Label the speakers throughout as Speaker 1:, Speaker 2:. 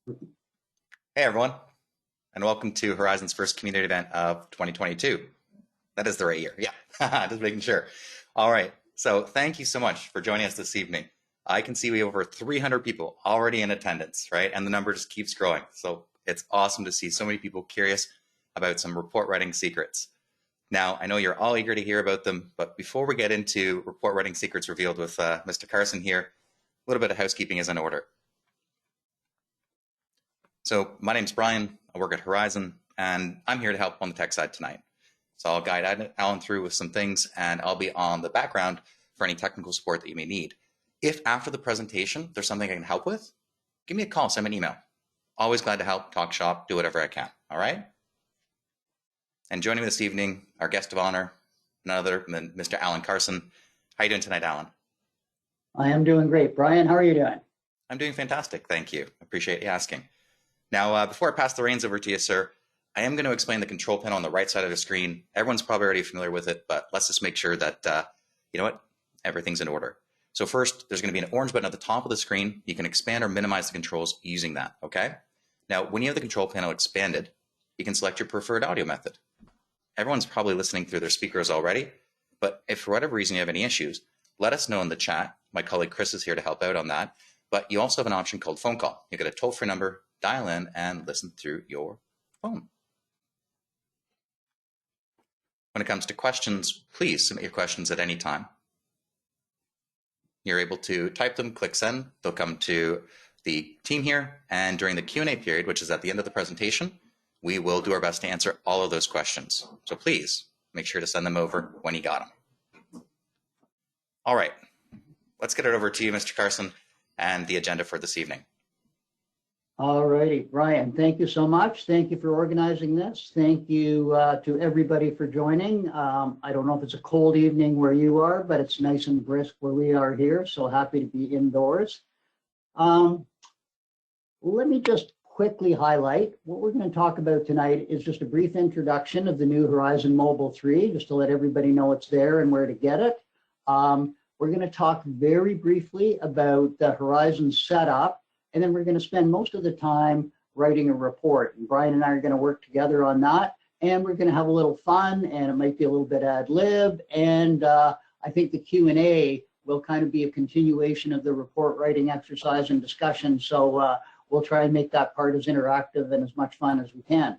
Speaker 1: Hey everyone, and welcome to Horizon's first community event of 2022. That is the right year, yeah, just making sure. All right, so thank you so much for joining us this evening. I can see we have over 300 people already in attendance, right? And the number just keeps growing. So it's awesome to see so many people curious about some report writing secrets. Now, I know you're all eager to hear about them, but before we get into report writing secrets revealed with Mr. Carson here, a little bit of housekeeping is in order. So my name's Brian, I work at Horizon, and I'm here to help on the tech side tonight. So I'll guide Alan through with some things, and I'll be on the background for any technical support that you may need. If after the presentation there's something I can help with, give me a call, send me an email. Always glad to help, talk shop, do whatever I can, all right? And joining me this evening, our guest of honor, none other than Mr. Alan Carson. How are you doing tonight, Alan?
Speaker 2: I am doing great. Brian, how are you doing?
Speaker 1: I'm doing fantastic, thank you. Appreciate you asking. Now, before I pass the reins over to you, sir, I am going to explain the control panel on the right side of the screen. Everyone's probably already familiar with it, but let's just make sure that, you know what, everything's in order. So first, there's going to be an orange button at the top of the screen. You can expand or minimize the controls using that, okay? Now, when you have the control panel expanded, you can select your preferred audio method. Everyone's probably listening through their speakers already, but if for whatever reason you have any issues, let us know in the chat. My colleague Chris is here to help out on that. But you also have an option called phone call. You get a toll-free number, dial in, and listen through your phone. When it comes to questions, please submit your questions at any time. You're able to type them, click send. They'll come to the team here, and during the Q&A period, which is at the end of the presentation, we will do our best to answer all of those questions. So please make sure to send them over when you got them. All right, let's get it over to you, Mr. Carson, and the agenda for this evening.
Speaker 2: All righty, Brian, thank you so much. Thank you for organizing this. Thank you to everybody for joining. I don't know if it's a cold evening where you are, but it's nice and brisk where we are here, so happy to be indoors. Let me just quickly highlight what we're going to talk about tonight is just a brief introduction of the new Horizon Mobile 3, just to let everybody know it's there and where to get it. We're going to talk very briefly about the Horizon setup, and then we're going to spend most of the time writing a report. And Brian and I are going to work together on that, and we're going to have a little fun, and it might be a little bit ad lib, and I think the Q&A will kind of be a continuation of the report writing exercise and discussion, so we'll try and make that part as interactive and as much fun as we can.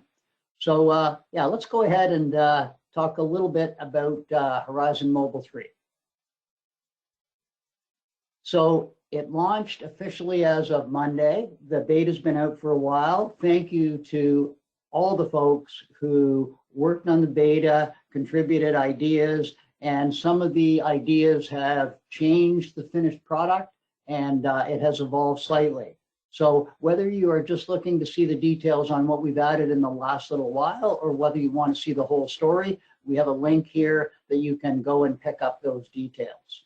Speaker 2: So yeah, let's go ahead and talk a little bit about Horizon Mobile 3. So it launched officially as of Monday. The beta's been out for a while. Thank you to all the folks who worked on the beta, contributed ideas, and some of the ideas have changed the finished product, and it has evolved slightly. So whether you are just looking to see the details on what we've added in the last little while, or whether you want to see the whole story, we have a link here that you can go and pick up those details.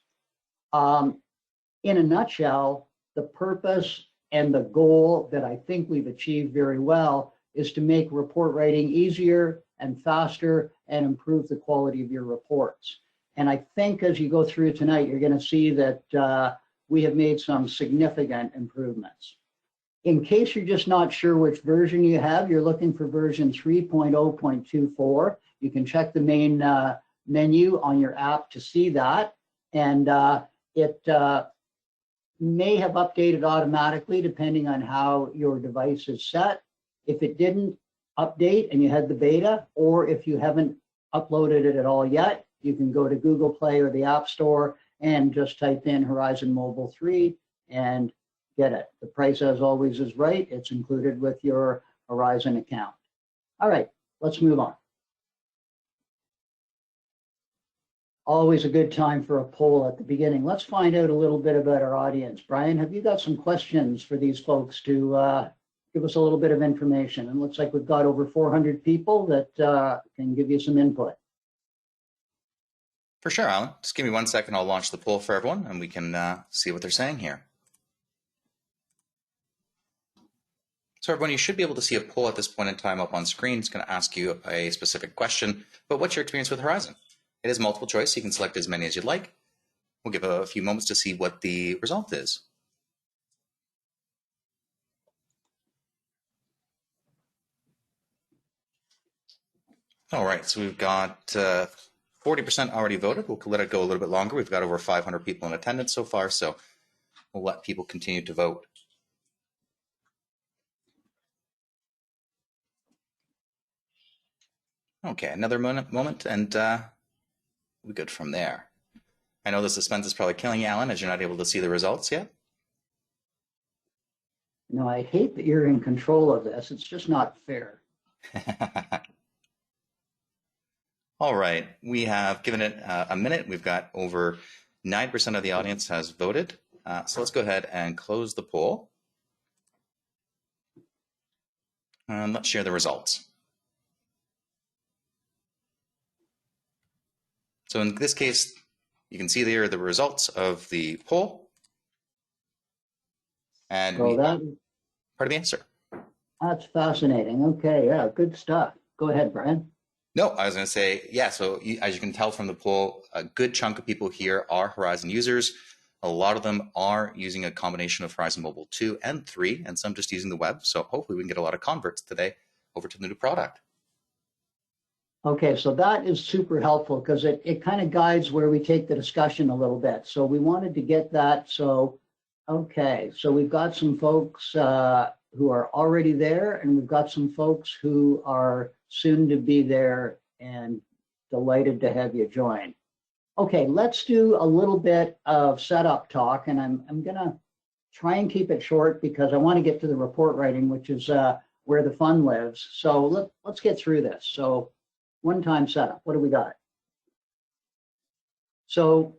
Speaker 2: In a nutshell, the purpose and the goal that I think we've achieved very well is to make report writing easier and faster and improve the quality of your reports. And I think as you go through tonight, you're going to see that we have made some significant improvements. In case you're just not sure which version you have, you're looking for version 3.0.24. You can check the main menu on your app to see that. And it may have updated automatically depending on how your device is set. If it didn't update and you had the beta, or if you haven't uploaded it at all yet, you can go to Google Play or the App Store and just type in Horizon Mobile 3 and get it. The price, as always, is right. It's included with your Horizon account. All right, let's move on. Always a good time for a poll at the beginning. Let's find out a little bit about our audience. Brian, have you got some questions for these folks to give us a little bit of information? And it looks like we've got over 400 people that can give you some input.
Speaker 1: For sure, Alan. Just give me 1 second. I'll launch the poll for everyone, and we can see what they're saying here. So everyone, you should be able to see a poll at this point in time up on screen. It's going to ask you a specific question, but what's your experience with Horizon? It is multiple choice, so you can select as many as you'd like. We'll give a few moments to see what the result is. All right, so we've got 40% already voted. We'll let it go a little bit longer. We've got over 500 people in attendance so far, so we'll let people continue to vote. Okay, another moment, and we're good from there. I know the suspense is probably killing you, Alan, as you're not able to see the results yet.
Speaker 2: No, I hate that you're in control of this. It's just not fair.
Speaker 1: All right, we have given it a minute. We've got over 9% of the audience has voted. So let's go ahead and close the poll. And let's share the results. So in this case, you can see there the results of the poll. And
Speaker 2: So
Speaker 1: part of the answer.
Speaker 2: That's fascinating. Okay, yeah, good stuff. Go ahead, Brian.
Speaker 1: No, I was going to say, yeah, so as you can tell from the poll, a good chunk of people here are Horizon users. A lot of them are using a combination of Horizon Mobile 2 and 3, and some just using the web. So hopefully we can get a lot of converts today over to the new product.
Speaker 2: Okay, so that is super helpful because it kind of guides where we take the discussion a little bit. So we wanted to get that. So, okay, so we've got some folks who are already there, and we've got some folks who are soon to be there, and delighted to have you join. Okay, let's do a little bit of setup talk, and I'm gonna try and keep it short because I want to get to the report writing, which is where the fun lives. So let's get through this. So one-time setup, what do we got? So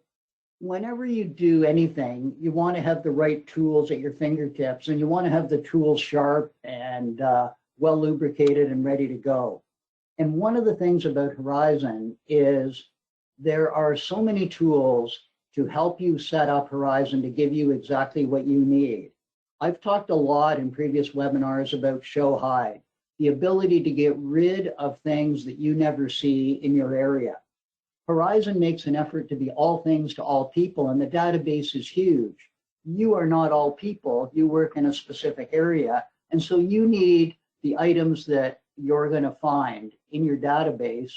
Speaker 2: whenever you do anything, you want to have the right tools at your fingertips, and you want to have the tools sharp and well lubricated and ready to go. And one of the things about Horizon is there are so many tools to help you set up Horizon to give you exactly what you need. I've talked a lot in previous webinars about show hide, the ability to get rid of things that you never see in your area. Horizon makes an effort to be all things to all people, and the database is huge. You are not all people. You work in a specific area, and so you need the items that you're going to find in your database,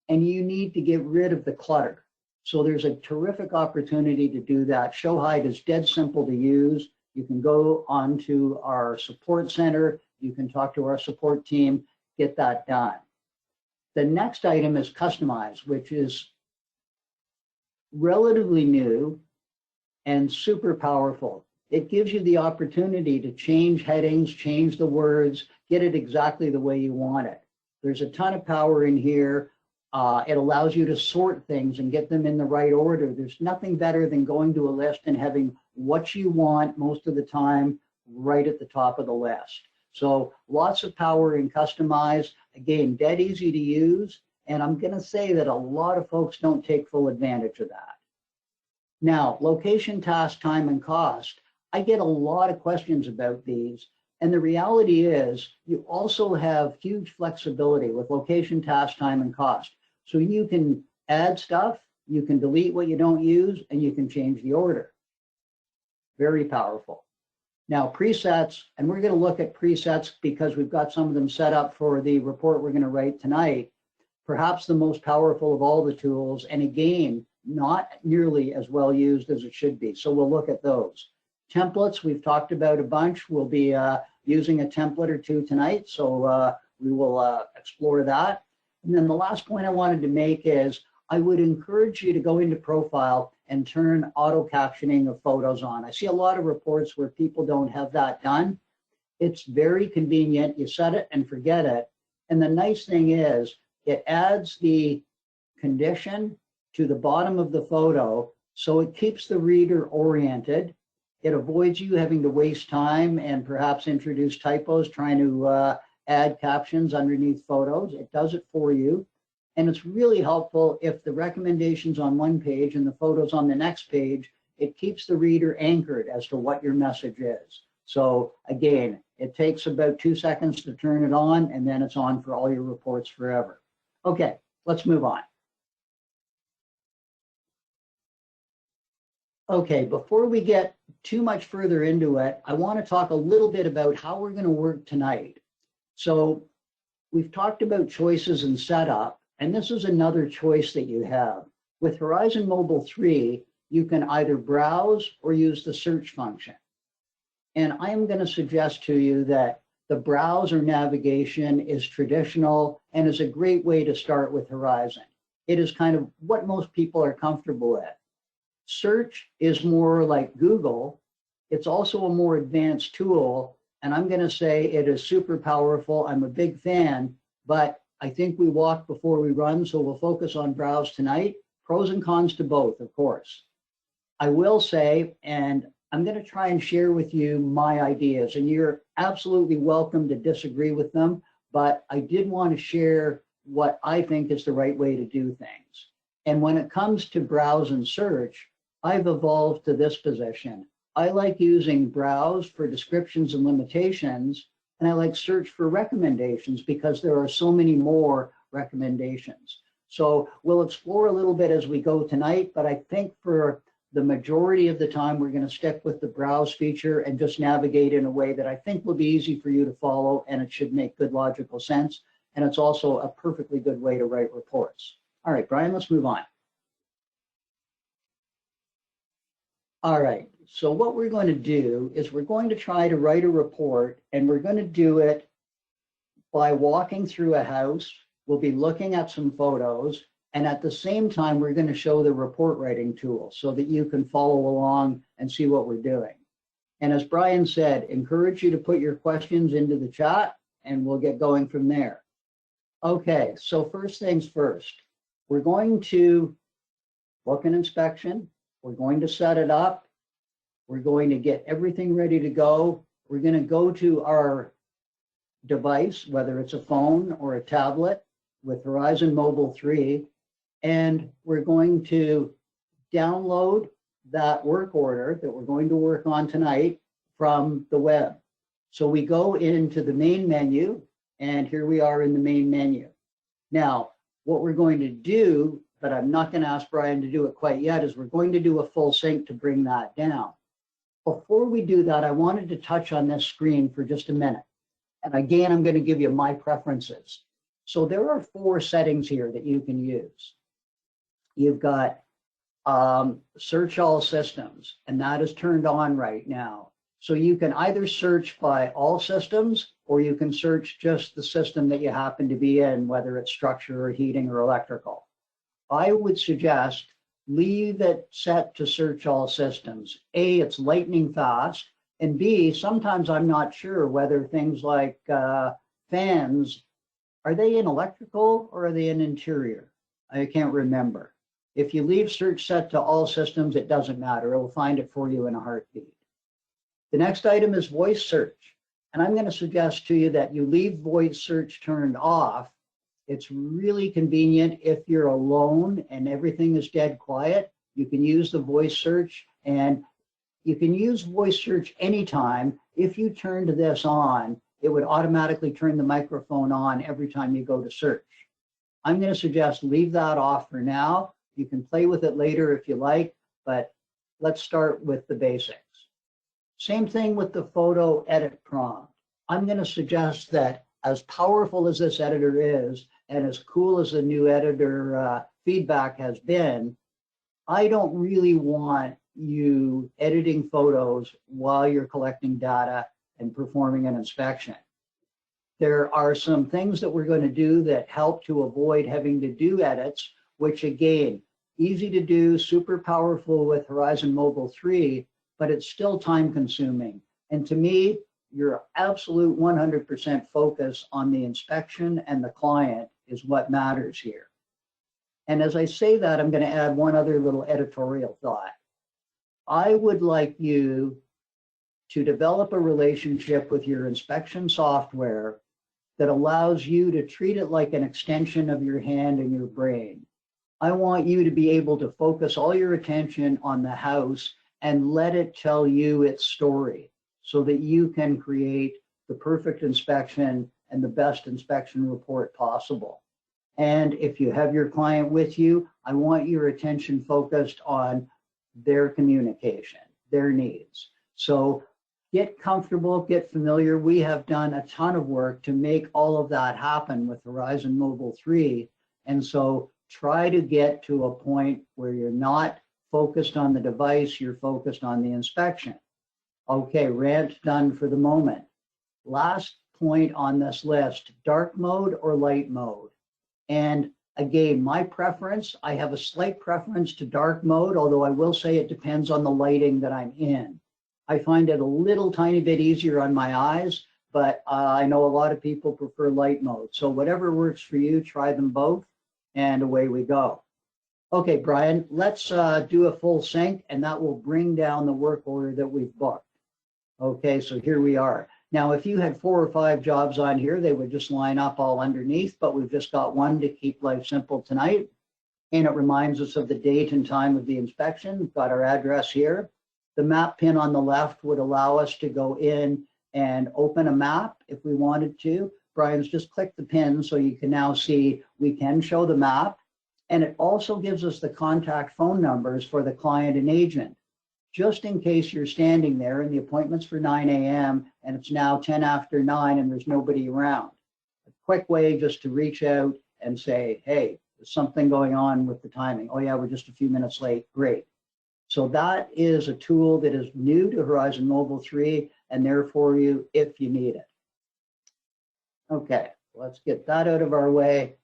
Speaker 2: and you need to get rid of the clutter. So there's a terrific opportunity to do that. Show hide is dead simple to use. You can go onto our support center. You can talk to our support team, get that done. The next item is customize, which is relatively new and super powerful. It gives you the opportunity to change headings, change the words, get it exactly the way you want it. There's a ton of power in here. It allows you to sort things and get them in the right order. There's nothing better than going to a list and having what you want most of the time right at the top of the list. So lots of power in customize. Again, dead easy to use. And I'm going to say that a lot of folks don't take full advantage of that. Now, location, task, time, and cost. I get a lot of questions about these. And the reality is you also have huge flexibility with location, task, time, and cost. So you can add stuff, you can delete what you don't use, and you can change the order. Very powerful. Now, presets, and we're going to look at presets because we've got some of them set up for the report we're going to write tonight. Perhaps the most powerful of all the tools, and again, not nearly as well used as it should be. So we'll look at those. Templates, we've talked about a bunch. We'll be using a template or two tonight, so we will explore that. And then the last point I wanted to make is I would encourage you to go into profile and turn auto captioning of photos on. I see a lot of reports where people don't have that done. It's very convenient. You set it and forget it. And the nice thing is it adds the condition to the bottom of the photo, so it keeps the reader oriented. It avoids you having to waste time and perhaps introduce typos trying to add captions underneath photos. It does it for you. And it's really helpful if the recommendations on one page and the photos on the next page, it keeps the reader anchored as to what your message is. So again, it takes about 2 seconds to turn it on, and then it's on for all your reports forever. Okay, let's move on. Okay, before we get too much further into it, I want to talk a little bit about how we're going to work tonight. So we've talked about choices and setup, and this is another choice that you have. With Horizon Mobile 3, you can either browse or use the search function. And I'm going to suggest to you that the browser navigation is traditional and is a great way to start with Horizon. It is kind of what most people are comfortable with. Search is more like Google. It's also a more advanced tool, and I'm going to say it is super powerful. I'm a big fan, but I think we walk before we run, so we'll focus on browse tonight. Pros and cons to both, of course. I will say, and I'm going to try and share with you my ideas, and you're absolutely welcome to disagree with them, but I did want to share what I think is the right way to do things. And when it comes to browse and search, I've evolved to this position. I like using browse for descriptions and limitations, and I like search for recommendations because there are so many more recommendations. So we'll explore a little bit as we go tonight, but I think for the majority of the time, we're going to stick with the browse feature and just navigate in a way that I think will be easy for you to follow, and it should make good logical sense. And it's also a perfectly good way to write reports. All right, Brian, let's move on. All right, so what we're going to do is we're going to try to write a report, and we're going to do it by walking through a house. We'll be looking at some photos, and at the same time, we're going to show the report writing tool so that you can follow along and see what we're doing. And as Brian said, encourage you to put your questions into the chat, and we'll get going from there. Okay, so first things first, we're going to book an inspection. We're going to set it up. We're going to get everything ready to go. We're going to go to our device, whether it's a phone or a tablet with Horizon Mobile 3, and we're going to download that work order that we're going to work on tonight from the web. So we go into the main menu, and here we are in the main menu. Now, what we're going to do, but I'm not going to ask Brian to do it quite yet, is we're going to do a full sync to bring that down. Before we do that, I wanted to touch on this screen for just a minute. And again, I'm going to give you my preferences. So there are 4 settings here that you can use. You've got search all systems, and that is turned on right now. So you can either search by all systems, or you can search just the system that you happen to be in, whether it's structure or heating or electrical. I would suggest leave it set to search all systems. A, it's lightning fast, and B, sometimes I'm not sure whether things like fans, are they in electrical or are they in interior? I can't remember. If you leave search set to all systems, it doesn't matter. It will find it for you in a heartbeat. The next item is voice search. And I'm going to suggest to you that you leave voice search turned off. It's really convenient if you're alone and everything is dead quiet. You can use the voice search, and you can use voice search anytime. If you turned this on, it would automatically turn the microphone on every time you go to search. I'm going to suggest leave that off for now. You can play with it later if you like, but let's start with the basics. Same thing with the photo edit prompt. I'm going to suggest that as powerful as this editor is, and as cool as the new editor feedback has been, I don't really want you editing photos while you're collecting data and performing an inspection. There are some things that we're going to do that help to avoid having to do edits, which again, easy to do, super powerful with Horizon Mobile 3, but it's still time consuming. And to me, your absolute 100% focus on the inspection and the client is what matters here. And as I say that, I'm going to add one other little editorial thought. I would like you to develop a relationship with your inspection software that allows you to treat it like an extension of your hand and your brain. I want you to be able to focus all your attention on the house and let it tell you its story so that you can create the perfect inspection and the best inspection report possible. And if you have your client with you, I want your attention focused on their communication, their needs. So get comfortable, get familiar. We have done a ton of work to make all of that happen with Horizon Mobile 3. And so try to get to a point where you're not focused on the device, you're focused on the inspection. Okay, rant done for the moment. Last point on this list, dark mode or light mode. And again, my preference, I have a slight preference to dark mode, although I will say it depends on the lighting that I'm in. I find it a little tiny bit easier on my eyes, but I know a lot of people prefer light mode. So whatever works for you, try them both, and away we go. Okay, Brian, let's do a full sync, and that will bring down the work order that we've booked. Okay, so here we are. Now, if you had 4 or 5 jobs on here, they would just line up all underneath, but we've just got one to keep life simple tonight. And it reminds us of the date and time of the inspection. We've got our address here. The map pin on the left would allow us to go in and open a map if we wanted to. Brian's just clicked the pin so you can now see we can show the map. And it also gives us the contact phone numbers for the client and agent, just in case you're standing there and the appointment's for 9 a.m. and it's now 10 after 9 and there's nobody around. A quick way just to reach out and say, hey, there's something going on with the timing. Oh yeah, we're just a few minutes late. Great. So that is a tool that is new to Horizon Mobile 3 and there for you if you need it. Okay, let's get that out of our way.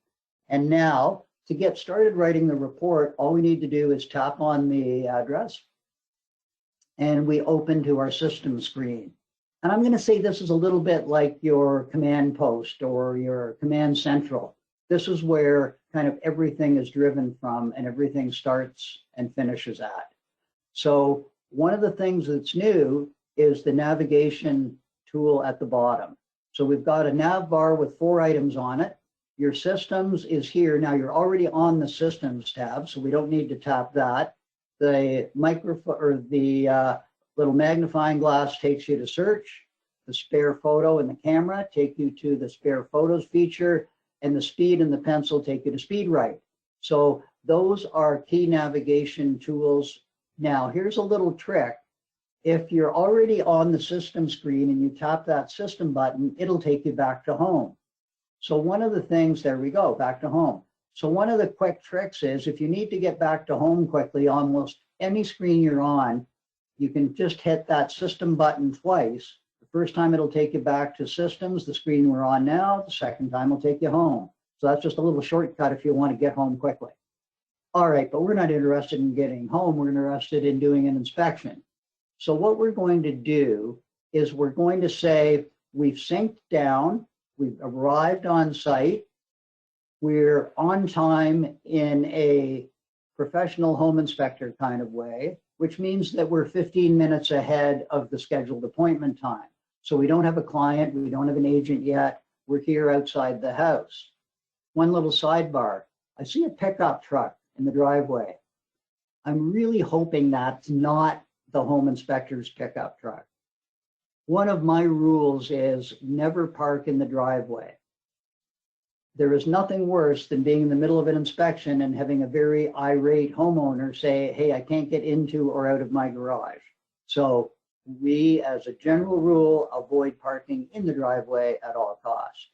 Speaker 2: And now, to get started writing the report, all we need to do is tap on the address and we open to our system screen. And I'm going to say this is a little bit like your command post or your command central. This is where kind of everything is driven from and everything starts and finishes at. So one of the things that's new is the navigation tool at the bottom. So we've got a nav bar with 4 items on it. Your systems is here. Now you're already on the systems tab, so we don't need to tap that. The microphone or the little magnifying glass takes you to search. The spare photo and the camera take you to the spare photos feature, and the speed and the pencil take you to Speedwrite. So those are key navigation tools. Now here's a little trick. If you're already on the system screen and you tap that system button, it'll take you back to home. So one of the things, there we go, back to home. So one of the quick tricks is if you need to get back to home quickly, almost any screen you're on, you can just hit that system button twice. The first time it'll take you back to systems, the screen we're on now. The second time will take you home. So that's just a little shortcut if you want to get home quickly. All right, but we're not interested in getting home. We're interested in doing an inspection. So what we're going to do is we're going to say we've synced down, we've arrived on site, we're on time in a professional home inspector kind of way, which means that we're 15 minutes ahead of the scheduled appointment time. So we don't have a client, we don't have an agent yet, we're here outside the house. One little sidebar, I see a pickup truck in the driveway. I'm really hoping that's not the home inspector's pickup truck. One of my rules is never park in the driveway. There is nothing worse than being in the middle of an inspection and having a very irate homeowner say, hey, I can't get into or out of my garage. So we, as a general rule, avoid parking in the driveway at all costs.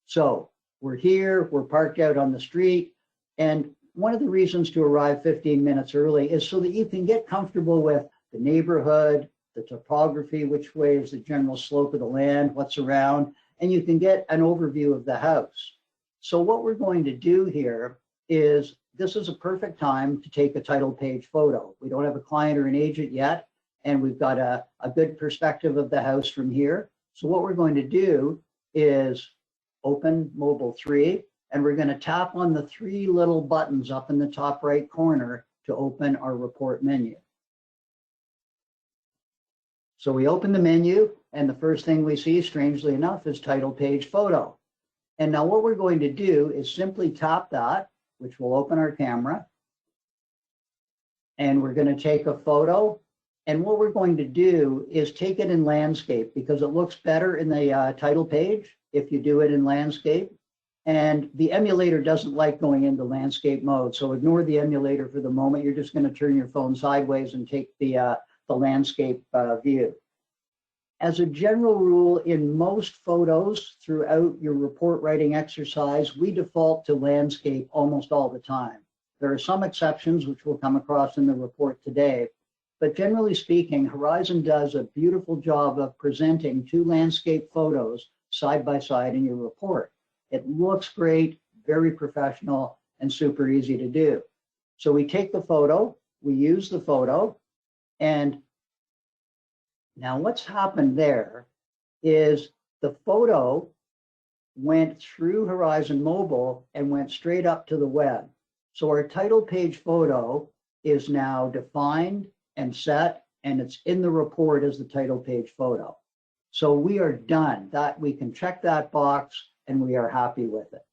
Speaker 2: So we're here, we're parked out on the street, and one of the reasons to arrive 15 minutes early is so that you can get comfortable with the neighborhood, the topography, which way is the general slope of the land, what's around, and you can get an overview of the house. So what we're going to do here is, this is a perfect time to take a title page photo. We don't have a client or an agent yet, and we've got a good perspective of the house from here. So what we're going to do is open Mobile 3, and we're going to tap on the 3 little buttons up in the top right corner to open our report menu. So we open the menu, and the first thing we see, strangely enough, is title page photo. And now what we're going to do is simply tap that, which will open our camera. And we're going to take a photo. And what we're going to do is take it in landscape, because it looks better in the title page if you do it in landscape. And the emulator doesn't like going into landscape mode. So ignore the emulator for the moment. You're just going to turn your phone sideways and take the landscape view. As a general rule, in most photos throughout your report writing exercise, we default to landscape almost all the time. There are some exceptions, which we'll come across in the report today, but generally speaking, Horizon does a beautiful job of presenting two landscape photos side by side in your report. It looks great, very professional, and super easy to do. So we take the photo, we use the photo, and now what's happened there is the photo went through Horizon Mobile and went straight up to the web. So our title page photo is now defined and set, and it's in the report as the title page photo. So we are done. That we can check that box and we are happy with it.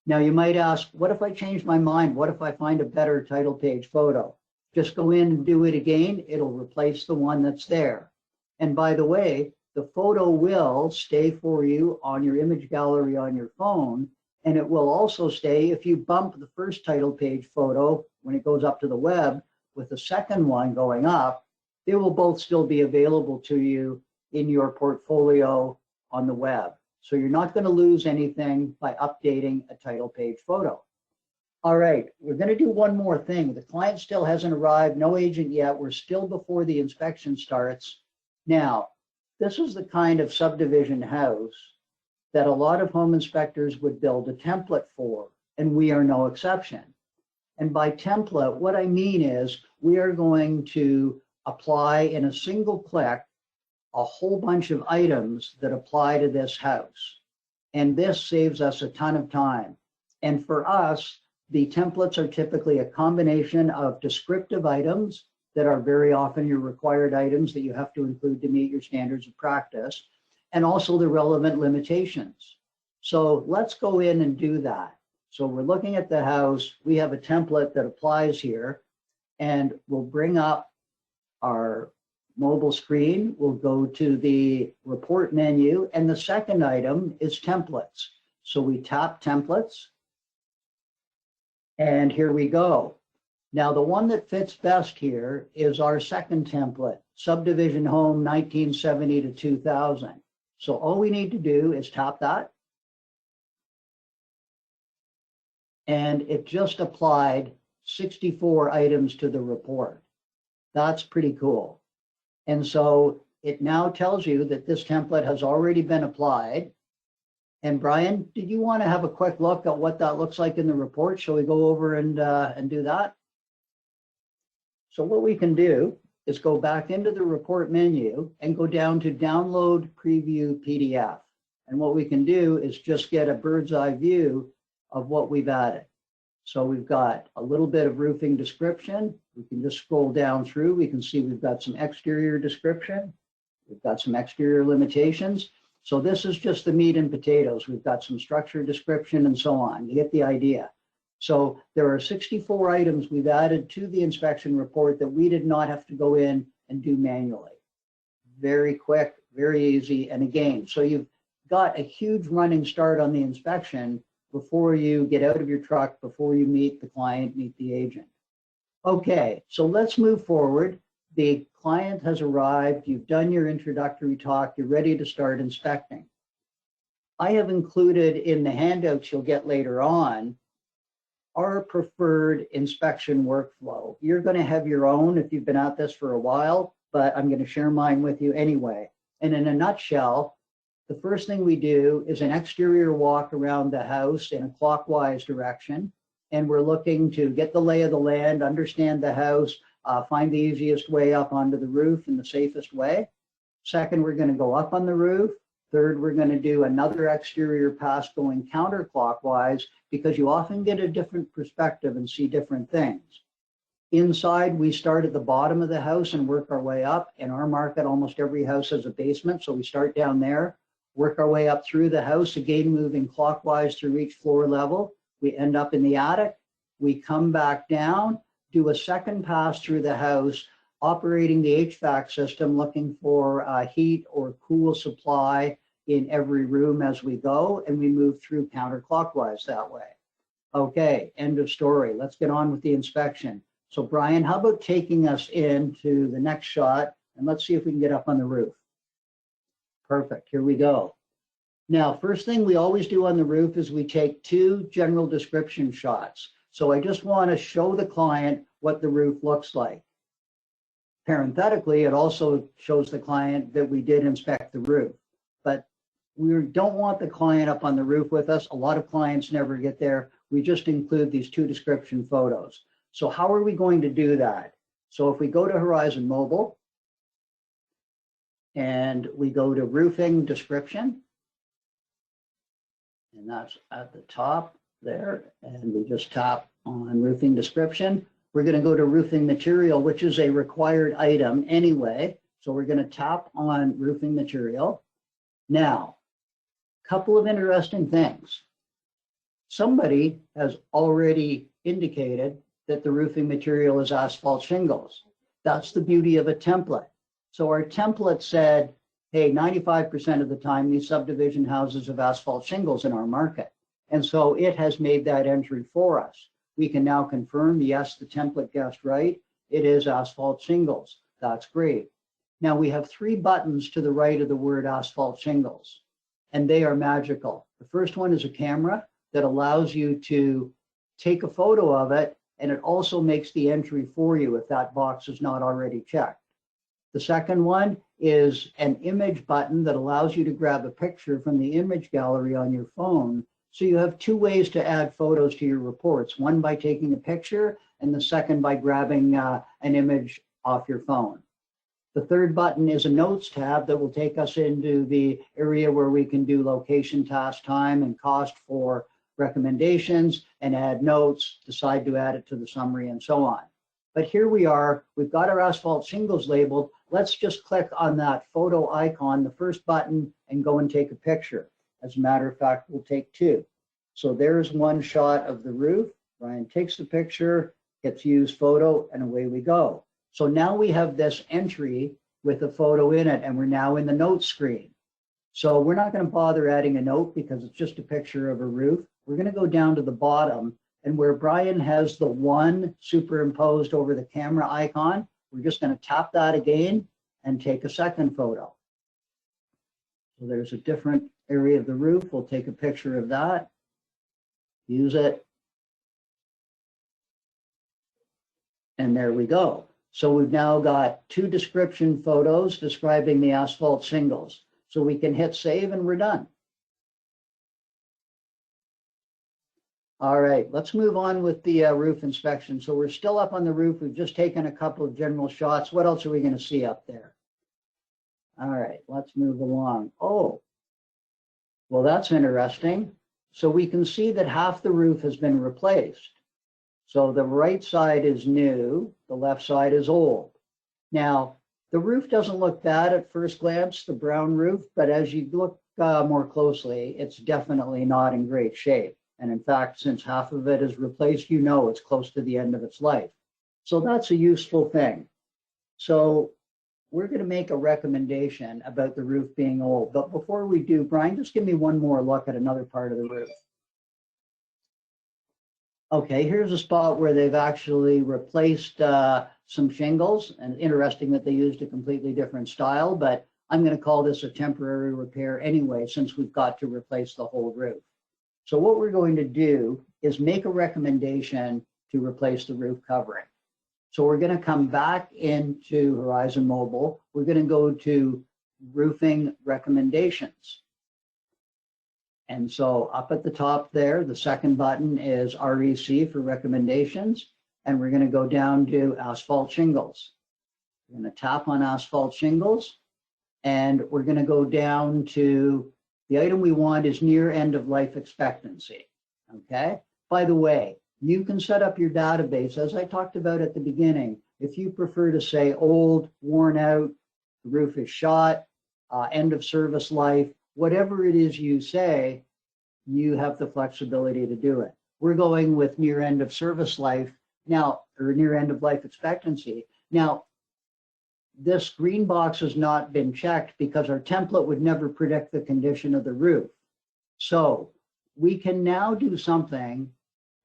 Speaker 2: Now you might ask, what if I change my mind? What if I find a better title page photo? Just go in and do it again. It'll replace the one that's there. And by the way, the photo will stay for you on your image gallery on your phone, and it will also stay if you bump the first title page photo when it goes up to the web with the second one going up, they will both still be available to you in your portfolio on the web. So you're not going to lose anything by updating a title page photo. All right, we're going to do one more thing. The client still hasn't arrived, no agent yet. We're still before the inspection starts. Now, this is the kind of subdivision house that a lot of home inspectors would build a template for, and we are no exception. And by template, what I mean is we are going to apply in a single click a whole bunch of items that apply to this house. And this saves us a ton of time. And for us, the templates are typically a combination of descriptive items that are very often your required items that you have to include to meet your standards of practice, and also the relevant limitations. So let's go in and do that. So we're looking at the house. We have a template that applies here, and we'll bring up our mobile screen. We'll go to the report menu, and the second item is templates. So we tap templates, and here we go. Now, the one that fits best here is our second template, Subdivision Home 1970 to 2000. So all we need to do is tap that. And it just applied 64 items to the report. That's pretty cool. And so it now tells you that this template has already been applied. And Brian, did you want to have a quick look at what that looks like in the report? Shall we go over and do that? So what we can do is go back into the report menu and go down to download preview PDF. And what we can do is just get a bird's eye view of what we've added. So we've got a little bit of roofing description. We can just scroll down through. We can see we've got some exterior description. We've got some exterior limitations. So this is just the meat and potatoes. We've got some structure description and so on. You get the idea. So there are 64 items we've added to the inspection report that we did not have to go in and do manually. Very quick, very easy. And again, so you've got a huge running start on the inspection before you get out of your truck, before you meet the client, meet the agent. Okay, so let's move forward. The client has arrived. You've done your introductory talk. You're ready to start inspecting. I have included in the handouts you'll get later on our preferred inspection workflow. You're going to have your own if you've been at this for a while, but I'm going to share mine with you anyway. And in a nutshell, the first thing we do is an exterior walk around the house in a clockwise direction. And we're looking to get the lay of the land, understand the house, find the easiest way up onto the roof in the safest way. Second, we're going to go up on the roof. Third, we're going to do another exterior pass going counterclockwise because you often get a different perspective and see different things. Inside, we start at the bottom of the house and work our way up. In our market, almost every house has a basement, so we start down there, work our way up through the house, again moving clockwise through each floor level. We end up in the attic. We come back down, do a second pass through the house, operating the HVAC system, looking for heat or cool supply in every room as we go, and we move through counterclockwise that way. Okay, end of story. Let's get on with the inspection. So Brian, how about taking us into the next shot, and let's see if we can get up on the roof. Perfect, here we go. Now, first thing we always do on the roof is we take 2 general description shots. So I just want to show the client what the roof looks like. Parenthetically, it also shows the client that we did inspect the roof, but we don't want the client up on the roof with us. A lot of clients never get there. We just include these 2 description photos. So how are we going to do that? So if we go to Horizon Mobile and we go to roofing description, and that's at the top there, and we just tap on roofing description. We're going to go to roofing material, which is a required item anyway. So we're going to tap on roofing material. Now, a couple of interesting things. Somebody has already indicated that the roofing material is asphalt shingles. That's the beauty of a template. So our template said, hey, 95% of the time, these subdivision houses have asphalt shingles in our market. And so it has made that entry for us. We can now confirm, yes, the template guessed right. It is asphalt shingles. That's great. Now we have 3 buttons to the right of the word asphalt shingles, and they are magical. The first one is a camera that allows you to take a photo of it, and it also makes the entry for you if that box is not already checked. The second one is an image button that allows you to grab a picture from the image gallery on your phone. So you have 2 ways to add photos to your reports, one by taking a picture and the second by grabbing an image off your phone. The third button is a notes tab that will take us into the area where we can do location, task, time, and cost for recommendations and add notes, decide to add it to the summary, and so on. But here we are, we've got our asphalt shingles labeled. Let's just click on that photo icon, the first button, and go and take a picture. As a matter of fact, we'll take 2. So there's one shot of the roof. Ryan takes the picture, hits use photo, and away we go. So now we have this entry with a photo in it, and we're now in the notes screen. So we're not going to bother adding a note because it's just a picture of a roof. We're going to go down to the bottom, and where Brian has the 1 superimposed over the camera icon, we're just going to tap that again and take a second photo. So there's a different area of the roof. We'll take a picture of that, use it, and there we go. So we've now got 2 description photos describing the asphalt shingles. So we can hit save and we're done. All right, let's move on with the roof inspection. So we're still up on the roof. We've just taken a couple of general shots. What else are we going to see up there? All right, let's move along. Oh, well, that's interesting. So we can see that half the roof has been replaced. So the right side is new, the left side is old. Now, the roof doesn't look bad at first glance, the brown roof, but as you look more closely, it's definitely not in great shape. And in fact, since half of it is replaced, you know it's close to the end of its life. So that's a useful thing. So we're going to make a recommendation about the roof being old. But before we do, Brian, just give me one more look at another part of the roof. Okay, here's a spot where they've actually replaced some shingles, and interesting that they used a completely different style, but I'm going to call this a temporary repair anyway, since we've got to replace the whole roof. So what we're going to do is make a recommendation to replace the roof covering. So we're going to come back into Horizon Mobile. We're going to go to roofing recommendations. And so up at the top there, the second button is REC for recommendations. And we're going to go down to asphalt shingles. We're going to tap on asphalt shingles. And we're going to go down to the item we want is near end of life expectancy. Okay. By the way, you can set up your database, as I talked about at the beginning. If you prefer to say old, worn out, the roof is shot, end of service life, whatever it is you say, you have the flexibility to do it. We're going with near end of service life now, or near end of life expectancy. Now, this green box has not been checked because our template would never predict the condition of the roof. So we can now do something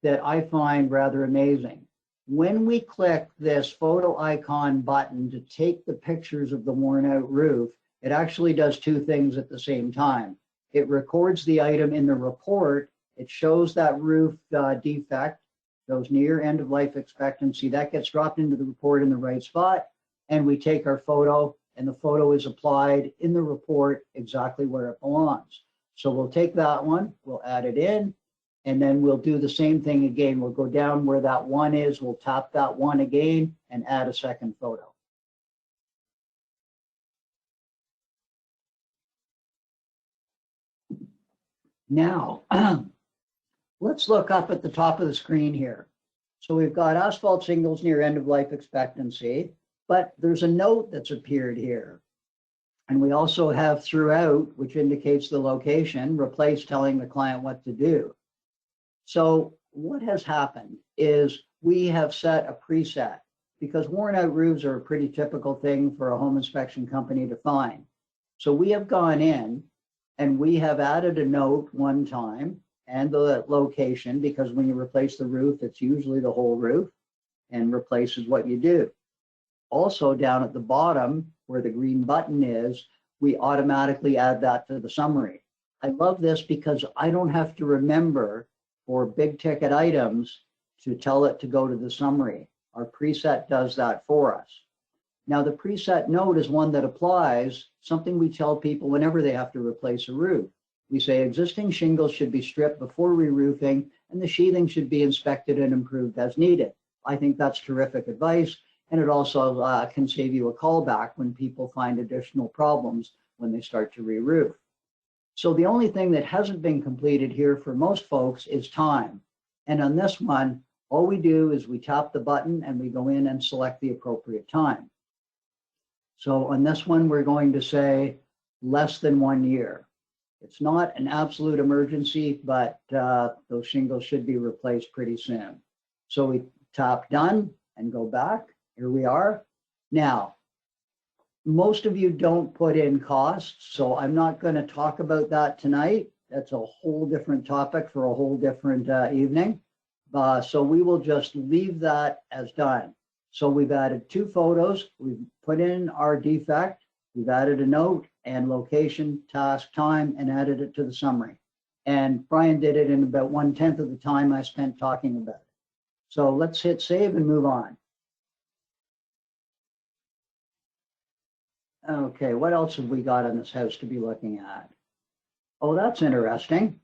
Speaker 2: that I find rather amazing. When we click this photo icon button to take the pictures of the worn out roof, it actually does two things at the same time. It records the item in the report. It shows that roof defect, goes near end of life expectancy. That gets dropped into the report in the right spot, and we take our photo, and the photo is applied in the report exactly where it belongs. So we'll take that one, we'll add it in, and then we'll do the same thing again. We'll go down where that one is, we'll tap that one again and add a second photo. Now, let's look up at the top of the screen here. So we've got asphalt shingles near end of life expectancy, but there's a note that's appeared here. And we also have throughout, which indicates the location, replace telling the client what to do. So what has happened is we have set a preset, because worn out roofs are a pretty typical thing for a home inspection company to find. So we have gone in and we have added a note one time and the location, because when you replace the roof, it's usually the whole roof, and replace is what you do. Also down at the bottom where the green button is, we automatically add that to the summary. I love this because I don't have to remember for big ticket items to tell it to go to the summary. Our preset does that for us. Now the preset note is one that applies, something we tell people whenever they have to replace a roof. We say existing shingles should be stripped before re-roofing, and the sheathing should be inspected and improved as needed. I think that's terrific advice, and it also can save you a callback when people find additional problems when they start to re-roof. So the only thing that hasn't been completed here for most folks is time. And on this one, all we do is we tap the button and we go in and select the appropriate time. So on this one, we're going to say less than 1 year. It's not an absolute emergency, but those shingles should be replaced pretty soon. So we tap done and go back. Here we are. Now, most of you don't put in costs, so I'm not going to talk about that tonight. That's a whole different topic for a whole different evening. So we will just leave that as done. So we've added 2 photos, we've put in our defect, we've added a note and location, task, time, and added it to the summary. And Brian did it in about 1/10 of the time I spent talking about it. So let's hit save and move on. Okay, what else have we got in this house to be looking at? Oh, that's interesting.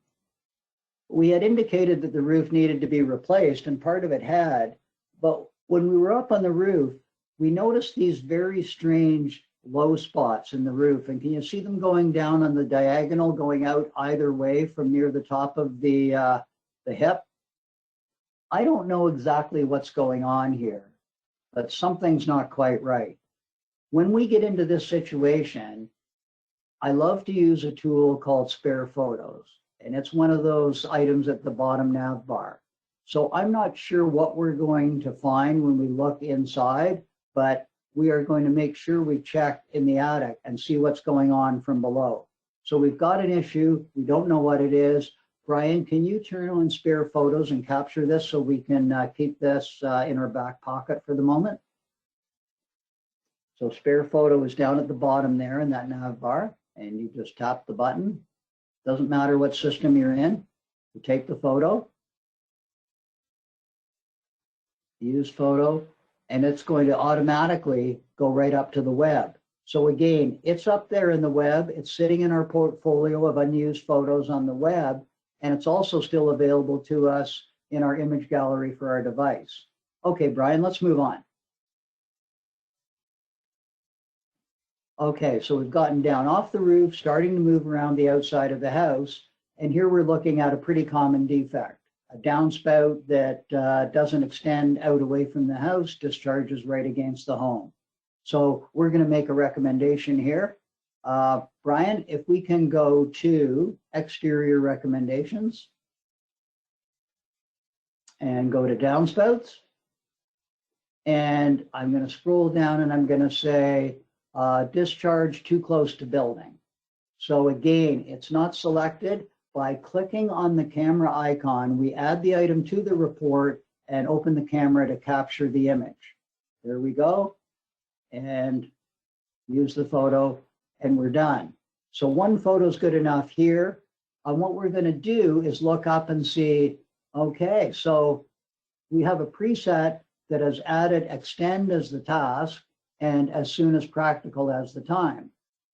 Speaker 2: We had indicated that the roof needed to be replaced, and part of it had, but when we were up on the roof, we noticed these very strange low spots in the roof. And can you see them going down on the diagonal, going out either way from near the top of the hip? I don't know exactly what's going on here, but something's not quite right. When we get into this situation, I love to use a tool called Spare Photos, and it's one of those items at the bottom nav bar. So I'm not sure what we're going to find when we look inside, but we are going to make sure we check in the attic and see what's going on from below. So we've got an issue. We don't know what it is. Brian, can you turn on Spare Photos and capture this so we can keep this in our back pocket for the moment? So Spare Photo is down at the bottom there in that nav bar, and you just tap the button. Doesn't matter what system you're in. You take the photo, use photo, and it's going to automatically go right up to the web. So again, it's up there in the web. It's sitting in our portfolio of unused photos on the web, and it's also still available to us in our image gallery for our device. Okay, Brian, let's move on. Okay, so we've gotten down off the roof, starting to move around the outside of the house, and here we're looking at a pretty common defect. A downspout that doesn't extend out away from the house, discharges right against the home. So we're going to make a recommendation here. Brian, if we can go to exterior recommendations and go to downspouts. And I'm going to scroll down and I'm going to say discharge too close to building. So again, it's not selected. By clicking on the camera icon, we add the item to the report and open the camera to capture the image. There we go. And use the photo. and we're done. So one photo is good enough here. And what we're going to do is look up and see, okay, so we have a preset that has added extend as the task and as soon as practical as the time.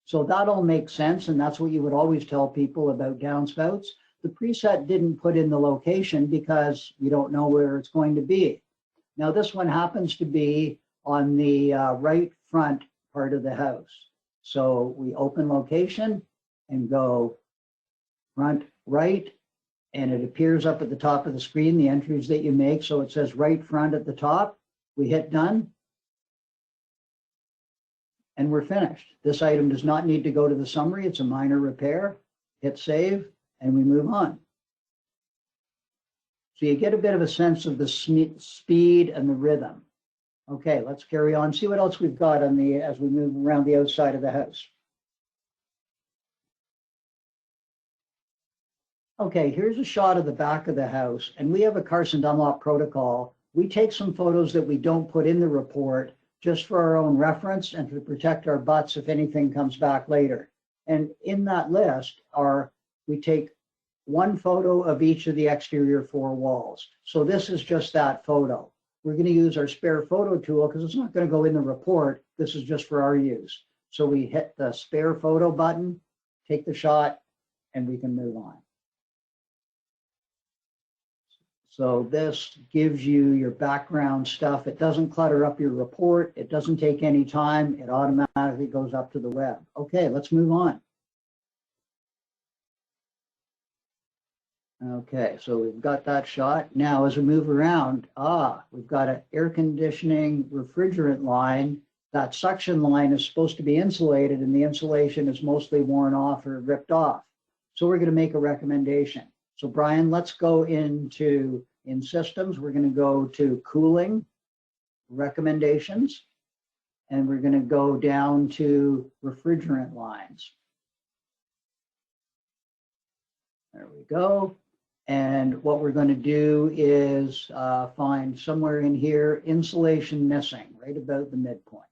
Speaker 2: So that all makes sense, and that's what you would always tell people about downspouts. The preset didn't put in the location because you don't know where it's going to be. Now this one happens to be on the right front part of the house. So we open location and go front right, and it appears up at the top of the screen, the entries that you make. So it says right front at the top. We hit done, and we're finished. This item does not need to go to the summary. It's a minor repair. Hit save, and we move on. So you get a bit of a sense of the speed and the rhythm. Okay, let's carry on. See what else we've got on the as we move around the outside of the house. Okay, here's a shot of the back of the house, and we have a Carson Dunlop protocol. We take some photos that we don't put in the report just for our own reference and to protect our butts if anything comes back later. And in that list we take one photo of each of the exterior 4 walls. So this is just that photo. We're going to use our spare photo tool because it's not going to go in the report. This is just for our use. So we hit the spare photo button, take the shot, and we can move on. So this gives you your background stuff. It doesn't clutter up your report. It doesn't take any time. It automatically goes up to the web. Okay, let's move on. Okay, so we've got that shot. Now, as we move around, we've got an air conditioning refrigerant line. That suction line is supposed to be insulated, and the insulation is mostly worn off or ripped off. So we're going to make a recommendation. So Brian, let's go in systems. We're going to go to cooling, recommendations, and we're going to go down to refrigerant lines. There we go. And what we're going to do is find somewhere in here, insulation missing, right about the midpoint.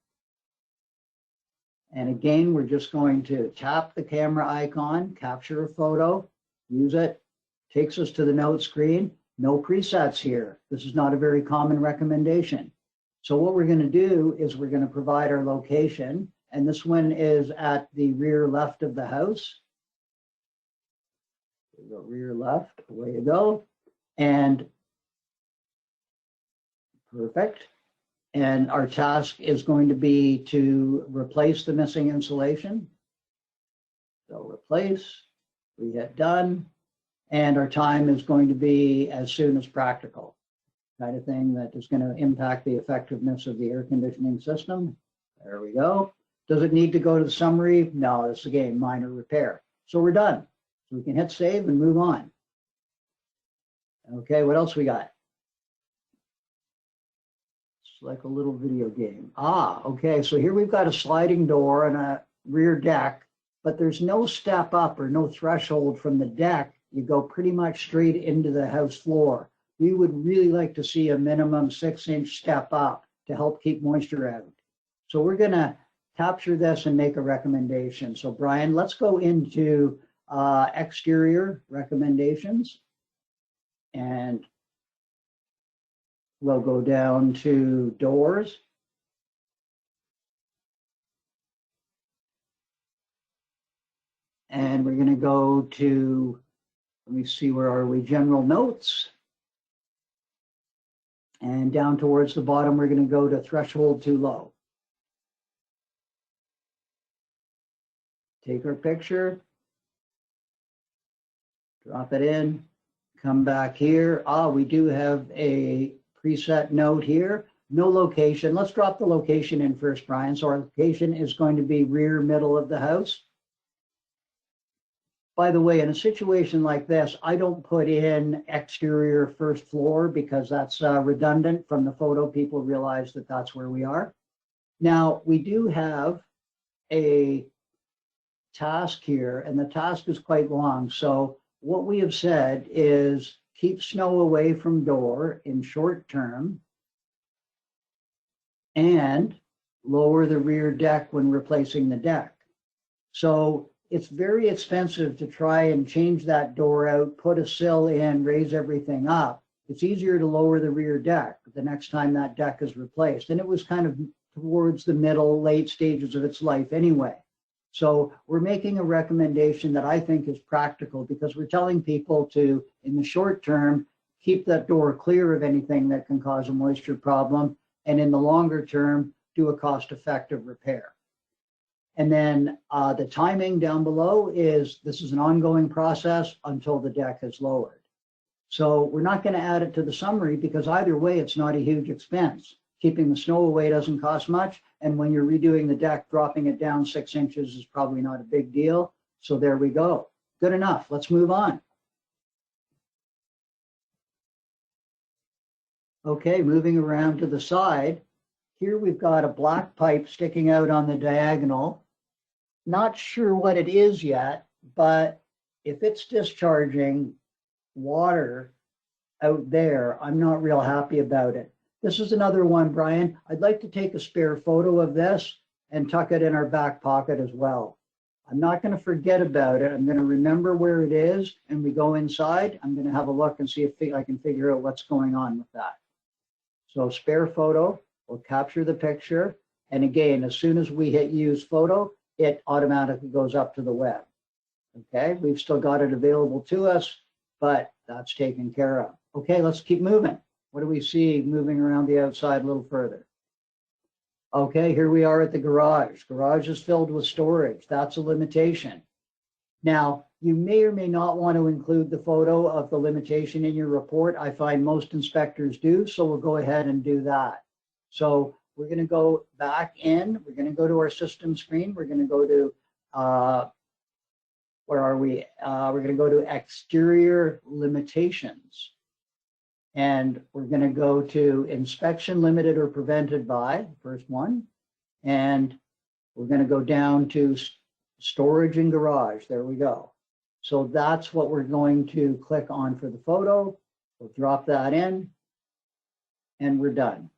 Speaker 2: And again, we're just going to tap the camera icon, capture a photo, use it, takes us to the note screen. No presets here. This is not a very common recommendation. So what we're going to do is we're going to provide our location, and this one is at the rear left of the house. We go rear left, away you go, and perfect. And our task is going to be to replace the missing insulation. So replace, we hit done, and our time is going to be as soon as practical, kind of thing that is going to impact the effectiveness of the air conditioning system. There we go. Does it need to go to the summary? No, it's again minor repair. So we're done. So we can hit save and move on. Okay, what else we got? It's like a little video game. Okay, so here we've got a sliding door and a rear deck, but there's no step up or no threshold from the deck. You go pretty much straight into the house floor. We would really like to see a minimum 6-inch step up to help keep moisture out. So we're going to capture this and make a recommendation. So Brian, let's go into exterior recommendations, and we'll go down to doors. And we're going to go to, let me see, where are we? General notes. And down towards the bottom, we're going to go to threshold too low. Take our picture, drop it in, come back here. We do have a preset note here. No location. Let's drop the location in first, Brian. So our location is going to be rear middle of the house. By the way, in a situation like this, I don't put in exterior first floor because that's redundant. From the photo, people realize that that's where we are. Now, we do have a task here, and the task is quite long. So what we have said is keep snow away from door in short term and lower the rear deck when replacing the deck. So it's very expensive to try and change that door out, put a sill in, raise everything up. It's easier to lower the rear deck the next time that deck is replaced. And it was kind of towards the middle, late stages of its life anyway. So we're making a recommendation that I think is practical, because we're telling people to, in the short term, keep that door clear of anything that can cause a moisture problem, and in the longer term, do a cost-effective repair. And then the timing down below is, this is an ongoing process until the deck is lowered. So we're not going to add it to the summary, because either way, it's not a huge expense. Keeping the snow away doesn't cost much, and when you're redoing the deck, dropping it down 6 inches is probably not a big deal. So there we go. Good enough. Let's move on. Okay, moving around to the side. Here we've got a black pipe sticking out on the diagonal. Not sure what it is yet, but if it's discharging water out there, I'm not real happy about it. This is another one, Brian. I'd like to take a spare photo of this and tuck it in our back pocket as well. I'm not going to forget about it. I'm going to remember where it is, and we go inside. I'm going to have a look and see if I can figure out what's going on with that. So spare photo, we'll capture the picture. And again, as soon as we hit use photo, it automatically goes up to the web. Okay, we've still got it available to us, but that's taken care of. Okay, let's keep moving. What do we see moving around the outside a little further? Okay, here we are at the garage. Garage is filled with storage. That's a limitation. Now, you may or may not want to include the photo of the limitation in your report. I find most inspectors do, so we'll go ahead and do that. So we're going to go back in. We're going to go to our system screen. We're going to go to, where are we? We're going to go to exterior limitations. And we're going to go to inspection limited or prevented by, first one. And we're going to go down to storage and garage. There we go. So that's what we're going to click on for the photo. We'll drop that in and we're done.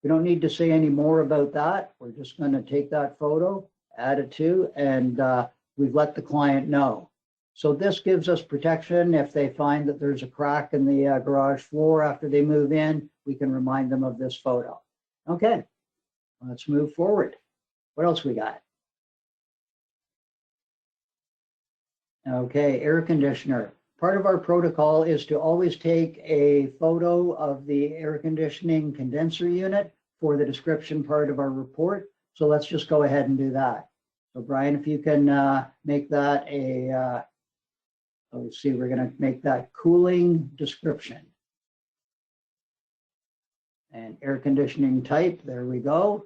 Speaker 2: We don't need to say any more about that. We're just going to take that photo, add it to, and we've let the client know. So this gives us protection. If they find that there's a crack in the garage floor after they move in, we can remind them of this photo. Okay, let's move forward. What else we got? Okay, air conditioner. Part of our protocol is to always take a photo of the air conditioning condenser unit for the description part of our report. So let's just go ahead and do that. So Brian, if you can make that a, let's see, we're going to make that cooling description. And air conditioning type, there we go.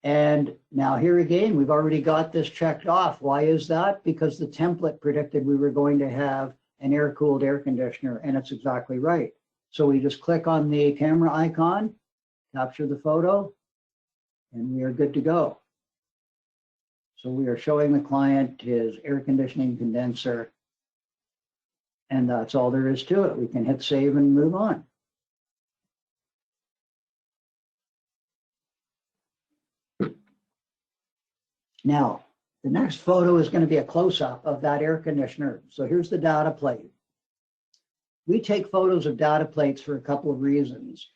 Speaker 2: And now here again, we've already got this checked off. Why is that? Because the template predicted we were going to have an air-cooled air conditioner, and it's exactly right. So we just click on the camera icon, capture the photo, and we are good to go. So we are showing the client his air conditioning condenser, and that's all there is to it. We can hit save and move on. Now, the next photo is going to be a close-up of that air conditioner. So here's the data plate. We take photos of data plates for a couple of reasons.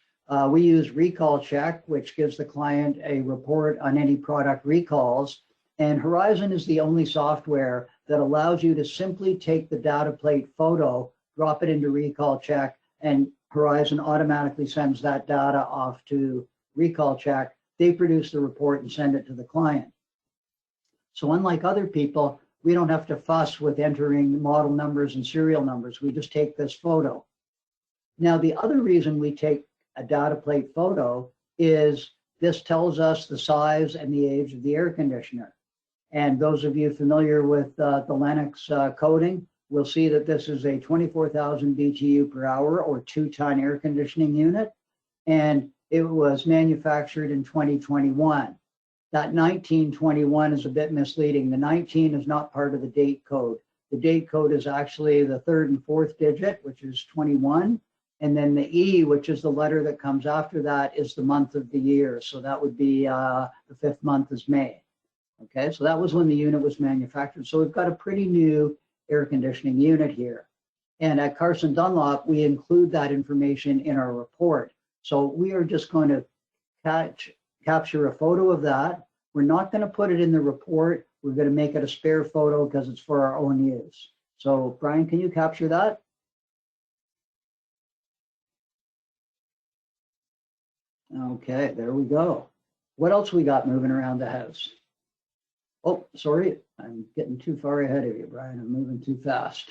Speaker 2: We use recall check, which gives the client a report on any product recalls. And Horizon is the only software that allows you to simply take the data plate photo, drop it into recall check, and Horizon automatically sends that data off to recall check. They produce the report and send it to the client. So unlike other people, we don't have to fuss with entering model numbers and serial numbers. We just take this photo. Now, the other reason we take a data plate photo is this tells us the size and the age of the air conditioner. And those of you familiar with the Lennox coding will see that this is a 24,000 BTU per hour or 2-ton air conditioning unit. And it was manufactured in 2021. That 1921 is a bit misleading. The 19 is not part of the date code. The date code is actually the 3rd and 4th digit, which is 21. And then the E, which is the letter that comes after that, is the month of the year. So that would be the 5th month is May. Okay, so that was when the unit was manufactured. So we've got a pretty new air conditioning unit here. And at Carson Dunlop, we include that information in our report. So we are just going to capture a photo of that. We're not going to put it in the report. We're going to make it a spare photo because it's for our own use. So Brian, can you capture that? Okay, there we go. What else we got moving around the house? Oh, sorry, I'm getting too far ahead of you, Brian. I'm moving too fast.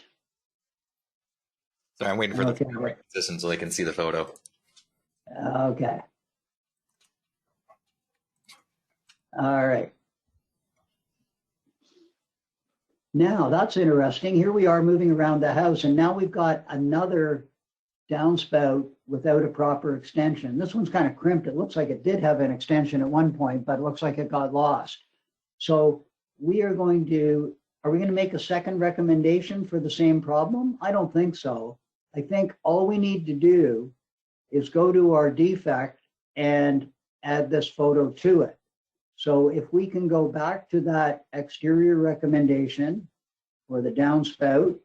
Speaker 1: Sorry, I'm waiting for the camera system so they can see the photo.
Speaker 2: Okay. All right. Now that's interesting. Here we are moving around the house, and now we've got another downspout without a proper extension. This one's kind of crimped. It looks like it did have an extension at one point, but it looks like it got lost. So we are going to, are we going to make a second recommendation for the same problem? I don't think so. I think all we need to do is go to our defect and add this photo to it. So if we can go back to that exterior recommendation for the downspout,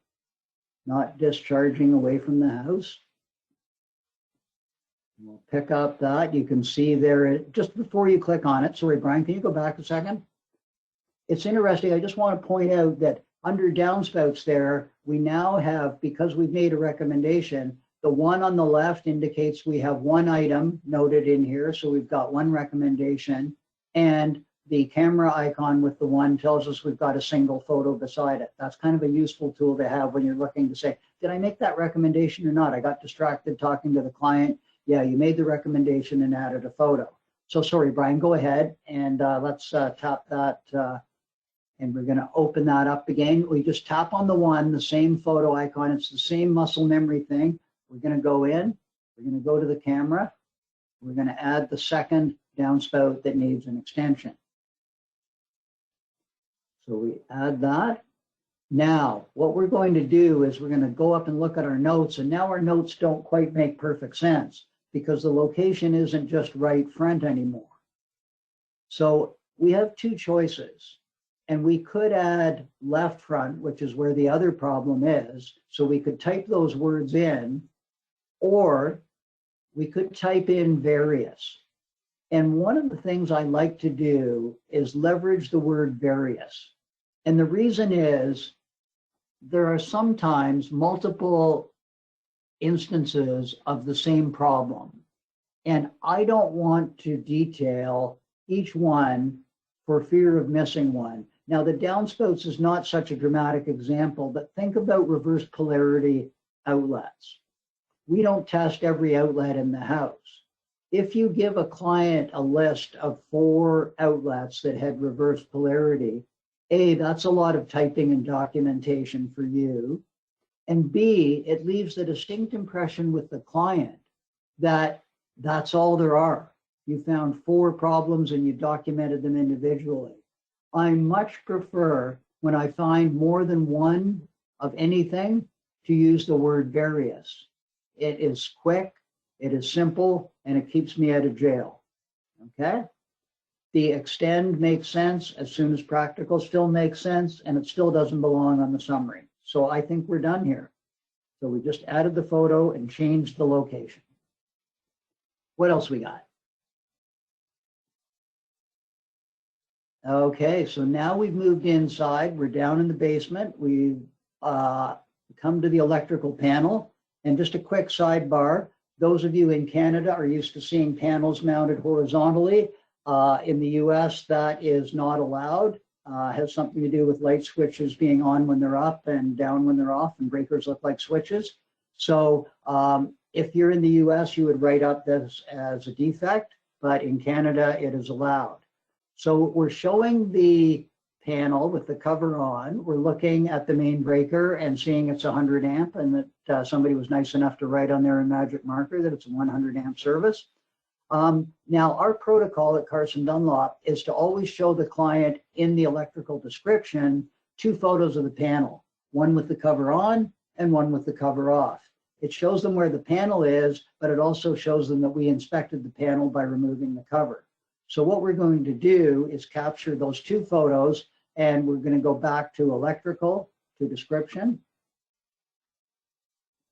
Speaker 2: not discharging away from the house. We'll pick up that. You can see there, just before you click on it, sorry, Brian, can you go back a second? It's interesting. I just want to point out that under downspouts there, we now have, because we've made a recommendation, the one on the left indicates we have one item noted in here. So we've got one recommendation, and the camera icon with the one tells us we've got a single photo beside it. That's kind of a useful tool to have when you're looking to say, did I make that recommendation or not? I got distracted talking to the client. Yeah, you made the recommendation and added a photo. So sorry, Brian, go ahead and let's tap that. And we're going to open that up again. We just tap on the one, the same photo icon. It's the same muscle memory thing. We're going to go in. We're going to go to the camera. We're going to add the second downspout that needs an extension. So we add that. Now, what we're going to do is we're going to go up and look at our notes, and now our notes don't quite make perfect sense because the location isn't just right front anymore. So we have two choices, and we could add left front, which is where the other problem is. So we could type those words in, or we could type in various. And one of the things I like to do is leverage the word various. And the reason is there are sometimes multiple instances of the same problem. And I don't want to detail each one for fear of missing one. Now, the downspouts is not such a dramatic example, but think about reverse polarity outlets. We don't test every outlet in the house. If you give a client a list of 4 outlets that had reverse polarity, A, that's a lot of typing and documentation for you. And B, it leaves a distinct impression with the client that that's all there are. You found 4 problems and you documented them individually. I much prefer when I find more than one of anything to use the word various. It is quick, it is simple, and it keeps me out of jail, okay? The extend makes sense as soon as practical still makes sense, and it still doesn't belong on the summary. So I think we're done here. So we just added the photo and changed the location. What else we got? Okay, so now we've moved inside. We're down in the basement. We've come to the electrical panel. And just a quick sidebar, those of you in Canada are used to seeing panels mounted horizontally. In the US, that is not allowed. Has something to do with light switches being on when they're up and down when they're off, and breakers look like switches. So if you're in the US, you would write up this as a defect, but in Canada, it is allowed. So we're showing the panel with the cover on. We're looking at the main breaker and seeing it's 100 amp, and that somebody was nice enough to write on there in magic marker that it's a 100 amp service. Now, our protocol at Carson Dunlop is to always show the client in the electrical description 2 photos of the panel, one with the cover on and one with the cover off. It shows them where the panel is, but it also shows them that we inspected the panel by removing the cover. So what we're going to do is capture those two photos, and we're going to go back to electrical, to description.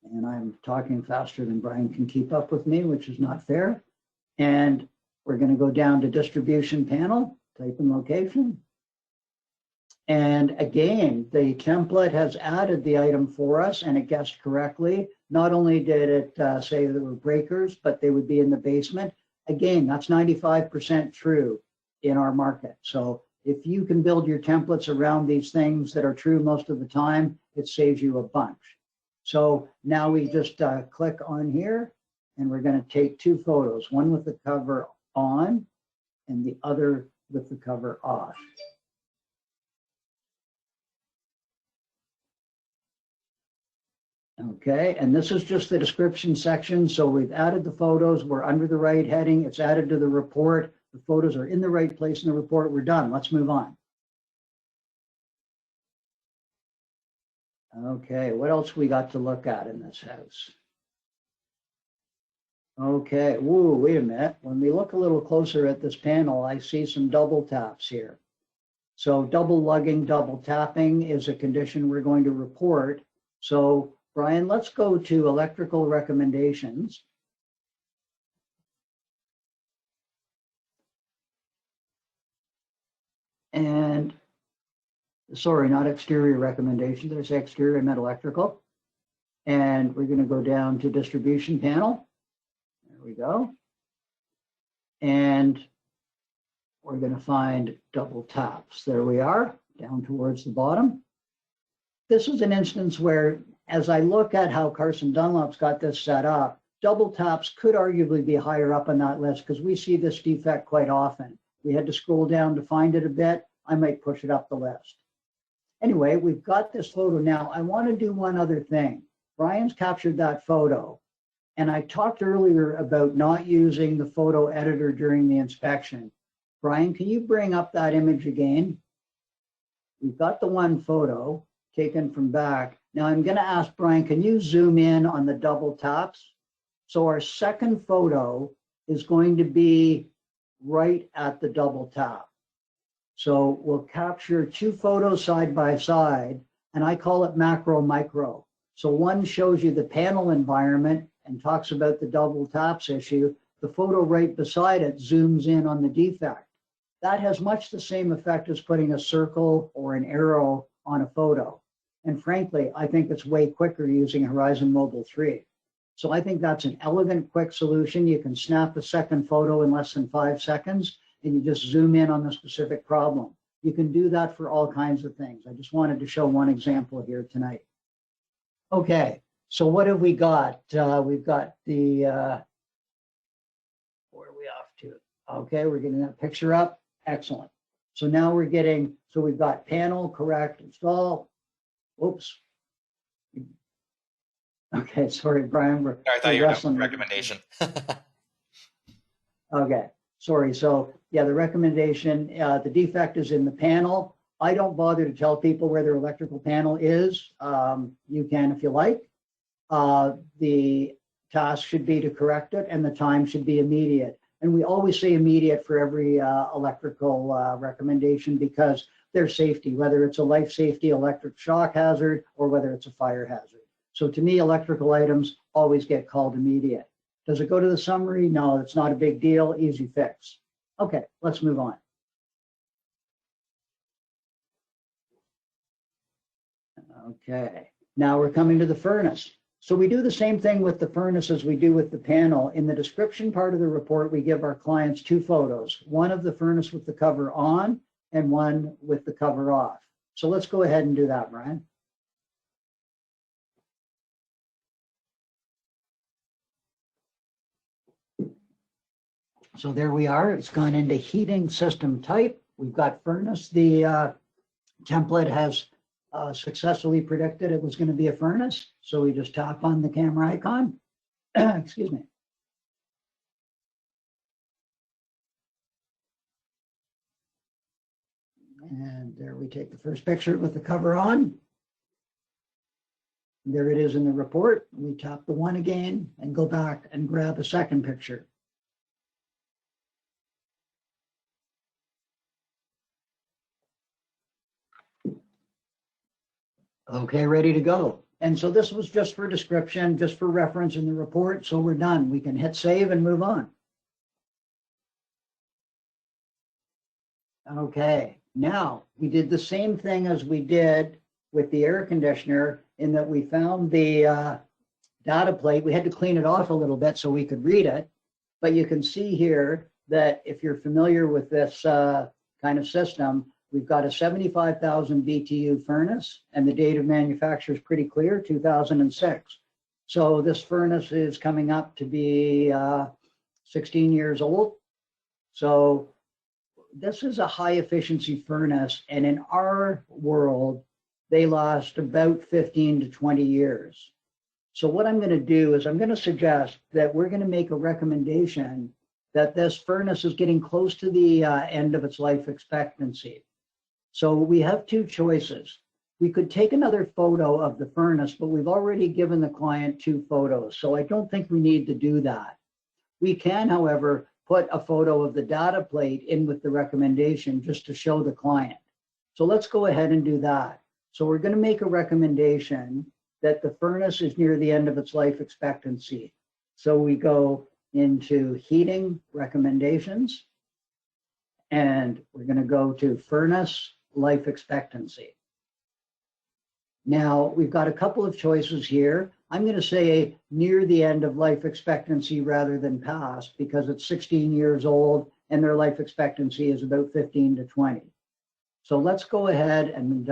Speaker 2: And I'm talking faster than Brian can keep up with me, which is not fair. And we're going to go down to distribution panel, type in location. And again, the template has added the item for us, and it guessed correctly. Not only did it say there were breakers, but they would be in the basement. Again, that's 95% true in our market. So if you can build your templates around these things that are true most of the time, it saves you a bunch. So now we just click on here, and we're going to take two photos, one with the cover on and the other with the cover off. Okay, and this is just the description section. So we've added the photos. We're under the right heading. It's added to the report. The photos are in the right place in the report. We're done. Let's move on. Okay, what else we got to look at in this house? Okay, whoa, wait a minute. When we look a little closer at this panel, I see some double taps here. So double lugging, double tapping is a condition we're going to report. So Brian, let's go to electrical recommendations. And sorry, not exterior recommendations. There's exterior, I meant electrical. And we're going to go down to distribution panel. There we go. And we're going to find double taps. There we are, down towards the bottom. This is an instance where, as I look at how Carson Dunlop's got this set up, double taps could arguably be higher up on that list because we see this defect quite often. We had to scroll down to find it a bit. I might push it up the list. Anyway, we've got this photo now. I want to do one other thing. Brian's captured that photo, and I talked earlier about not using the photo editor during the inspection. Brian, can you bring up that image again? We've got the one photo taken from back. Now I'm going to ask Brian, can you zoom in on the double taps? So our second photo is going to be right at the double tap. So we'll capture two photos side by side, and I call it macro micro. So one shows you the panel environment and talks about the double taps issue. The photo right beside it zooms in on the defect. That has much the same effect as putting a circle or an arrow on a photo. And frankly, I think it's way quicker using Horizon Mobile 3. So I think that's an elegant, quick solution. You can snap a second photo in less than 5 seconds, and you just zoom in on the specific problem. You can do that for all kinds of things. I just wanted to show one example here tonight. Okay, so what have we got? We've got the, where are we off to? Okay, we're getting that picture up. Excellent. So now we're getting, so we've got panel, correct, install. Oops. Okay, sorry, Brian.
Speaker 1: I thought you were doing recommendation.
Speaker 2: Okay, sorry. So yeah, the recommendation, the defect is in the panel. I don't bother to tell people where their electrical panel is. You can if you like. The task should be to correct it, and the time should be immediate. And we always say immediate for every electrical recommendation because their safety, whether it's a life safety electric shock hazard or whether it's a fire hazard. So to me, electrical items always get called immediate. Does it go to the summary? No, it's not a big deal, easy fix. Okay, let's move on. Okay, now we're coming to the furnace. So we do the same thing with the furnace as we do with the panel. In the description part of the report, we give our clients two photos, one of the furnace with the cover on and one with the cover off. So let's go ahead and do that, Brian. So there we are. It's gone into heating system type. We've got furnace. The template has successfully predicted it was going to be a furnace. So we just tap on the camera icon. Excuse me. And there we take the first picture with the cover on. There it is in the report. We tap the one again and go back and grab a second picture. Okay, ready to go. And so this was just for description, just for reference in the report. So we're done. We can hit save and move on. Okay, now we did the same thing as we did with the air conditioner in that we found the data plate. We had to clean it off a little bit so we could read it. But you can see here that if you're familiar with this kind of system, we've got a 75,000 BTU furnace, and the date of manufacture is pretty clear, 2006. So this furnace is coming up to be 16 years old. So this is a high efficiency furnace, and in our world, they last about 15 to 20 years. So what I'm going to do is I'm going to suggest that we're going to make a recommendation that this furnace is getting close to the end of its life expectancy. So we have two choices. We could take another photo of the furnace, but we've already given the client two photos. So I don't think we need to do that. We can, however, put a photo of the data plate in with the recommendation just to show the client. So let's go ahead and do that. So we're going to make a recommendation that the furnace is near the end of its life expectancy. So we go into heating recommendations, and we're going to go to furnace life expectancy. Now we've got a couple of choices here. I'm going to say near the end of life expectancy rather than past, because it's 16 years old and their life expectancy is about 15 to 20. So let's go ahead and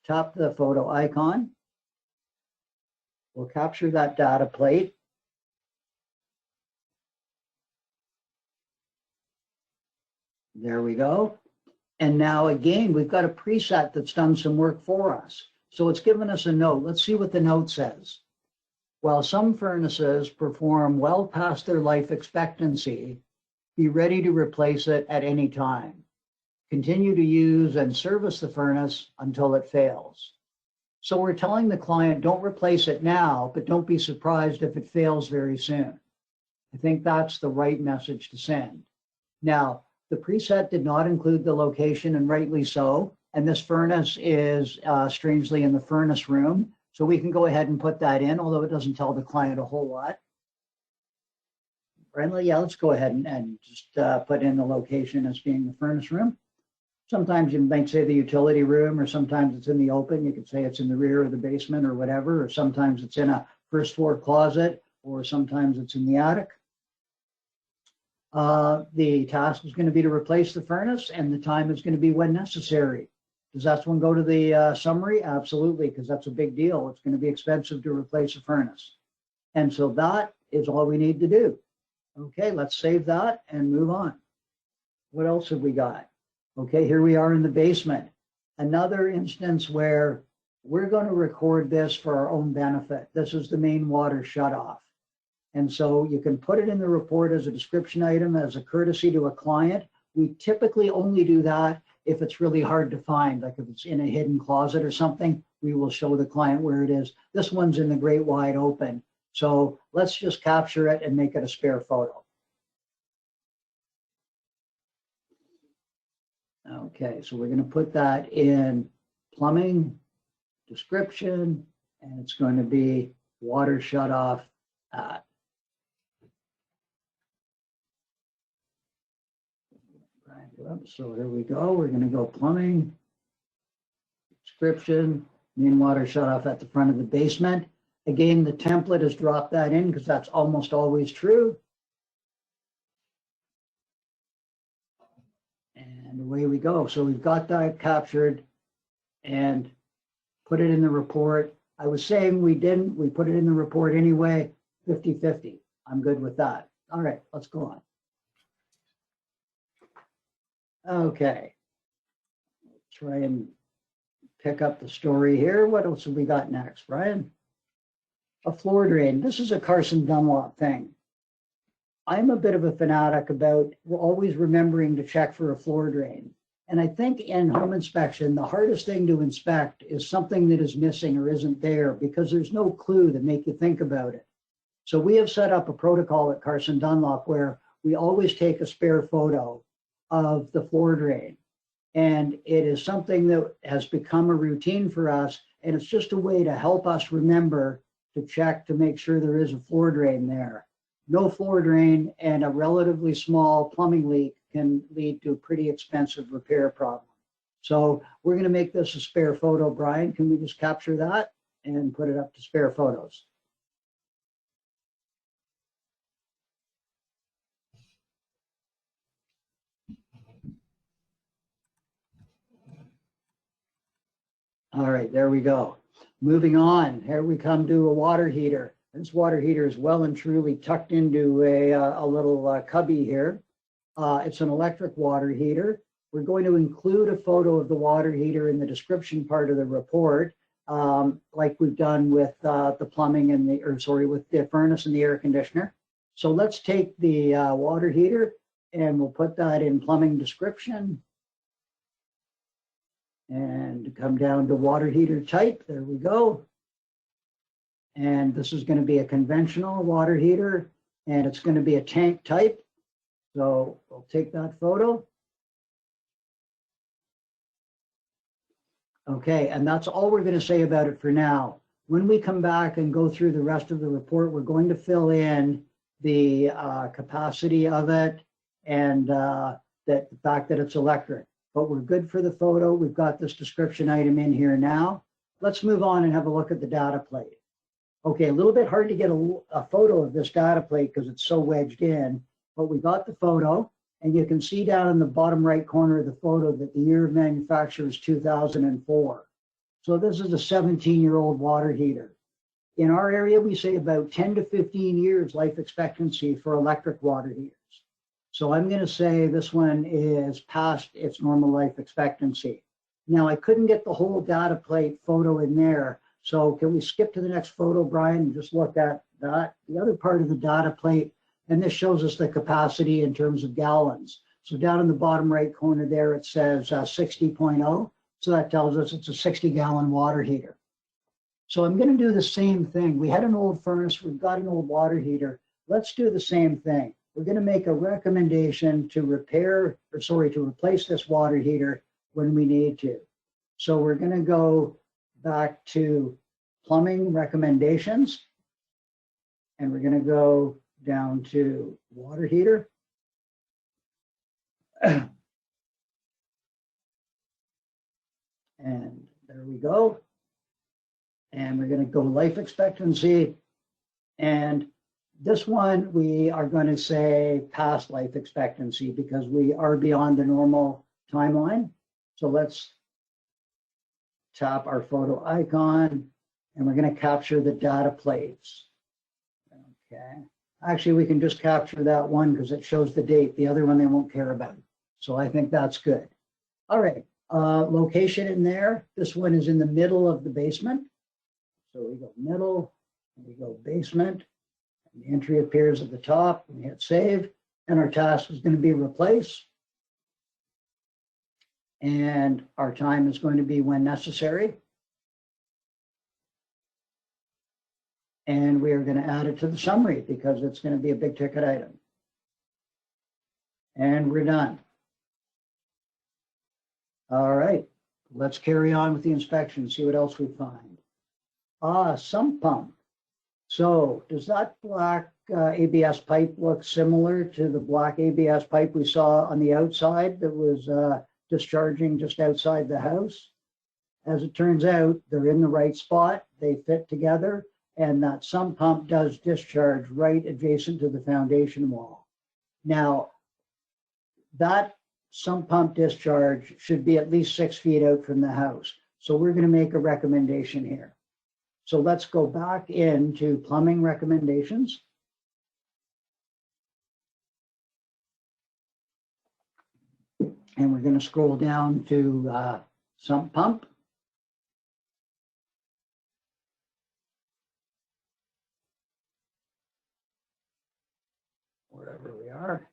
Speaker 2: tap the photo icon. We'll capture that data plate. There we go. And now again, we've got a preset that's done some work for us. So it's given us a note. Let's see what the note says. While some furnaces perform well past their life expectancy, be ready to replace it at any time. Continue to use and service the furnace until it fails. So we're telling the client, don't replace it now, but don't be surprised if it fails very soon. I think that's the right message to send. Now, the preset did not include the location, and rightly so. And this furnace is strangely in the furnace room. So we can go ahead and put that in, although it doesn't tell the client a whole lot. Friendly, yeah, let's go ahead and just put in the location as being the furnace room. Sometimes you might say the utility room, or sometimes it's in the open. You could say it's in the rear of the basement or whatever, or sometimes it's in a first floor closet, or sometimes it's in the attic. The task is going to be to replace the furnace, and the time is going to be when necessary. Does that one go to the summary? Absolutely, because that's a big deal. It's going to be expensive to replace a furnace. And so that is all we need to do. Okay, let's save that and move on. What else have we got? Okay, here we are in the basement. Another instance where we're going to record this for our own benefit. This is the main water shutoff. And so you can put it in the report as a description item, as a courtesy to a client. We typically only do that if it's really hard to find, like if it's in a hidden closet or something, we will show the client where it is. This one's in the great wide open. So let's just capture it and make it a spare photo. Okay, so we're going to put that in plumbing, description, and it's going to be water shutoff at. So here we go. We're going to go plumbing, description, main water shutoff at the front of the basement. Again, the template has dropped that in because that's almost always true. And away we go. So we've got that captured and put it in the report. I was saying we didn't. We put it in the report anyway, 50-50. I'm good with that. All right, let's go on. Okay, try and pick up the story here. What else have we got next, Brian? A floor drain. This is a Carson Dunlop thing. I'm a bit of a fanatic about always remembering to check for a floor drain. And I think in home inspection, the hardest thing to inspect is something that is missing or isn't there, because there's no clue to make you think about it. So we have set up a protocol at Carson Dunlop where we always take a spare photo of the floor drain. And it is something that has become a routine for us. And it's just a way to help us remember to check to make sure there is a floor drain there. No floor drain and a relatively small plumbing leak can lead to a pretty expensive repair problem. So we're going to make this a spare photo. Brian, can we just capture that and put it up to spare photos? All right, there we go. Moving on, here we come to a water heater. This water heater is well and truly tucked into a little cubby here. It's an electric water heater. We're going to include a photo of the water heater in the description part of the report, like we've done with the plumbing and with the furnace and the air conditioner. So let's take the water heater and we'll put that in plumbing description. And come down to water heater type. There we go. And this is going to be a conventional water heater, and it's going to be a tank type. So we'll take that photo. Okay, and that's all we're going to say about it for now. When we come back and go through the rest of the report, we're going to fill in the capacity of it and the fact that it's electric. But we're good for the photo. We've got this description item in here now. Let's move on and have a look at the data plate. Okay, a little bit hard to get a photo of this data plate because it's so wedged in, but we got the photo, and you can see down in the bottom right corner of the photo that the year of manufacture is 2004. So this is a 17-year-old water heater. In our area, we say about 10 to 15 years life expectancy for electric water heaters. So I'm going to say this one is past its normal life expectancy. Now, I couldn't get the whole data plate photo in there. So can we skip to the next photo, Brian, and just look at that? The other part of the data plate, and this shows us the capacity in terms of gallons. So down in the bottom right corner there, it says 60.0. So that tells us it's a 60-gallon water heater. So I'm going to do the same thing. We had an old furnace. We've got an old water heater. Let's do the same thing. We're going to make a recommendation to replace this water heater when we need to. So we're going to go back to plumbing recommendations, and we're going to go down to water heater. And there we go. And we're going to go life expectancy. And this one, we are going to say past life expectancy because we are beyond the normal timeline. So let's tap our photo icon, and we're going to capture the data plates. Okay. Actually, we can just capture that one because it shows the date. The other one they won't care about. So I think that's good. All right. Location in there. This one is in the middle of the basement. So we go middle, and we go basement. The entry appears at the top, and we hit save, and our task is going to be replace. And our time is going to be when necessary. And we are going to add it to the summary because it's going to be a big ticket item. And we're done. All right, let's carry on with the inspection, see what else we find. Sump pump. So does that black ABS pipe look similar to the black ABS pipe we saw on the outside that was discharging just outside the house? As it turns out, they're in the right spot. They fit together, and that sump pump does discharge right adjacent to the foundation wall. Now, that sump pump discharge should be at least 6 feet out from the house. So we're going to make a recommendation here. So let's go back into plumbing recommendations. And we're going to scroll down to sump pump. Wherever we are.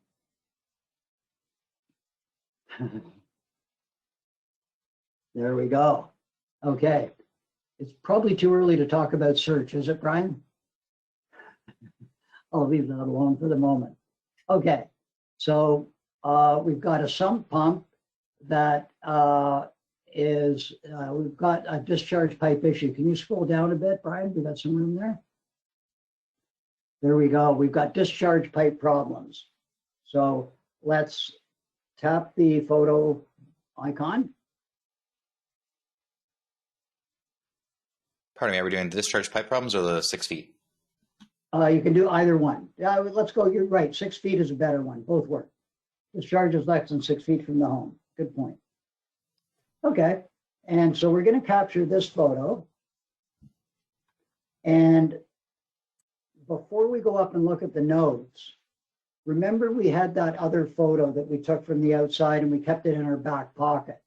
Speaker 2: There we go. Okay. It's probably too early to talk about search, is it, Brian? I'll leave that alone for the moment. Okay. So we've got a sump pump that is we've got a discharge pipe issue. Can you scroll down a bit, Brian? We got some room there. There we go. We've got discharge pipe problems. So let's tap the photo icon.
Speaker 1: Pardon me, are we doing the discharge pipe problems or the 6 feet?
Speaker 2: You can do either one. Let's go, you're right, 6 feet is a better one, both work. Discharge is less than 6 feet from the home. Good point. Okay, and so we're going to capture this photo. And before we go up and look at the notes, remember we had that other photo that we took from the outside and we kept it in our back pocket.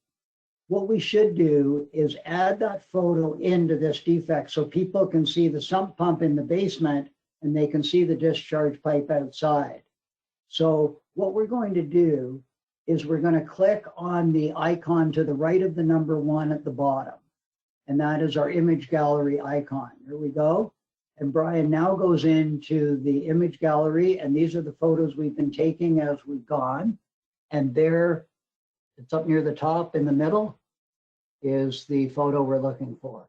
Speaker 2: What we should do is add that photo into this defect so people can see the sump pump in the basement and they can see the discharge pipe outside. So what we're going to do is we're going to click on the icon to the right of the number 1 at the bottom. And that is our image gallery icon. There we go. And Brian now goes into the image gallery, and these are the photos we've been taking as we've gone. And there, it's up near the top in the middle, is the photo we're looking for.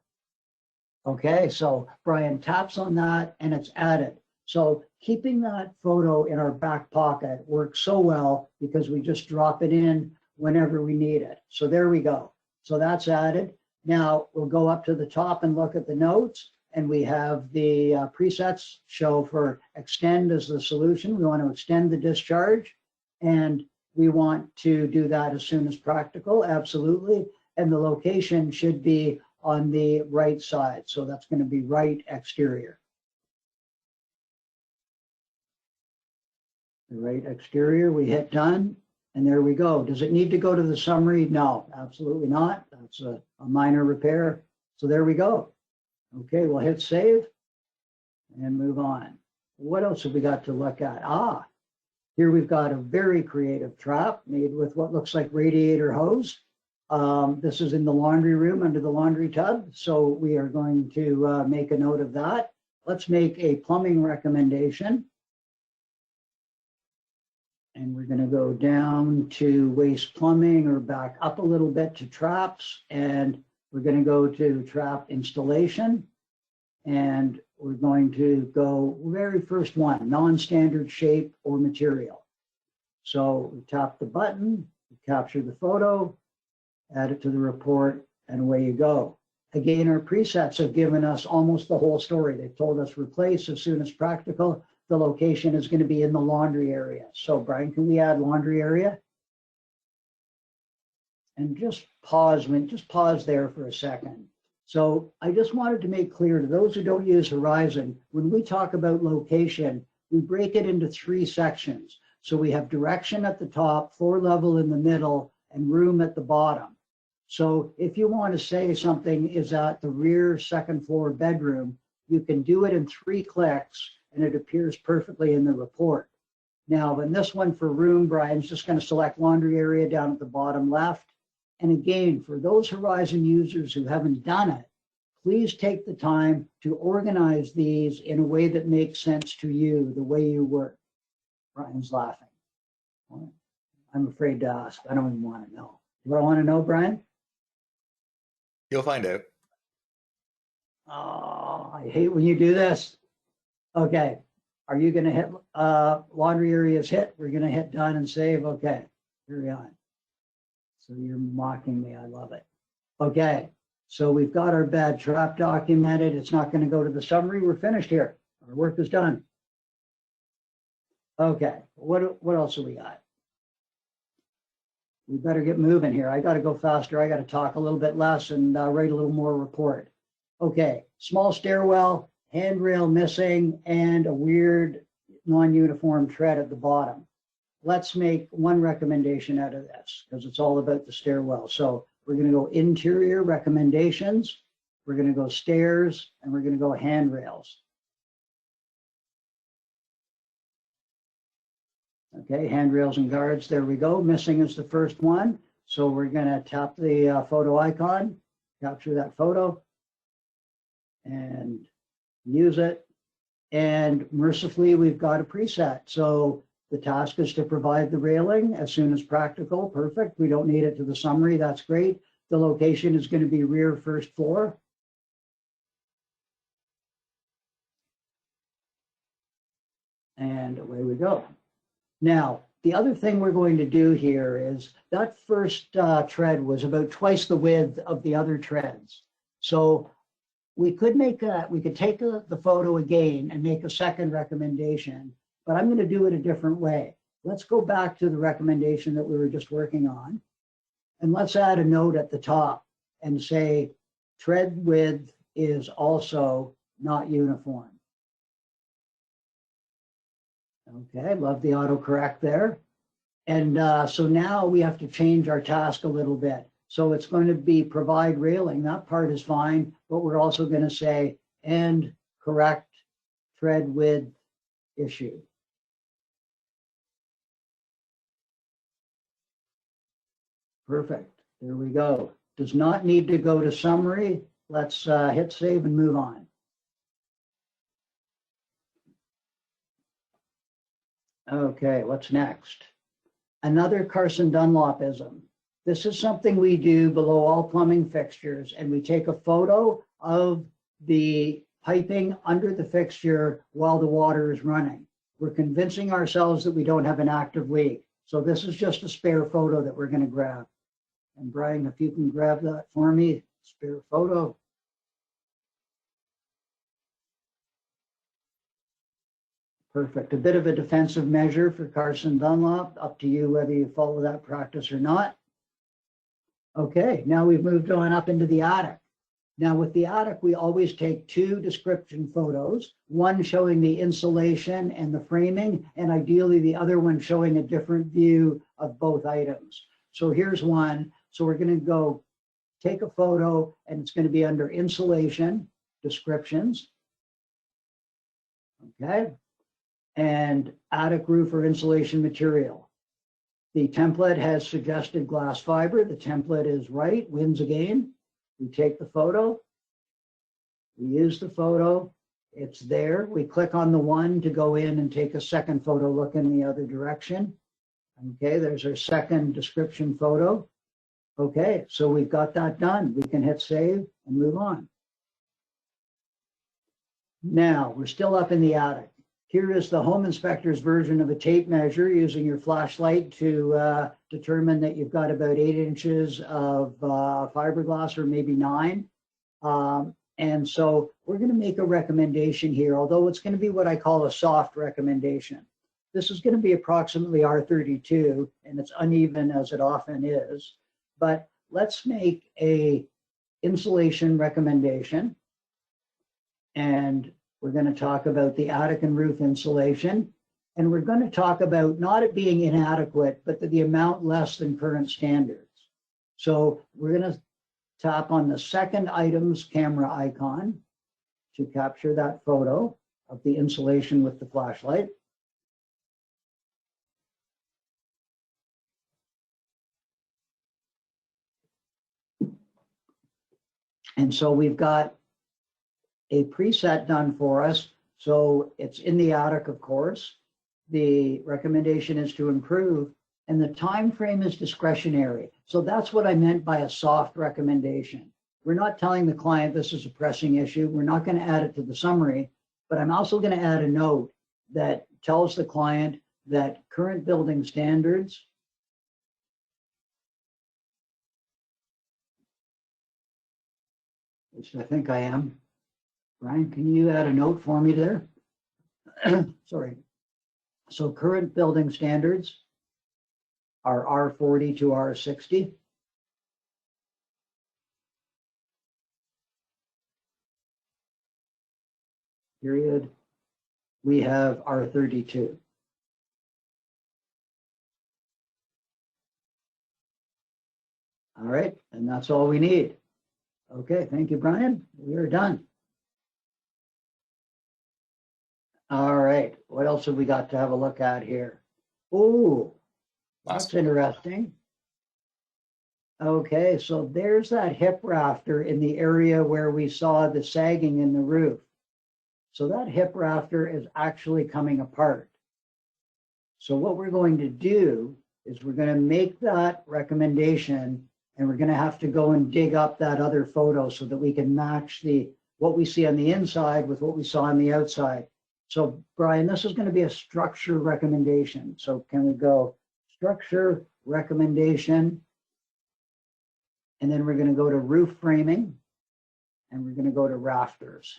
Speaker 2: Okay, so Brian taps on that and it's added. So keeping that photo in our back pocket works so well because we just drop it in whenever we need it. So there we go. So that's added. Now we'll go up to the top and look at the notes, and we have the presets show for extend as the solution. We want to extend the discharge, and we want to do that as soon as practical, absolutely. And the location should be on the right side. So that's going to be right exterior. The right exterior, we hit done, and there we go. Does it need to go to the summary? No, absolutely not. That's a minor repair. So there we go. Okay, we'll hit save and move on. What else have we got to look at? Here we've got a very creative trap made with what looks like radiator hose. This is in the laundry room under the laundry tub. So we are going to make a note of that. Let's make a plumbing recommendation. And we're going to go down to waste plumbing or back up a little bit to traps. And we're going to go to trap installation. And we're going to go very first one, non-standard shape or material. So we tap the button, we capture the photo, add it to the report, and away you go. Again, our presets have given us almost the whole story. They've told us replace as soon as practical. The location is going to be in the laundry area. So Brian, can we add laundry area? And just pause there for a second. So I just wanted to make clear to those who don't use Horizon, when we talk about location, we break it into 3 sections. So we have direction at the top, floor level in the middle, and room at the bottom. So if you want to say something is at the rear 2nd floor bedroom, you can do it in 3 clicks and it appears perfectly in the report. Now, in this one for room, Brian's just going to select laundry area down at the bottom left. And again, for those Horizon users who haven't done it, please take the time to organize these in a way that makes sense to you, the way you work. Brian's laughing. I'm afraid to ask. I don't even want to know. Do I want to know, Brian?
Speaker 1: You'll find out.
Speaker 2: Oh, I hate when you do this. Okay. Are you going to hit laundry areas hit? We're going to hit done and save. Okay. Carry on. So you're mocking me. I love it. Okay. So we've got our bad trap documented. It's not going to go to the summary. We're finished here. Our work is done. Okay. What else have we got? We better get moving here. I got to go faster. I got to talk a little bit less and write a little more report. Okay. Small stairwell, handrail missing, and a weird non-uniform tread at the bottom. Let's make one recommendation out of this because it's all about the stairwell. So we're going to go interior recommendations. We're going to go stairs, and we're going to go handrails. Okay, handrails and guards, there we go. Missing is the first one. So we're going to tap the photo icon, capture that photo, and use it. And mercifully, we've got a preset. So the task is to provide the railing as soon as practical. Perfect. We don't need it to the summary. That's great. the location is going to be rear first floor. And away we go. Now, the other thing we're going to do here is that first tread was about twice the width of the other treads. So we could take the photo again and make a second recommendation, but I'm going to do it a different way. Let's go back to the recommendation that we were just working on, and let's add a note at the top and say tread width is also not uniform. Okay, love the autocorrect there. And so now we have to change our task a little bit. So it's going to be provide railing. That part is fine, but we're also going to say and correct tread width issue. Perfect. There we go. Does not need to go to summary. Let's hit save and move on. Okay, what's next? Another Carson Dunlopism. This is something we do below all plumbing fixtures, and we take a photo of the piping under the fixture while the water is running. We're convincing ourselves that we don't have an active leak. So this is just a spare photo that we're going to grab. And Brian, if you can grab that for me, spare photo. Perfect. A bit of a defensive measure for Carson Dunlop. Up to you whether you follow that practice or not. Okay, now we've moved on up into the attic. Now with the attic, we always take two description photos, one showing the insulation and the framing, and ideally the other one showing a different view of both items. So here's one. So we're going to go take a photo, and it's going to be under insulation, descriptions. Okay. And attic roof or insulation material. The template has suggested glass fiber. The template is right, wins again. We take the photo, we use the photo, it's there. We click on the one to go in and take a second photo look in the other direction. Okay, there's our second description photo. Okay, so we've got that done. We can hit save and move on. Now, we're still up in the attic. Here is the home inspector's version of a tape measure using your flashlight to determine that you've got about 8 inches of fiberglass, or maybe 9. And so we're going to make a recommendation here, although it's going to be what I call a soft recommendation. This is going to be approximately R32, and it's uneven as it often is. But let's make a insulation recommendation. And we're going to talk about the attic and roof insulation. And we're going to talk about not it being inadequate, but the amount less than current standards. So we're going to tap on the second item's camera icon to capture that photo of the insulation with the flashlight. And so we've got a preset done for us. So it's in the attic, of course. The recommendation is to improve, and the time frame is discretionary. So that's what I meant by a soft recommendation. We're not telling the client this is a pressing issue. We're not going to add it to the summary, but I'm also going to add a note that tells the client that current building standards which I think I am. Brian, can you add a note for me there? Sorry. So current building standards are R40 to R60. Period. We have R32. All right, and that's all we need. Okay, thank you, Brian. We are done. All right, what else have we got to have a look at here? Oh, that's interesting. Okay, so there's that hip rafter in the area where we saw the sagging in the roof. So that hip rafter is actually coming apart. So what we're going to do is we're going to make that recommendation And we're going to have to go and dig up that other photo so that we can match what we see on the inside with what we saw on the outside. So Brian, this is going to be a structure recommendation. So can we go structure recommendation? And then we're going to go to roof framing, and we're going to go to rafters.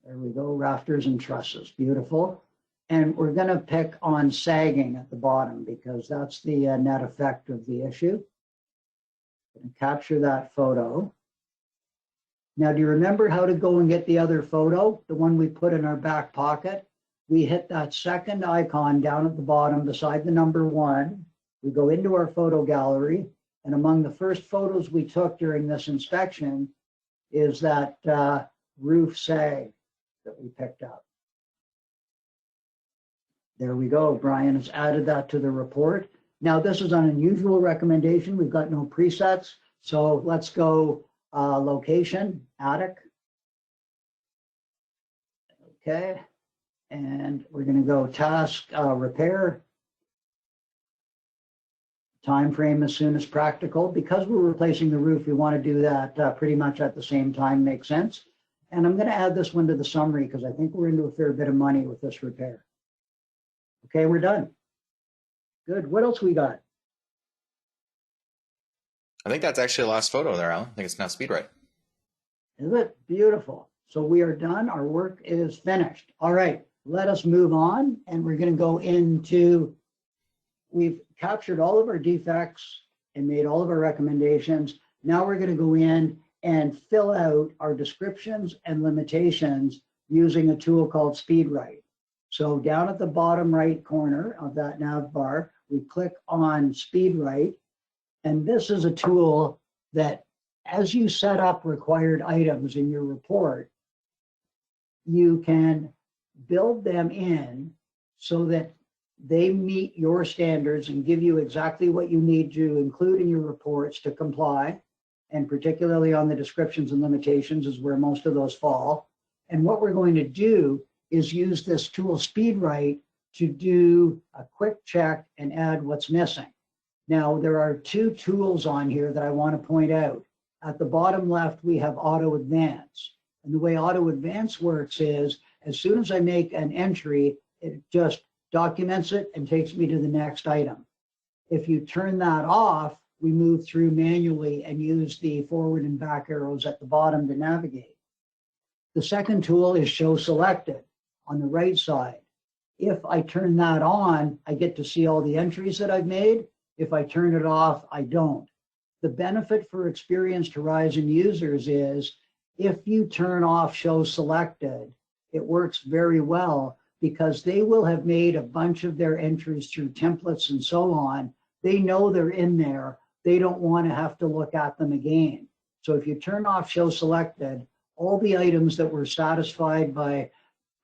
Speaker 2: There we go, rafters and trusses, beautiful. And we're going to pick on sagging at the bottom because that's the net effect of the issue. And capture that photo. Now, do you remember how to go and get the other photo, the one we put in our back pocket? We hit that second icon down at the bottom beside the number 1. We go into our photo gallery, and among the first photos we took during this inspection is that roof sag that we picked up. There we go. Brian has added that to the report. Now, this is an unusual recommendation. We've got no presets. So let's go location, attic. Okay. And we're going to go task repair. Time frame as soon as practical. Because we're replacing the roof, we want to do that pretty much at the same time. Makes sense. And I'm going to add this one to the summary because I think we're into a fair bit of money with this repair. Okay, we're done. Good. What else we got?
Speaker 1: I think that's actually the last photo there, Alan. I think it's now Speedwrite.
Speaker 2: Is it? Beautiful. So we are done. Our work is finished. All right, let us move on. And we're going to go into, we've captured all of our defects and made all of our recommendations. Now we're going to go in and fill out our descriptions and limitations using a tool called Speedwrite. So down at the bottom right corner of that nav bar, we click on Speedwrite. And this is a tool that as you set up required items in your report, you can build them in so that they meet your standards and give you exactly what you need to include in your reports to comply. And particularly on the descriptions and limitations is where most of those fall. And what we're going to do is use this tool Speedwrite to do a quick check and add what's missing. Now, there are 2 tools on here that I want to point out. At the bottom left, we have Auto Advance. And the way Auto Advance works is, as soon as I make an entry, it just documents it and takes me to the next item. If you turn that off, we move through manually and use the forward and back arrows at the bottom to navigate. The second tool is Show Selected on the right side. If I turn that on, I get to see all the entries that I've made. If I turn it off, I don't. The benefit for experienced Horizon users is if you turn off Show Selected, it works very well because they will have made a bunch of their entries through templates and so on. They know they're in there. They don't want to have to look at them again. So if you turn off Show Selected, all the items that were satisfied by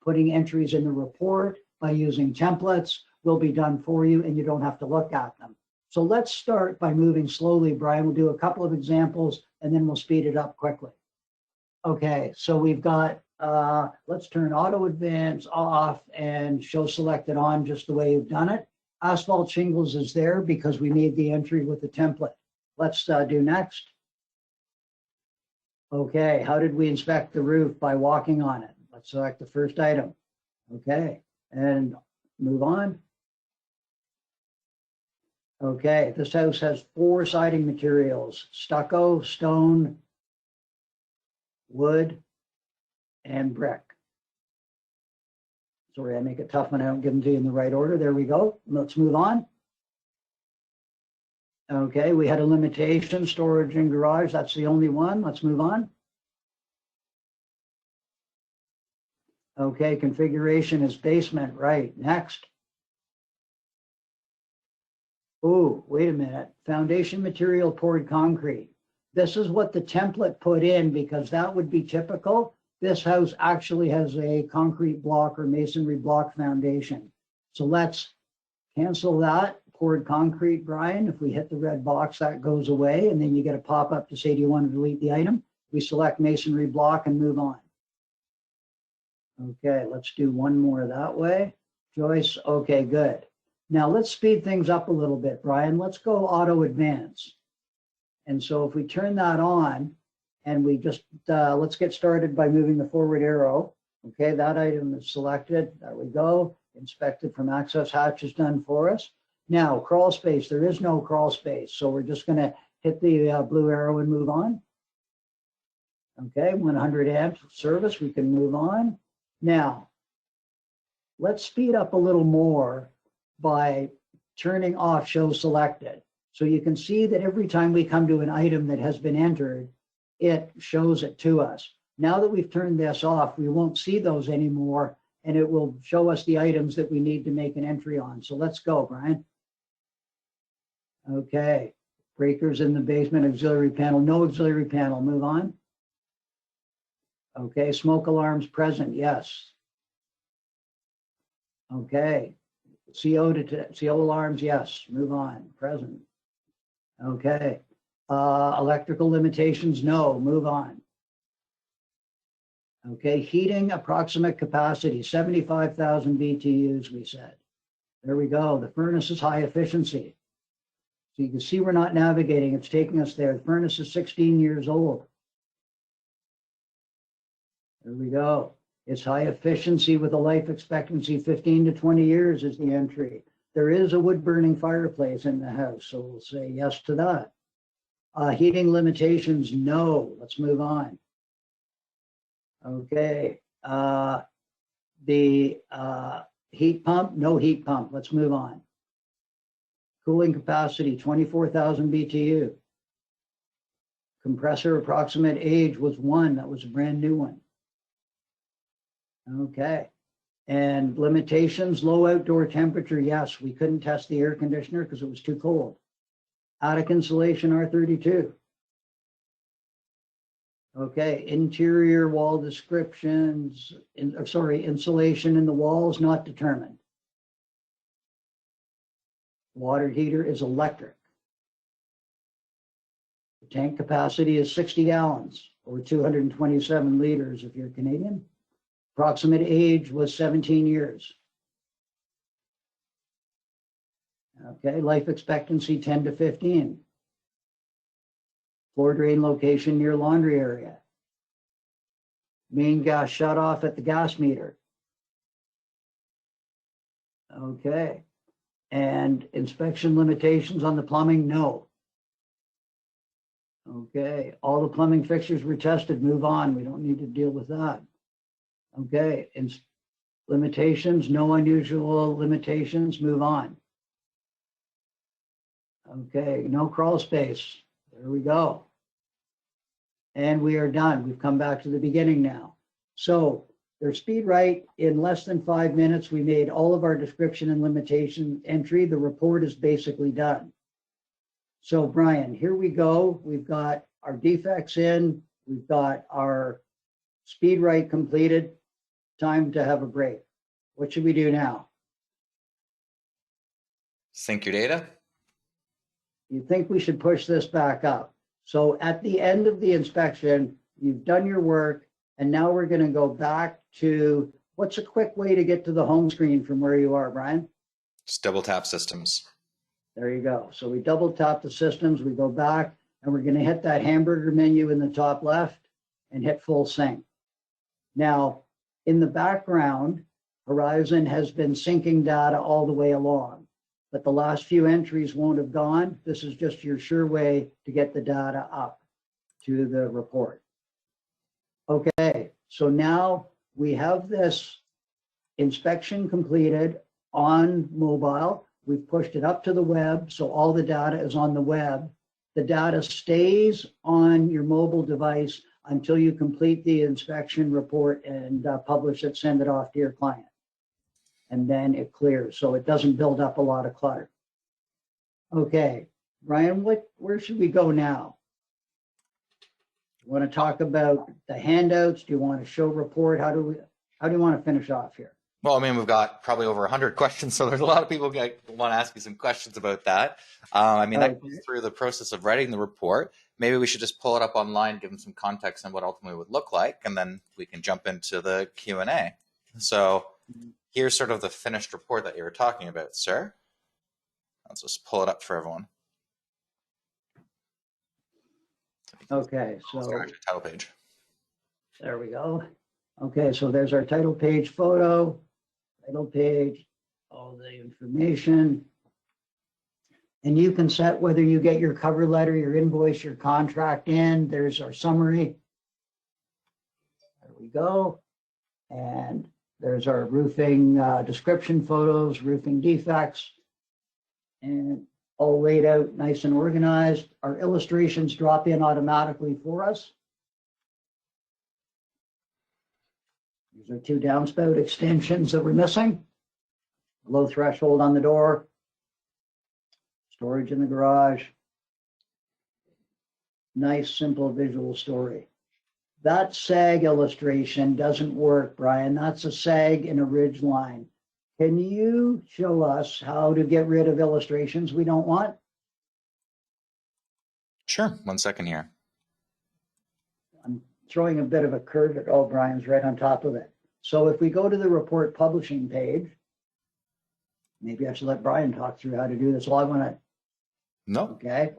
Speaker 2: putting entries in the report, by using templates, will be done for you and you don't have to look at them. So let's start by moving slowly, Brian. We'll do a couple of examples and then we'll speed it up quickly. Okay, so we've got, let's turn Auto Advance off and Show Selected on just the way you've done it. Asphalt shingles is there because we made the entry with the template. Let's do next. Okay, how did we inspect the roof? By walking on it. Let's select the first item. Okay, and move on. Okay, this house has 4 siding materials: stucco, stone, wood, and brick. Sorry, I make it tough when I don't give them to you in the right order. There we go. Let's move on. Okay, we had a limitation, storage and garage. That's the only one. Let's move on. Okay, configuration is basement. Right, next. Oh, wait a minute. Foundation material poured concrete. This is what the template put in because that would be typical. This house actually has a concrete block or masonry block foundation. So let's cancel that. Poured concrete, Brian. If we hit the red box, that goes away. And then you get a pop-up to say, do you want to delete the item? We select masonry block and move on. Okay, let's do one more that way. Joyce, okay, good. Now let's speed things up a little bit, Brian. Let's go auto advance. And so if we turn that on and we just, let's get started by moving the forward arrow. Okay, that item is selected. There we go. Inspected from access hatch is done for us. Now, crawl space, there is no crawl space. So we're just going to hit the blue arrow and move on. Okay, 100 amps service, we can move on. Now, let's speed up a little more by turning off show selected. So you can see that every time we come to an item that has been entered, it shows it to us. Now that we've turned this off, we won't see those anymore, and it will show us the items that we need to make an entry on. So let's go, Brian. Okay, breakers in the basement, auxiliary panel, no auxiliary panel, move on. Okay, smoke alarms present, yes. Okay, CO alarms, yes, move on, present. Okay, electrical limitations, no, move on. Okay, heating approximate capacity, 75,000 BTUs, we said. There we go, the furnace is high efficiency. So you can see we're not navigating, it's taking us there. The furnace is 16 years old. There we go. It's high efficiency with a life expectancy 15 to 20 years is the entry. There is a wood burning fireplace in the house, so we'll say yes to that. Heating limitations, no. Let's move on. Okay. The heat pump, no heat pump. Let's move on. Cooling capacity, 24,000 BTU. Compressor approximate age was 1. That was a brand new one. Okay. And limitations, low outdoor temperature. Yes, we couldn't test the air conditioner because it was too cold. Attic insulation R32. Okay, interior wall descriptions, insulation in the walls not determined. Water heater is electric. The tank capacity is 60 gallons or 227 liters if you're Canadian. Approximate age was 17 years. Okay, life expectancy 10 to 15. Floor drain location near laundry area. Main gas shut off at the gas meter. Okay, and inspection limitations on the plumbing, no. Okay, all the plumbing fixtures were tested, move on, we don't need to deal with that. Okay, limitations, no unusual limitations, move on. Okay, no crawl space, there we go. And we are done, we've come back to the beginning now. So there's Speedwrite, in less than 5 minutes, we made all of our description and limitation entry. The report is basically done. So Brian, here we go. We've got our defects in, we've got our Speedwrite completed. Time to have a break. What should we do now?
Speaker 1: Sync your data.
Speaker 2: You think we should push this back up. So at the end of the inspection, you've done your work, and now we're going to go back to, what's a quick way to get to the home screen from where you are, Brian?
Speaker 1: Just double tap systems.
Speaker 2: There you go. So we double tap the systems, we go back, and we're going to hit that hamburger menu in the top left and hit full sync. Now, in the background, Horizon has been syncing data all the way along, but the last few entries won't have gone. This is just your sure way to get the data up to the report. Okay, so now we have this inspection completed on mobile. We've pushed it up to the web, so all the data is on the web. The data stays on your mobile device until you complete the inspection report and publish it, send it off to your client. And then it clears, so it doesn't build up a lot of clutter. Okay, Ryan, where should we go now? You want to talk about the handouts? Do you want to show report? How do you want to finish off here?
Speaker 1: Well, I mean, we've got probably over 100 questions, so there's a lot of people who want to ask you some questions about that. I mean, that goes through the process of writing the report. Maybe we should just pull it up online, give them some context on what ultimately would look like, and then we can jump into the Q&A. So here's sort of the finished report that you were talking about, sir. Let's just pull it up for everyone.
Speaker 2: Okay, so
Speaker 1: Title page.
Speaker 2: there we go. Okay, so there's our title page photo, title page, all the information. And you can set whether you get your cover letter, your invoice, your contract in. There's our summary. There we go. And there's our roofing description photos, roofing defects, and all laid out nice and organized. Our illustrations drop in automatically for us. These are 2 downspout extensions that we're missing. Low threshold on the door. Storage in the garage. Nice, simple visual story. That sag illustration doesn't work, Brian. That's a sag in a ridge line. Can you show us how to get rid of illustrations we don't want?
Speaker 1: Sure, 1 second here.
Speaker 2: I'm throwing a bit of a curve at, oh, Brian's right on top of it. So if we go to the report publishing page, maybe I should let Brian talk through how to do this. Well, I want to.
Speaker 1: No.
Speaker 2: Okay.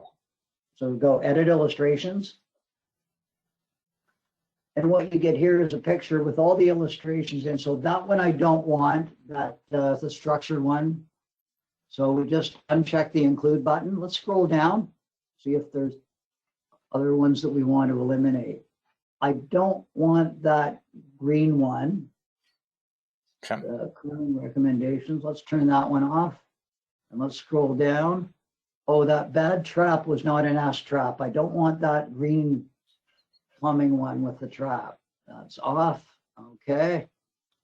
Speaker 2: So go edit illustrations. And what you get here is a picture with all the illustrations in. So that one I don't want, that the structure one. So we just uncheck the include button. Let's scroll down, see if there's other ones that we want to eliminate. I don't want that green one.
Speaker 1: Okay.
Speaker 2: Current recommendations. Let's turn that one off. And let's scroll down. Oh, that bad trap was not an S trap. I don't want that green plumbing one with the trap. That's off. Okay.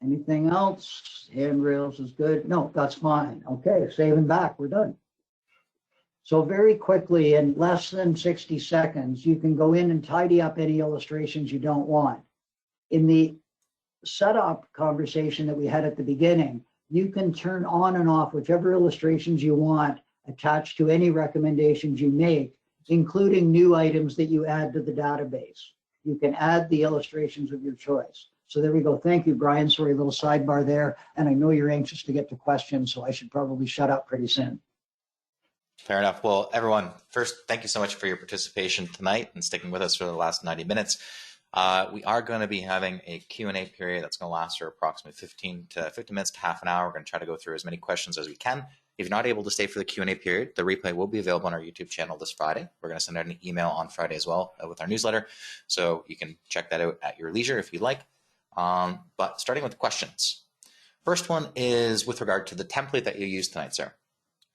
Speaker 2: Anything else? Handrails is good. No, that's fine. Okay, save and back. We're done. So very quickly, in less than 60 seconds, you can go in and tidy up any illustrations you don't want. In the setup conversation that we had at the beginning, you can turn on and off whichever illustrations you want attached to any recommendations you make, including new items that you add to the database. You can add the illustrations of your choice. So there we go. Thank you, Brian. Sorry, a little sidebar there. And I know you're anxious to get to questions, so I should probably shut up pretty soon.
Speaker 1: Fair enough. Well, everyone, first, thank you so much for your participation tonight and sticking with us for the last 90 minutes. We are going to be having a Q&A period that's going to last for approximately 15 minutes to half an hour. We're going to try to go through as many questions as we can. If you're not able to stay for the Q&A period, the replay will be available on our YouTube channel this Friday. We're going to send out an email on Friday as well with our newsletter, so you can check that out at your leisure if you'd like. But starting with questions. First one is with regard to the template that you used tonight, sir.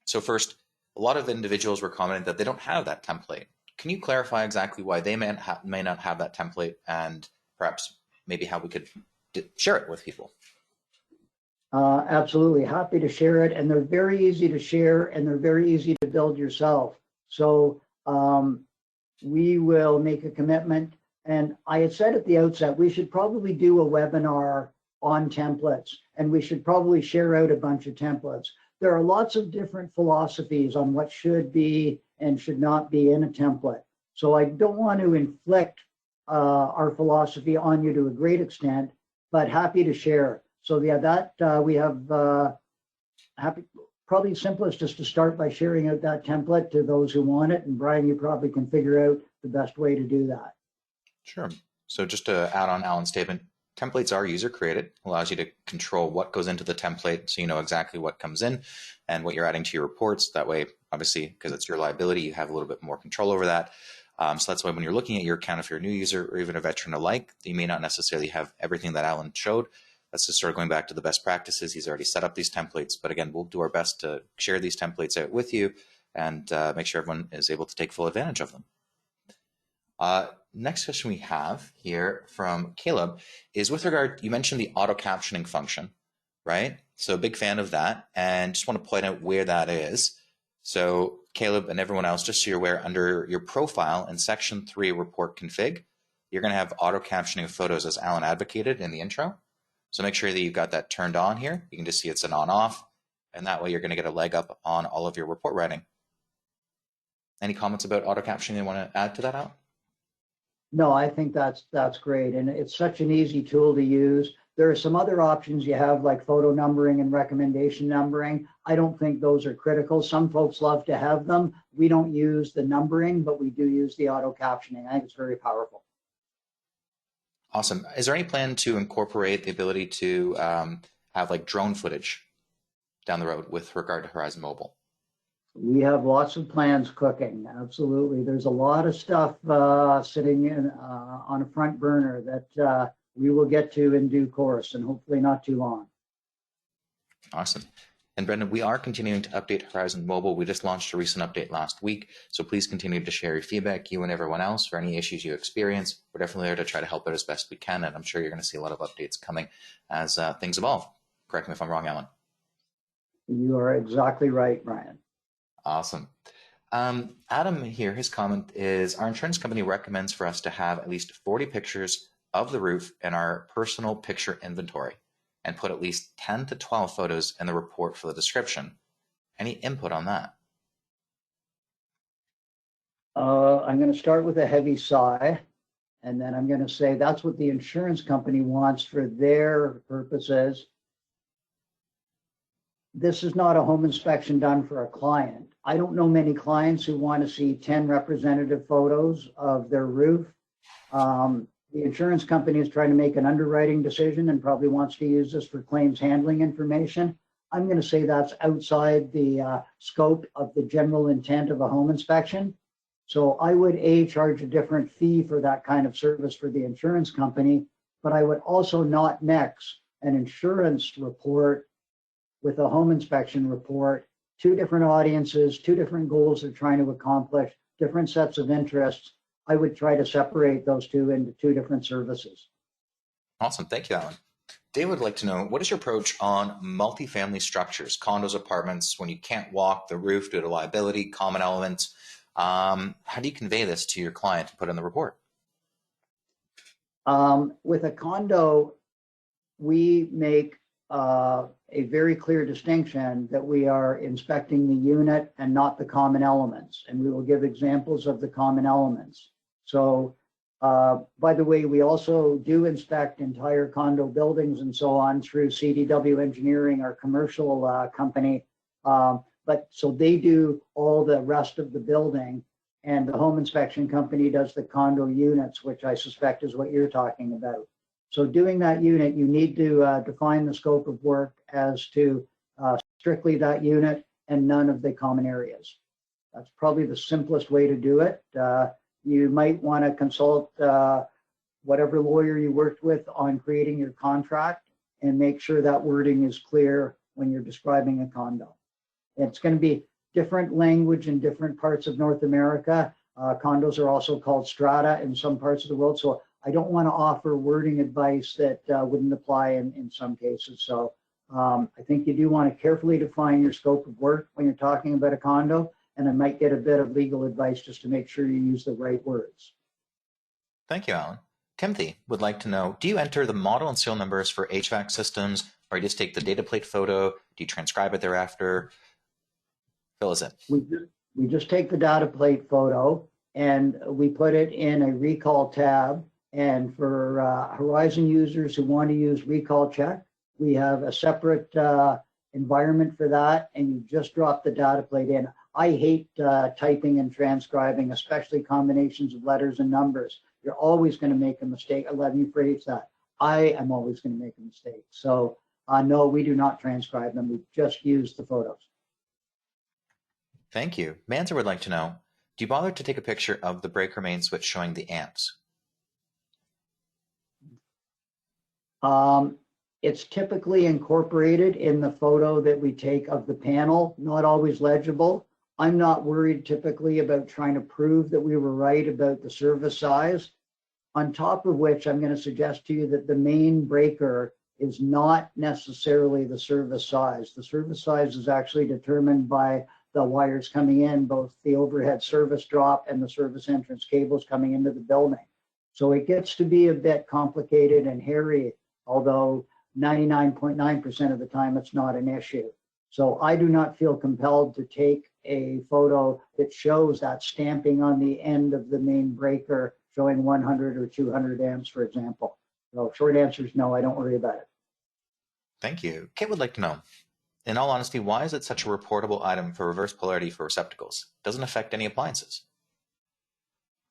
Speaker 1: So first, a lot of individuals were commenting that they don't have that template. Can you clarify exactly why they may not have that template, and perhaps maybe how we could share it with people?
Speaker 2: Absolutely. Happy to share it. And they're very easy to share, and they're very easy to build yourself. So we will make a commitment. And I had said at the outset, we should probably do a webinar on templates, and we should probably share out a bunch of templates. There are lots of different philosophies on what should be and should not be in a template. So I don't want to inflict our philosophy on you to a great extent, but happy to share. So yeah, that we have probably simplest just to start by sharing out that template to those who want it. And Brian, you probably can figure out the best way to do that.
Speaker 1: Sure. So just to add on Alan's statement, templates are user created, allows you to control what goes into the template so you know exactly what comes in and what you're adding to your reports. That way, obviously, because it's your liability, you have a little bit more control over that. So that's why when you're looking at your account, if you're a new user or even a veteran alike, you may not necessarily have everything that Alan showed. That's just sort of going back to the best practices. He's already set up these templates, but again, we'll do our best to share these templates out with you and make sure everyone is able to take full advantage of them. Next question we have here from Caleb is with regard, you mentioned the auto captioning function, right? So a big fan of that, and just want to point out where that is. So Caleb and everyone else, just so you're aware, under your profile in section 3 report config, you're going to have auto captioning of photos as Alan advocated in the intro. So make sure that you've got that turned on here. You can just see it's an on-off, and that way you're going to get a leg up on all of your report writing. Any comments about auto captioning you want to add to that, Alan?
Speaker 2: No, I think that's great. And it's such an easy tool to use. There are some other options you have, like photo numbering and recommendation numbering. I don't think those are critical. Some folks love to have them. We don't use the numbering, but we do use the auto captioning. I think it's very powerful.
Speaker 1: Awesome. Is there any plan to incorporate the ability to have like drone footage down the road with regard to Horizon Mobile?
Speaker 2: We have lots of plans cooking. Absolutely. There's a lot of stuff sitting in, on a front burner that we will get to in due course, and hopefully not too long.
Speaker 1: Awesome. And Brendan, we are continuing to update Horizon Mobile. We just launched a recent update last week, so please continue to share your feedback, you and everyone else, for any issues you experience. We're definitely there to try to help out as best we can, and I'm sure you're going to see a lot of updates coming as things evolve. Correct me if I'm wrong, Alan.
Speaker 2: You are exactly right, Brian.
Speaker 1: Awesome. Adam here, his comment is, our insurance company recommends for us to have at least 40 pictures of the roof in our personal picture inventory and put at least 10 to 12 photos in the report for the description. Any input on that?
Speaker 2: I'm going to start with a heavy sigh, and then I'm going to say that's what the insurance company wants for their purposes. This is not a home inspection done for a client. I don't know many clients who want to see 10 representative photos of their roof. The insurance company is trying to make an underwriting decision and probably wants to use this for claims handling information. I'm going to say that's outside the scope of the general intent of a home inspection. So I would charge a different fee for that kind of service for the insurance company, but I would also not mix an insurance report with a home inspection report. Two different audiences, two different goals they're trying to accomplish, different sets of interests. I would try to separate those two into two different services.
Speaker 1: Awesome. Thank you, Alan. David would like to know, what is your approach on multifamily structures, condos, apartments, when you can't walk the roof due to liability, common elements? How do you convey this to your client to put in the report?
Speaker 2: With a condo, we make a very clear distinction that we are inspecting the unit and not the common elements. And we will give examples of the common elements. So, by the way, we also do inspect entire condo buildings and so on through CDW Engineering, our commercial company. But so they do all the rest of the building, and the home inspection company does the condo units, which I suspect is what you're talking about. So doing that unit, you need to define the scope of work as to strictly that unit and none of the common areas. That's probably the simplest way to do it. You might want to consult whatever lawyer you worked with on creating your contract and make sure that wording is clear when you're describing a condo. It's going to be different language in different parts of North America. Condos are also called strata in some parts of the world. So I don't want to offer wording advice that wouldn't apply in some cases. So I think you do want to carefully define your scope of work when you're talking about a condo, and I might get a bit of legal advice just to make sure you use the right words.
Speaker 1: Thank you, Alan. Timothy would like to know, do you enter the model and serial numbers for HVAC systems, or you just take the data plate photo? Do you transcribe it thereafter? Fill us in.
Speaker 2: We just take the data plate photo and we put it in a recall tab. And for Horizon users who want to use recall check, we have a separate environment for that, and you just drop the data plate in. I hate typing and transcribing, especially combinations of letters and numbers. You're always going to make a mistake. Let me phrase that. I am always going to make a mistake. So no, we do not transcribe them. We just use the photos.
Speaker 1: Thank you. Manzer would like to know, do you bother to take a picture of the breaker main switch showing the amps?
Speaker 2: It's typically incorporated in the photo that we take of the panel, not always legible. I'm not worried typically about trying to prove that we were right about the service size. On top of which, I'm going to suggest to you that the main breaker is not necessarily the service size. The service size is actually determined by the wires coming in, both the overhead service drop and the service entrance cables coming into the building. So it gets to be a bit complicated and hairy, although 99.9% of the time it's not an issue. So I do not feel compelled to take a photo that shows that stamping on the end of the main breaker showing 100 or 200 amps, for example. So short answer is no, I don't worry about it.
Speaker 1: Thank you. Kit would like to know, in all honesty, why is it such a reportable item for reverse polarity for receptacles? It doesn't affect any appliances.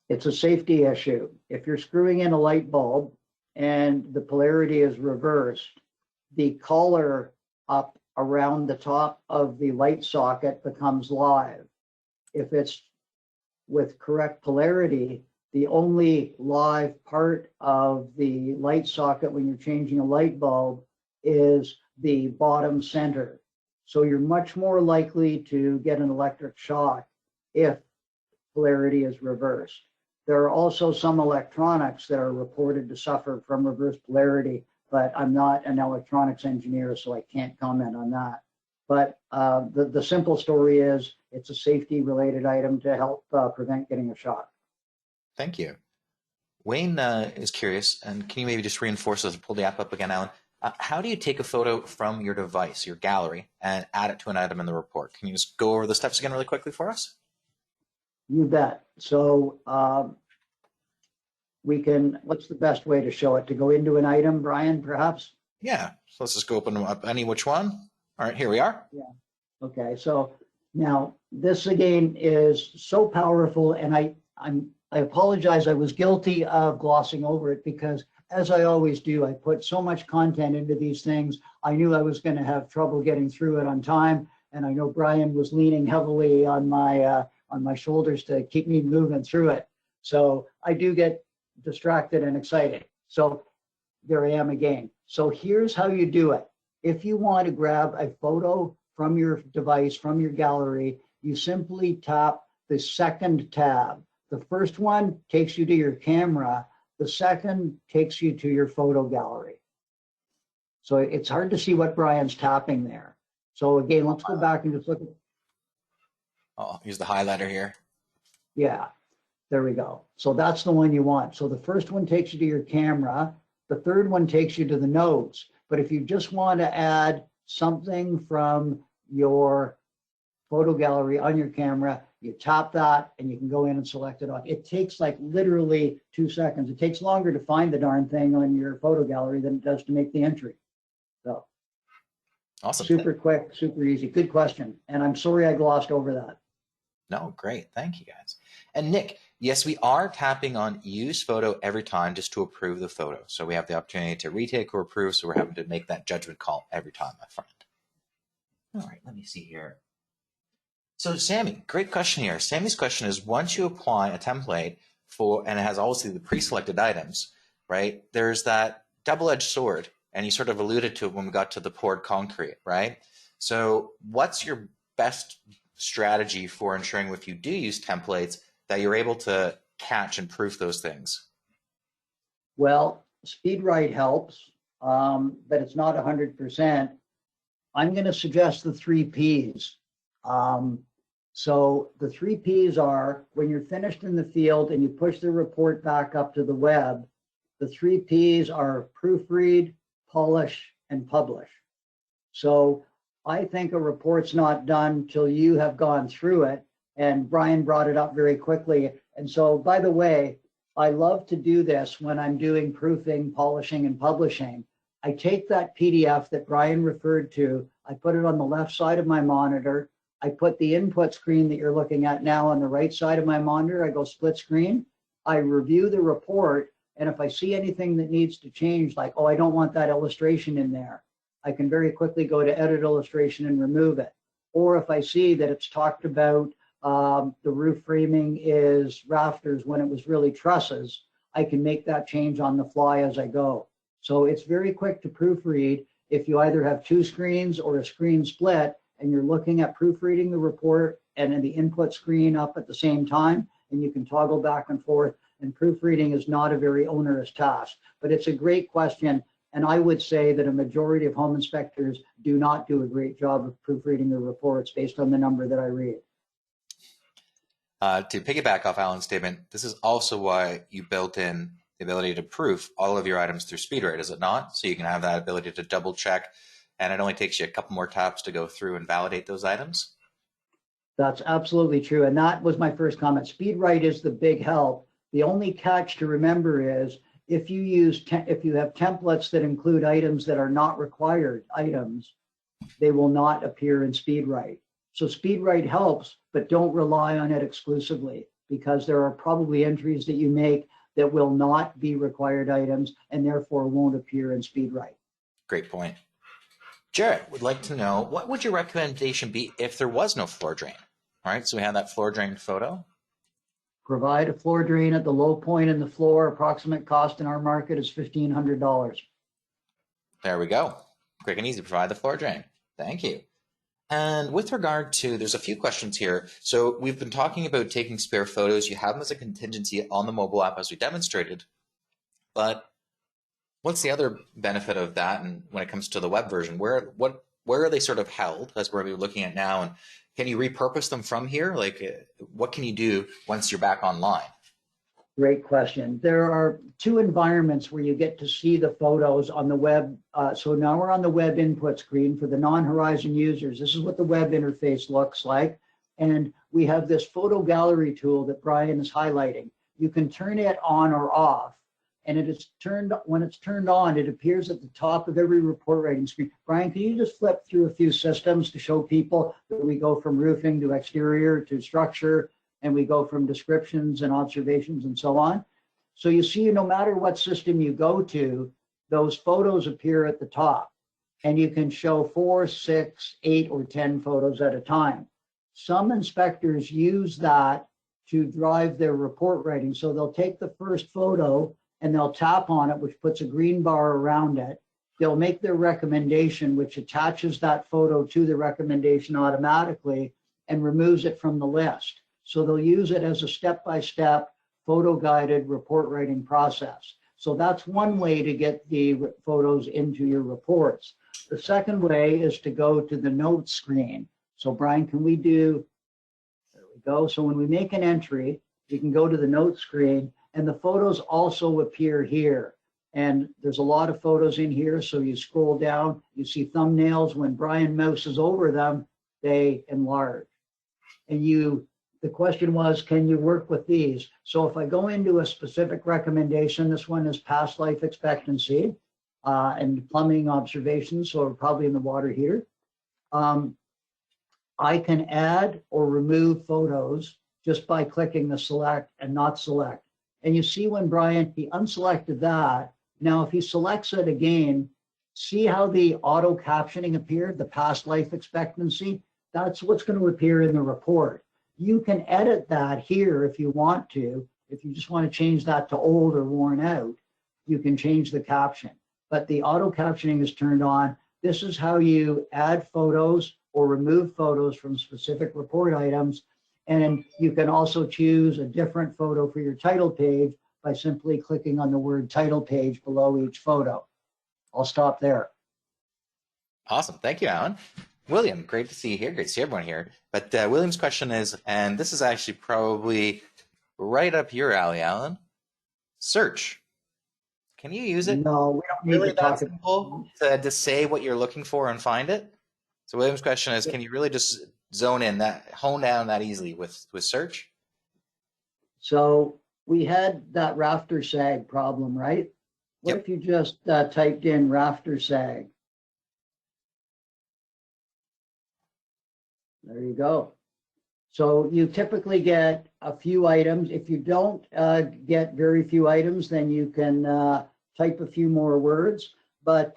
Speaker 2: It's a safety issue. If you're screwing in a light bulb and the polarity is reversed, the collar up around the top of the light socket becomes live. If it's with correct polarity, the only live part of the light socket when you're changing a light bulb is the bottom center. So you're much more likely to get an electric shock if polarity is reversed. There are also some electronics that are reported to suffer from reverse polarity, but I'm not an electronics engineer, so I can't comment on that. But the simple story is it's a safety related item to help prevent getting a shock.
Speaker 1: Thank you. Wayne is curious, and can you maybe just reinforce this and pull the app up again, Alan? How do you take a photo from your device, your gallery, and add it to an item in the report? Can you just go over the steps again really quickly for us?
Speaker 2: You bet. So we can, what's the best way to show it? To go into an item, Brian, perhaps?
Speaker 1: Yeah, so let's just go open up any which one. All right, here we are.
Speaker 2: Yeah. Okay, so now this again is so powerful, and I apologize, I was guilty of glossing over it because as I always do, I put so much content into these things. I knew I was going to have trouble getting through it on time, and I know Brian was leaning heavily on my shoulders to keep me moving through it. So I do get distracted and excited. So there I am again. So here's how you do it. If you want to grab a photo from your device, from your gallery, you simply tap the second tab. The first one takes you to your camera. The second takes you to your photo gallery. So it's hard to see what Brian's tapping there. So again, let's go back and just look at.
Speaker 1: Oh, use the highlighter here.
Speaker 2: Yeah, there we go. So that's the one you want. So the first one takes you to your camera. The third one takes you to the notes. But if you just want to add something from your photo gallery on your camera, you tap that and you can go in and select it off. It takes like literally 2 seconds. It takes longer to find the darn thing on your photo gallery than it does to make the entry. So
Speaker 1: awesome.
Speaker 2: Super quick, super easy. Good question. And I'm sorry I glossed over that.
Speaker 1: No, great. Thank you, guys. And Nick, yes, we are tapping on use photo every time just to approve the photo. So we have the opportunity to retake or approve. So we're having to make that judgment call every time, my friend. All right, let me see here. So Sammy, great question here. Sammy's question is, once you apply a template and it has obviously the pre-selected items, right? There's that double-edged sword, and you sort of alluded to it when we got to the poured concrete, right? So what's your best strategy for ensuring if you do use templates that you're able to catch and proof those things?
Speaker 2: Well, Speedwrite helps, but it's not 100%. I'm going to suggest the 3 Ps. So the 3 Ps are, when you're finished in the field and you push the report back up to the web, the 3 Ps are proofread, polish, and publish. So I think a report's not done till you have gone through it. And Brian brought it up very quickly. And so, by the way, I love to do this when I'm doing proofing, polishing, and publishing. I take that PDF that Brian referred to, I put it on the left side of my monitor. I put the input screen that you're looking at now on the right side of my monitor. I go split screen. I review the report. And if I see anything that needs to change, like, oh, I don't want that illustration in there, I can very quickly go to edit illustration and remove it. Or if I see that it's talked about the roof framing is rafters when it was really trusses, I can make that change on the fly as I go. So it's very quick to proofread if you either have 2 screens or a screen split and you're looking at proofreading the report and in the input screen up at the same time, and you can toggle back and forth. And proofreading is not a very onerous task, but it's a great question. And I would say that a majority of home inspectors do not do a great job of proofreading the reports based on the number that I read.
Speaker 1: To piggyback off Alan's statement, this is also why you built in the ability to proof all of your items through Speedwrite, is it not? So you can have that ability to double check, and it only takes you a couple more taps to go through and validate those items.
Speaker 2: That's absolutely true. And that was my first comment. Speedwrite is the big help. The only catch to remember is if you have templates that include items that are not required items, they will not appear in Speedwrite. So Speedwrite helps, but don't rely on it exclusively, because there are probably entries that you make that will not be required items and therefore won't appear in Speedwrite.
Speaker 1: Great point. Jarrett would like to know, what would your recommendation be if there was no floor drain? All right, so we have that floor drain photo.
Speaker 2: Provide a floor drain at the low point in the floor. Approximate cost in our market is $1,500.
Speaker 1: There we go. Quick and easy, provide the floor drain. Thank you. And with regard to, there's a few questions here. So we've been talking about taking spare photos. You have them as a contingency on the mobile app as we demonstrated. But what's the other benefit of that? And when it comes to the web version, where are they sort of held, as we're looking at now? And can you repurpose them from here? Like, what can you do once you're back online?
Speaker 2: Great question. There are two environments where you get to see the photos on the web. So now we're on the web input screen for the non-Horizon users. This is what the web interface looks like. And we have this photo gallery tool that Brian is highlighting. You can turn it on or off. And when it's turned on, it appears at the top of every report writing screen. Brian, can you just flip through a few systems to show people that we go from roofing to exterior to structure, and we go from descriptions and observations and so on. So you see, no matter what system you go to, those photos appear at the top, and you can show 4, 6, 8, or 10 photos at a time. Some inspectors use that to drive their report writing. So they'll take the first photo and they'll tap on it, which puts a green bar around it. They'll make their recommendation, which attaches that photo to the recommendation automatically and removes it from the list. So they'll use it as a step-by-step photo-guided report writing process. So that's one way to get the photos into your reports. The second way is to go to the notes screen. So Brian, there we go. So when we make an entry, you can go to the notes screen, and the photos also appear here. And there's a lot of photos in here. So you scroll down, you see thumbnails. When Brian mouses over them, they enlarge. And the question was, can you work with these? So if I go into a specific recommendation, this one is past life expectancy and plumbing observations, so probably in the water heater. I can add or remove photos just by clicking the select and not select. And you see when Brian, he unselected that. Now, if he selects it again, see how the auto captioning appeared, the past life expectancy? That's what's going to appear in the report. You can edit that here if you want to. If you just want to change that to old or worn out, you can change the caption. But the auto captioning is turned on. This is how you add photos or remove photos from specific report items. And you can also choose a different photo for your title page by simply clicking on the word title page below each photo. I'll stop there.
Speaker 1: Awesome. Thank you, Alan. William, great to see you here. Great to see everyone here. But William's question is, and this is actually probably right up your alley, Alan. Search. Can you use it?
Speaker 2: No, we don't need
Speaker 1: really
Speaker 2: to talk
Speaker 1: that simple to say what you're looking for and find it? So William's question is, can you really just zone in that, hone down that easily with search?
Speaker 2: So we had that rafter sag problem, right? What if you just typed in rafter sag? There you go. So you typically get a few items. If you don't get very few items, then you can type a few more words. But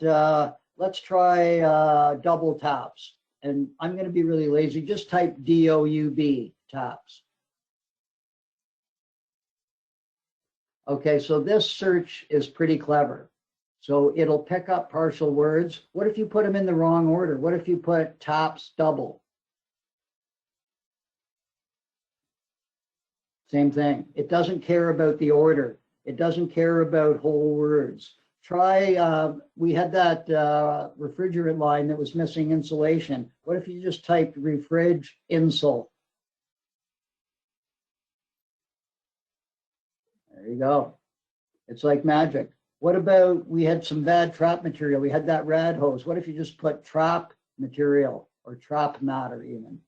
Speaker 2: let's try double taps. And I'm going to be really lazy. Just type DOUB, taps. Okay, so this search is pretty clever. So it'll pick up partial words. What if you put them in the wrong order? What if you put taps double? Same thing. It doesn't care about the order. It doesn't care about whole words. Try, we had that refrigerant line that was missing insulation. What if you just typed refrig insol? There you go. It's like magic. What about, we had some bad trap material. We had that rad hose. What if you just put trap material or trap matter even?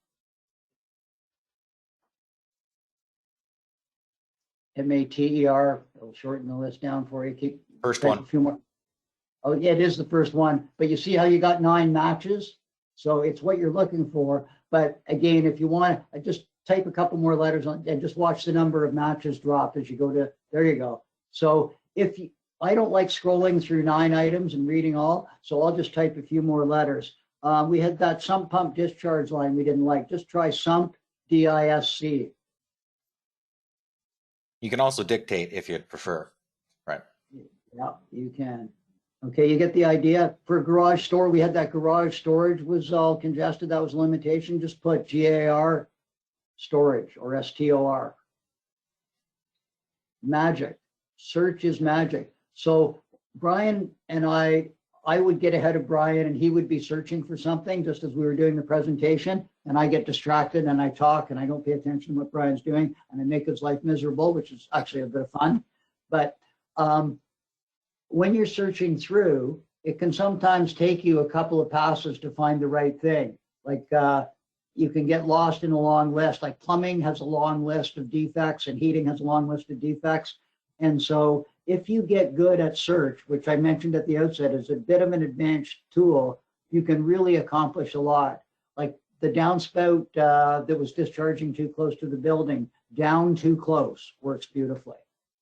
Speaker 2: M-A-T-E-R. It'll shorten the list down for you. Keep
Speaker 1: First one.
Speaker 2: a few more. Oh, yeah, it is the first one. But you see how you got 9 matches? So it's what you're looking for. But again, if you want to just type a couple more letters on and just watch the number of matches drop as you go to, there you go. So if you, I don't like scrolling through 9 items and reading all, so I'll just type a few more letters. We had that sump pump discharge line we didn't like. Just try sump, D-I-S-C.
Speaker 1: You can also dictate if you'd prefer, right?
Speaker 2: Yeah, you can. Okay, you get the idea. For garage store, we had that garage storage was all congested. That was a limitation. Just put GAR storage or STOR. Magic. Search is magic. So Brian and I would get ahead of Brian and he would be searching for something just as we were doing the presentation, and I get distracted and I talk and I don't pay attention to what Brian's doing and I make his life miserable, which is actually a bit of fun. But when you're searching through, it can sometimes take you a couple of passes to find the right thing. Like you can get lost in a long list. Like plumbing has a long list of defects and heating has a long list of defects. And so if you get good at search, which I mentioned at the outset is a bit of an advanced tool, you can really accomplish a lot. Like the downspout that was discharging too close to the building, down too close works beautifully.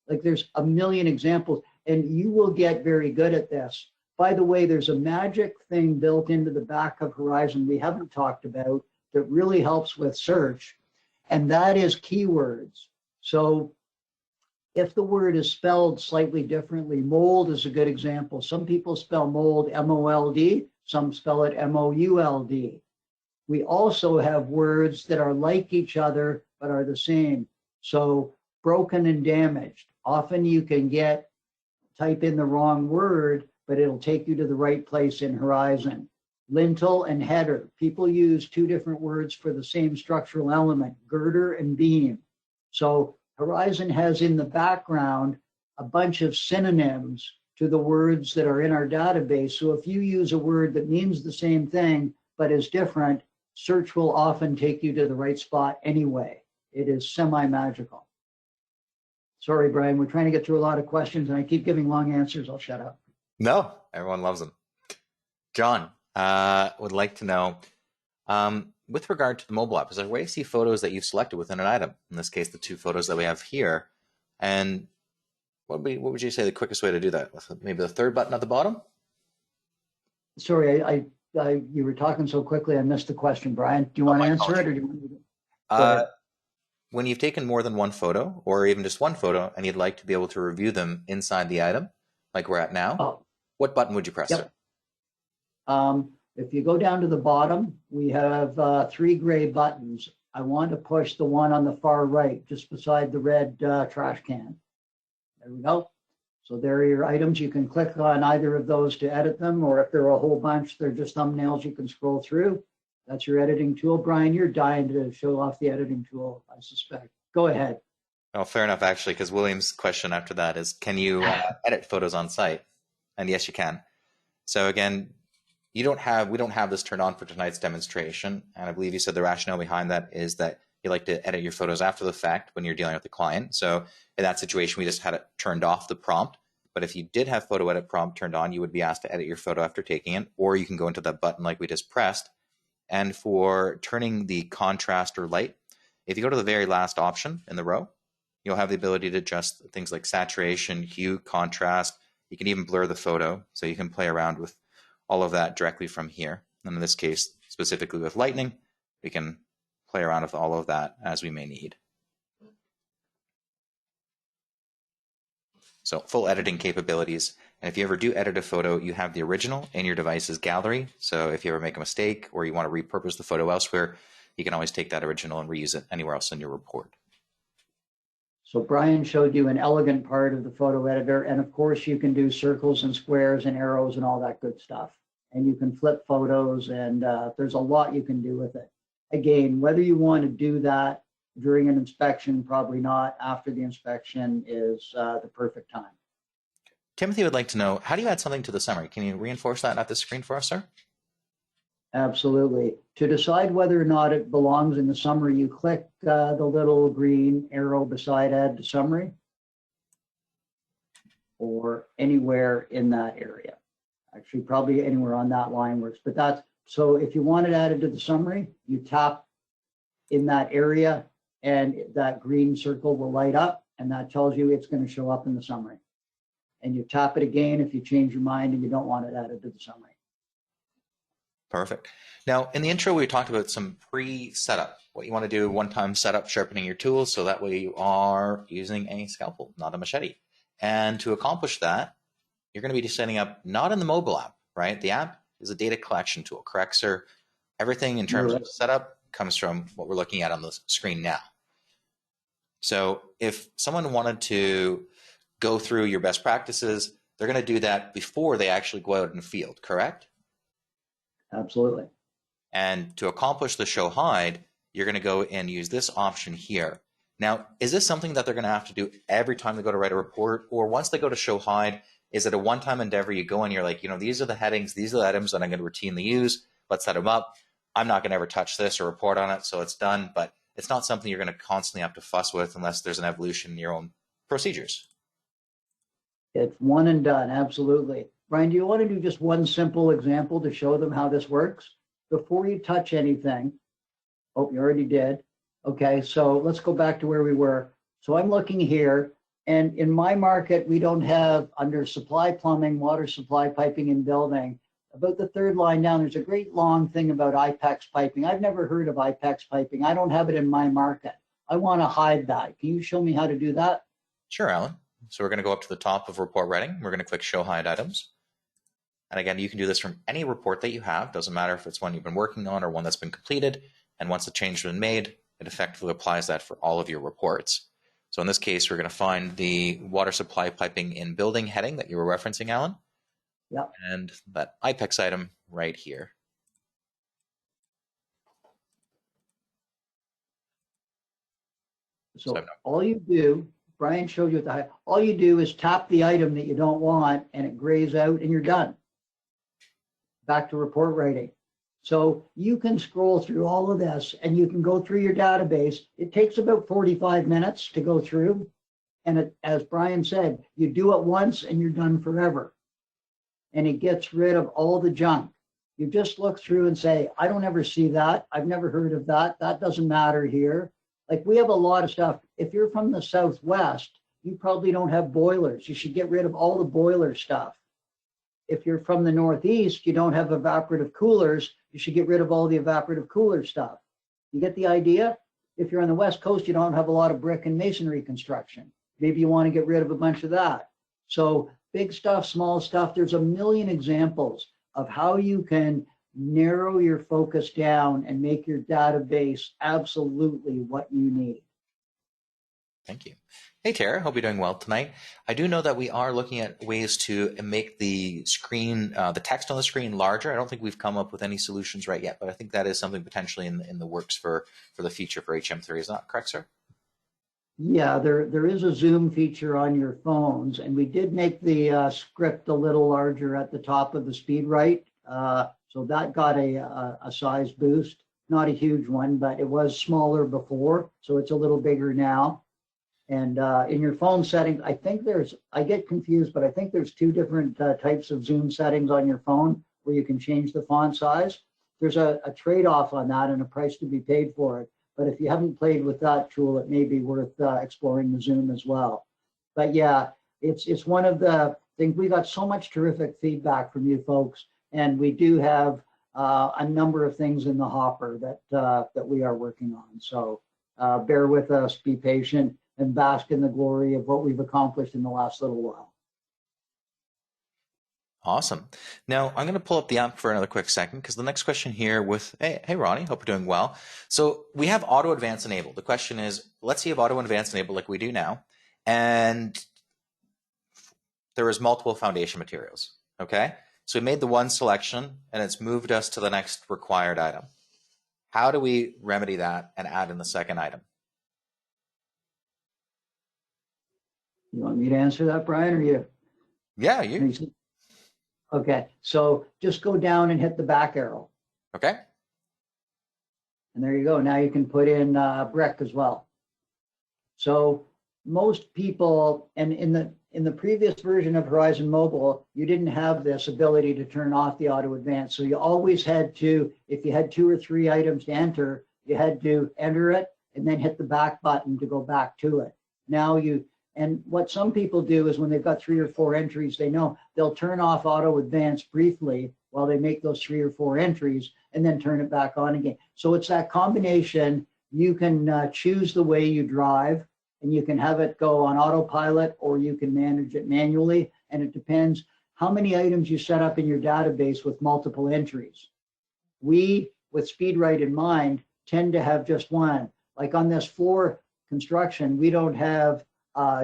Speaker 2: Like there's a million examples and you will get very good at this. By the way, there's a magic thing built into the back of Horizon we haven't talked about that really helps with search, and that is keywords. So if the word is spelled slightly differently, mold is a good example. Some people spell mold M-O-L-D, some spell it M-O-U-L-D. We also have words that are like each other but are the same. So broken and damaged. Often you can type in the wrong word, but it'll take you to the right place in Horizon. Lintel and header. People use 2 different words for the same structural element, girder and beam. So Horizon has in the background a bunch of synonyms to the words that are in our database. So if you use a word that means the same thing but is different, search will often take you to the right spot anyway. It is semi-magical. Sorry, Brian, we're trying to get through a lot of questions and I keep giving long answers. I'll shut up.
Speaker 1: No, everyone loves them. John would like to know, with regard to the mobile app, is there a way to see photos that you've selected within an item? In this case, the 2 photos that we have here. And what would you say the quickest way to do that? Maybe the 3rd button at the bottom? Sorry,
Speaker 2: you were talking so quickly, I missed the question, Brian. Do you want to answer it or do you want me to? Go ahead.
Speaker 1: When you've taken more than 1 photo or even just 1 photo and you'd like to be able to review them inside the item, like we're at now, what button would you press?
Speaker 2: Yep. If you go down to the bottom, we have 3 gray buttons. I want to push the one on the far right, just beside the red trash can. There we go. So there are your items. You can click on either of those to edit them, or if there are a whole bunch, they're just thumbnails you can scroll through. That's your editing tool. Brian, you're dying to show off the editing tool, I suspect. Go ahead.
Speaker 1: Oh, fair enough, actually, because William's question after that is, can you edit photos on site? And yes, you can. So again, we don't have this turned on for tonight's demonstration. And I believe you said the rationale behind that is that you like to edit your photos after the fact when you're dealing with the client. So in that situation, we just had it turned off the prompt. But if you did have photo edit prompt turned on, you would be asked to edit your photo after taking it, or you can go into that button like we just pressed. And for turning the contrast or light, if you go to the very last option in the row, you'll have the ability to adjust things like saturation, hue, contrast. You can even blur the photo, so you can play around with all of that directly from here. And in this case, specifically with lightning, we can play around with all of that as we may need. So full editing capabilities. And if you ever do edit a photo, you have the original in your device's gallery. So if you ever make a mistake or you want to repurpose the photo elsewhere, you can always take that original and reuse it anywhere else in your report.
Speaker 2: So Brian showed you an elegant part of the photo editor. And of course, you can do circles and squares and arrows and all that good stuff. And you can flip photos, and there's a lot you can do with it. Again, whether you want to do that during an inspection, probably not. After the inspection is the perfect time.
Speaker 1: Timothy would like to know, how do you add something to the summary? Can you reinforce that at the screen for us, sir?
Speaker 2: Absolutely. To decide whether or not it belongs in the summary, you click the little green arrow beside add to summary. or anywhere in that area. Actually, probably anywhere on that line works, but that's, so if you want it added to the summary, you tap in that area and that green circle will light up and that tells you it's going to show up in the summary. And you tap it again if you change your mind and you don't want it added to the summary.
Speaker 1: Perfect. Now, in the intro, we talked about some pre-setup, what you want to do, one-time setup, sharpening your tools, so that way you are using a scalpel, not a machete. And to accomplish that, you're going to be setting up not in the mobile app, right? The app is a data collection tool, correct, sir? Everything in terms of setup comes from what we're looking at on the screen now. So if someone wanted to go through your best practices, they're going to do that before they actually go out in the field, correct?
Speaker 2: Absolutely.
Speaker 1: And to accomplish the show hide, you're going to go and use this option here. Now, is this something that they're going to have to do every time they go to write a report? Or once they go to show hide, is it a one-time endeavor? You go and you're like, you know, these are the headings, these are the items that I'm going to routinely use. Let's set them up. I'm not going to ever touch this or report on it, so it's done. But it's not something you're going to constantly have to fuss with unless there's an evolution in your own procedures.
Speaker 2: It's one and done, absolutely. Brian, do you want to do just one simple example to show them how this works? Before you touch anything, oh, you already did. Okay, so let's go back to where we were. So I'm looking here, and in my market, we don't have, under supply plumbing, water supply piping and building, about the third line down, there's a great long thing about IPEX piping. I've never heard of IPEX piping. I don't have it in my market. I want to hide that. Can you show me how to do that?
Speaker 1: Sure, Alan. So we're going to go up to the top of report writing. We're going to click show hide items. And again, you can do this from any report that you have. Doesn't matter if it's one you've been working on or one that's been completed. And once the change has been made, it effectively applies that for all of your reports. So in this case, we're going to find the water supply piping in building heading that you were referencing, Alan.
Speaker 2: Yep.
Speaker 1: And that IPEX item right here.
Speaker 2: So all you do, Brian showed you at the high, all you do is tap the item that you don't want and it grays out and you're done. Back to report writing. So you can scroll through all of this and you can go through your database. It takes about 45 minutes to go through. And it, as Brian said, you do it once and you're done forever. And it gets rid of all the junk. You just look through and say, I don't ever see that. I've never heard of that. That doesn't matter here. Like we have a lot of stuff. If you're from the Southwest, you probably don't have boilers. You should get rid of all the boiler stuff. If you're from the Northeast, you don't have evaporative coolers. You should get rid of all the evaporative cooler stuff. You get the idea? If you're on the West Coast, you don't have a lot of brick and masonry construction. Maybe you want to get rid of a bunch of that. So big stuff, small stuff, there's a million examples of how you can narrow your focus down and make your database absolutely what you need.
Speaker 1: Thank you. Hey, Tara, hope you're doing well tonight. I do know that we are looking at ways to make the screen, the text on the screen larger. I don't think we've come up with any solutions right yet, but I think that is something potentially in the works for the future for HM3. Is that correct, sir?
Speaker 2: Yeah, there is a zoom feature on your phones, and we did make the script a little larger at the top of the Speedwrite. So that got a size boost, not a huge one, but it was smaller before, so it's a little bigger now. And in your phone settings, I think I get confused, but I think there's two different types of zoom settings on your phone where you can change the font size. There's a trade-off on that and a price to be paid for it. But if you haven't played with that tool, it may be worth exploring the zoom as well. But yeah, it's one of the things. We got so much terrific feedback from you folks, and we do have a number of things in the hopper that we are working on. So bear with us, be patient, and bask in the glory of what we've accomplished in the last little while.
Speaker 1: Awesome. Now I'm going to pull up the app for another quick second because the next question here with, hey Ronnie, hope you're doing well. So we have auto advance enabled. The question is, let's see if auto advance enabled like we do now. And there is multiple foundation materials. Okay. So we made the one selection and it's moved us to the next required item. How do we remedy that and add in the second item?
Speaker 2: You want me to answer that, Brian, or you?
Speaker 1: Yeah, you.
Speaker 2: Okay, so just go down and hit the back arrow.
Speaker 1: Okay.
Speaker 2: And there you go. Now you can put in brick as well. So most people, and in in the previous version of Horizon Mobile, you didn't have this ability to turn off the auto advance. So you always had to, if you had 2 or 3 items to enter, you had to enter it and then hit the back button to go back to it. Now you, and what some people do is when they've got 3 or 4 entries, they know they'll turn off auto advance briefly while they make those 3 or 4 entries and then turn it back on again. So it's that combination. You can choose the way you drive, and you can have it go on autopilot, or you can manage it manually. And it depends how many items you set up in your database with multiple entries. We, with Speedwrite in mind, tend to have just one. Like on this floor construction, we don't have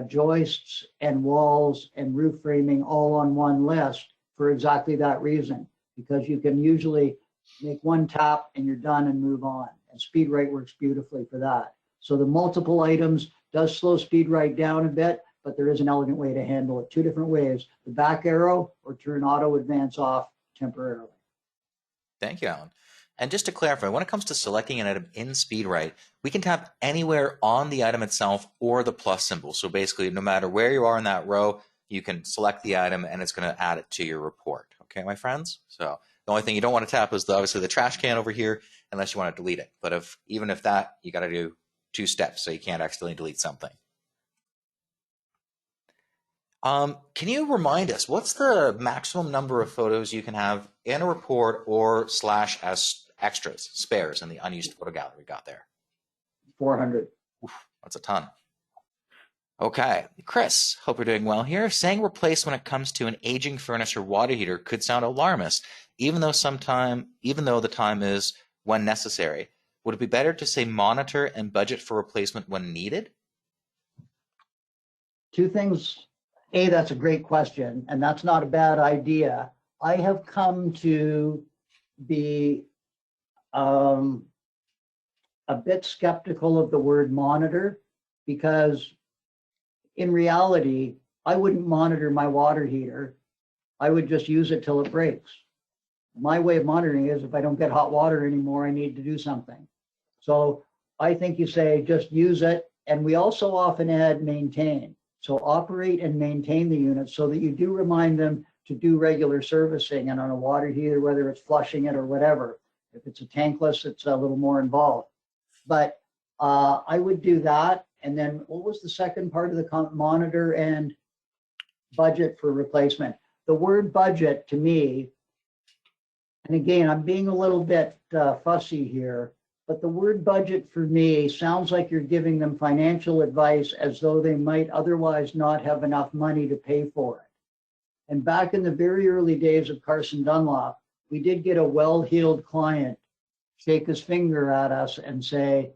Speaker 2: joists and walls and roof framing all on one list for exactly that reason, because you can usually make one tap and you're done and move on. And Speedwrite works beautifully for that. So the multiple items does slow Speedwrite down a bit, but there is an elegant way to handle it. 2 different ways: the back arrow or turn auto advance off temporarily.
Speaker 1: Thank you, Alan. And just to clarify, when it comes to selecting an item in Speedwrite, we can tap anywhere on the item itself or the plus symbol. So basically, no matter where you are in that row, you can select the item and it's going to add it to your report. Okay, my friends? So the only thing you don't want to tap is obviously the trash can over here, unless you want to delete it. But even if that, you got to do 2 steps, so you can't accidentally delete something. Can you remind us, what's the maximum number of photos you can have in a report or / as extras, spares in the unused photo gallery we got there?
Speaker 2: 400.
Speaker 1: Oof, that's a ton. Okay, Chris, hope you're doing well here. Saying replace when it comes to an aging furnace or water heater could sound alarmist, even though the time is when necessary. Would it be better to say monitor and budget for replacement when needed?
Speaker 2: 2 things. A, that's a great question, and that's not a bad idea. I have come to be a bit skeptical of the word monitor, because in reality, I wouldn't monitor my water heater. I would just use it till it breaks. My way of monitoring is if I don't get hot water anymore, I need to do something. So I think you say just use it. And we also often add maintain. So operate and maintain the unit so that you do remind them to do regular servicing. And on a water heater, whether it's flushing it or whatever, if it's a tankless, it's a little more involved. But I would do that. And then what was the second part of the monitor and budget for replacement? The word budget to me, and again, I'm being a little bit fussy here, but the word budget for me sounds like you're giving them financial advice as though they might otherwise not have enough money to pay for it. And back in the very early days of Carson Dunlop, we did get a well-heeled client shake his finger at us and say,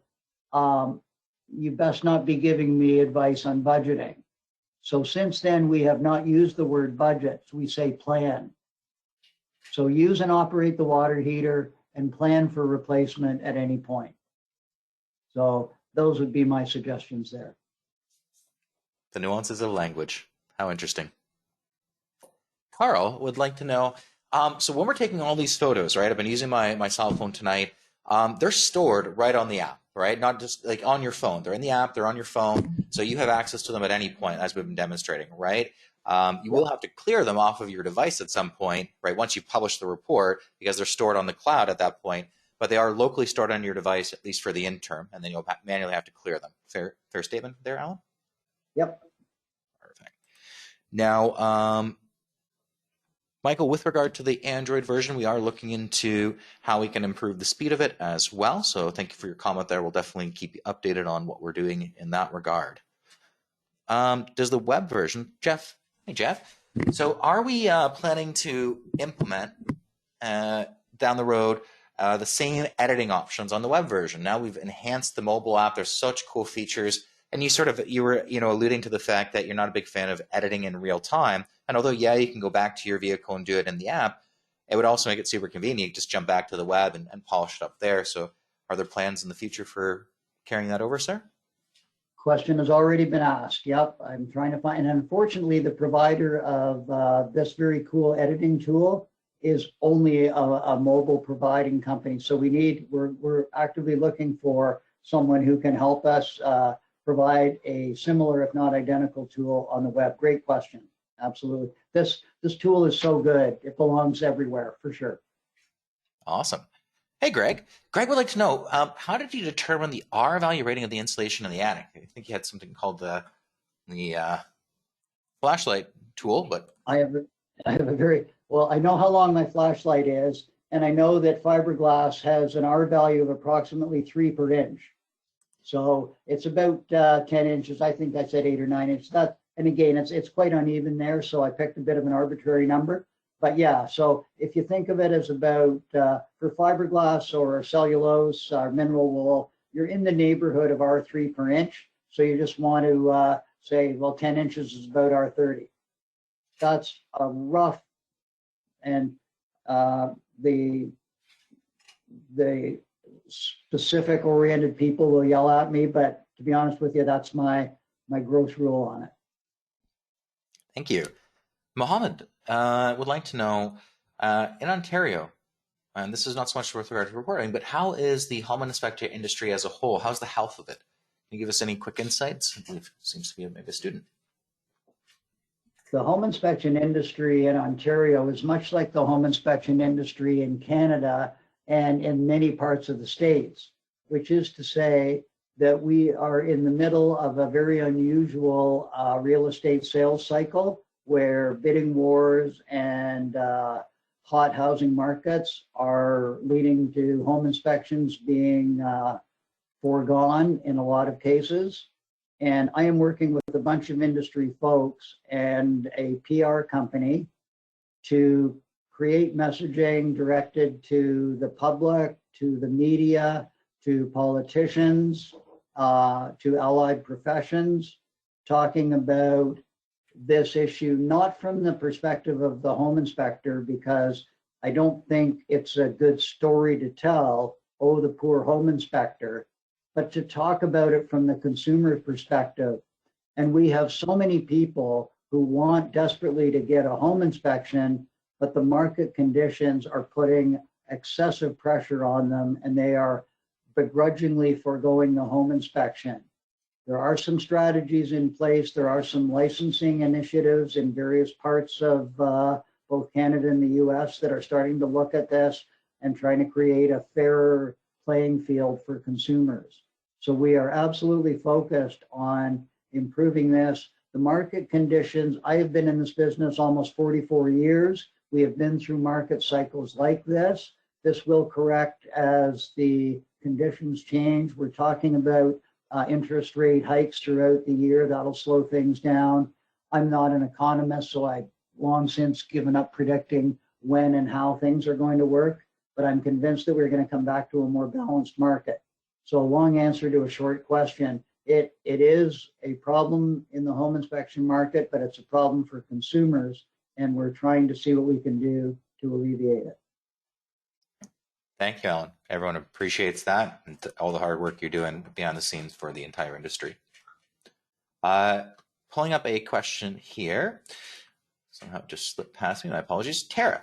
Speaker 2: you best not be giving me advice on budgeting. So since then, we have not used the word budget. We say plan. So use and operate the water heater and plan for replacement at any point. So those would be my suggestions there.
Speaker 1: The nuances of language. How interesting. Carl would like to know, so when we're taking all these photos, right, I've been using my cell phone tonight, they're stored right on the app, right? Not just like on your phone. They're in the app, they're on your phone, so you have access to them at any point, as we've been demonstrating, right? You will have to clear them off of your device at some point, right, once you publish the report, because they're stored on the cloud at that point, but they are locally stored on your device, at least for the interim, and then you'll manually have to clear them. Fair statement there, Alan?
Speaker 2: Yep.
Speaker 1: Perfect. Now, Michael, with regard to the Android version, we are looking into how we can improve the speed of it as well. So thank you for your comment there. We'll definitely keep you updated on what we're doing in that regard. Does the web version, Jeff? Hey, Jeff. So are we planning to implement down the road the same editing options on the web version? Now we've enhanced the mobile app. There's such cool features. And you were alluding to the fact that you're not a big fan of editing in real time. And although, yeah, you can go back to your vehicle and do it in the app, it would also make it super convenient. Just jump back to the web and polish it up there. So are there plans in the future for carrying that over, sir?
Speaker 2: Question has already been asked. Yep, I'm trying to find, and unfortunately, the provider of this very cool editing tool is only a mobile providing company. So we're actively looking for someone who can help us provide a similar, if not identical, tool on the web. Great question. Absolutely. This tool is so good. It belongs everywhere for sure.
Speaker 1: Awesome. Hey, Greg. Greg would like to know, how did you determine the R value rating of the insulation in the attic? I think you had something called the flashlight tool, but
Speaker 2: I have a very, well, I know how long my flashlight is, and I know that fiberglass has an R value of approximately 3 per inch. So it's about 10 inches. I think I said 8 or 9 inches. That, and again, it's quite uneven there, so I picked a bit of an arbitrary number. But yeah, so if you think of it as about, for fiberglass or cellulose or mineral wool, you're in the neighborhood of R3 per inch. So you just want to say, well, 10 inches is about R30. That's a rough, and the specific oriented people will yell at me, but to be honest with you, that's my gross rule on it.
Speaker 1: Thank you. Mohammed would like to know, in Ontario, and this is not so much with regard to reporting, but how is the home inspector industry as a whole? How's the health of it? Can you give us any quick insights? I believe seems to be maybe a student.
Speaker 2: The home inspection industry in Ontario is much like the home inspection industry in Canada and in many parts of the States, which is to say that we are in the middle of a very unusual real estate sales cycle where bidding wars and hot housing markets are leading to home inspections being foregone in a lot of cases. And I am working with a bunch of industry folks and a PR company to create messaging directed to the public, to the media, to politicians, to allied professions, talking about this issue, not from the perspective of the home inspector, because I don't think it's a good story to tell, oh, the poor home inspector, but to talk about it from the consumer's perspective. And we have so many people who want desperately to get a home inspection, but the market conditions are putting excessive pressure on them and they are begrudgingly foregoing the home inspection. There are some strategies in place. There are some licensing initiatives in various parts of both Canada and the US that are starting to look at this and trying to create a fairer playing field for consumers. So we are absolutely focused on improving this. The market conditions, I have been in this business almost 44 years. We have been through market cycles like this. This will correct as the conditions change. We're talking about interest rate hikes throughout the year. That'll slow things down. I'm not an economist, so I've long since given up predicting when and how things are going to work, but I'm convinced that we're going to come back to a more balanced market. So a long answer to a short question. It is a problem in the home inspection market, but it's a problem for consumers, and we're trying to see what we can do to alleviate it.
Speaker 1: Thank you, Alan. Everyone appreciates that and all the hard work you're doing behind the scenes for the entire industry. Pulling up a question here. Somehow just slipped past me, my apologies. Tara.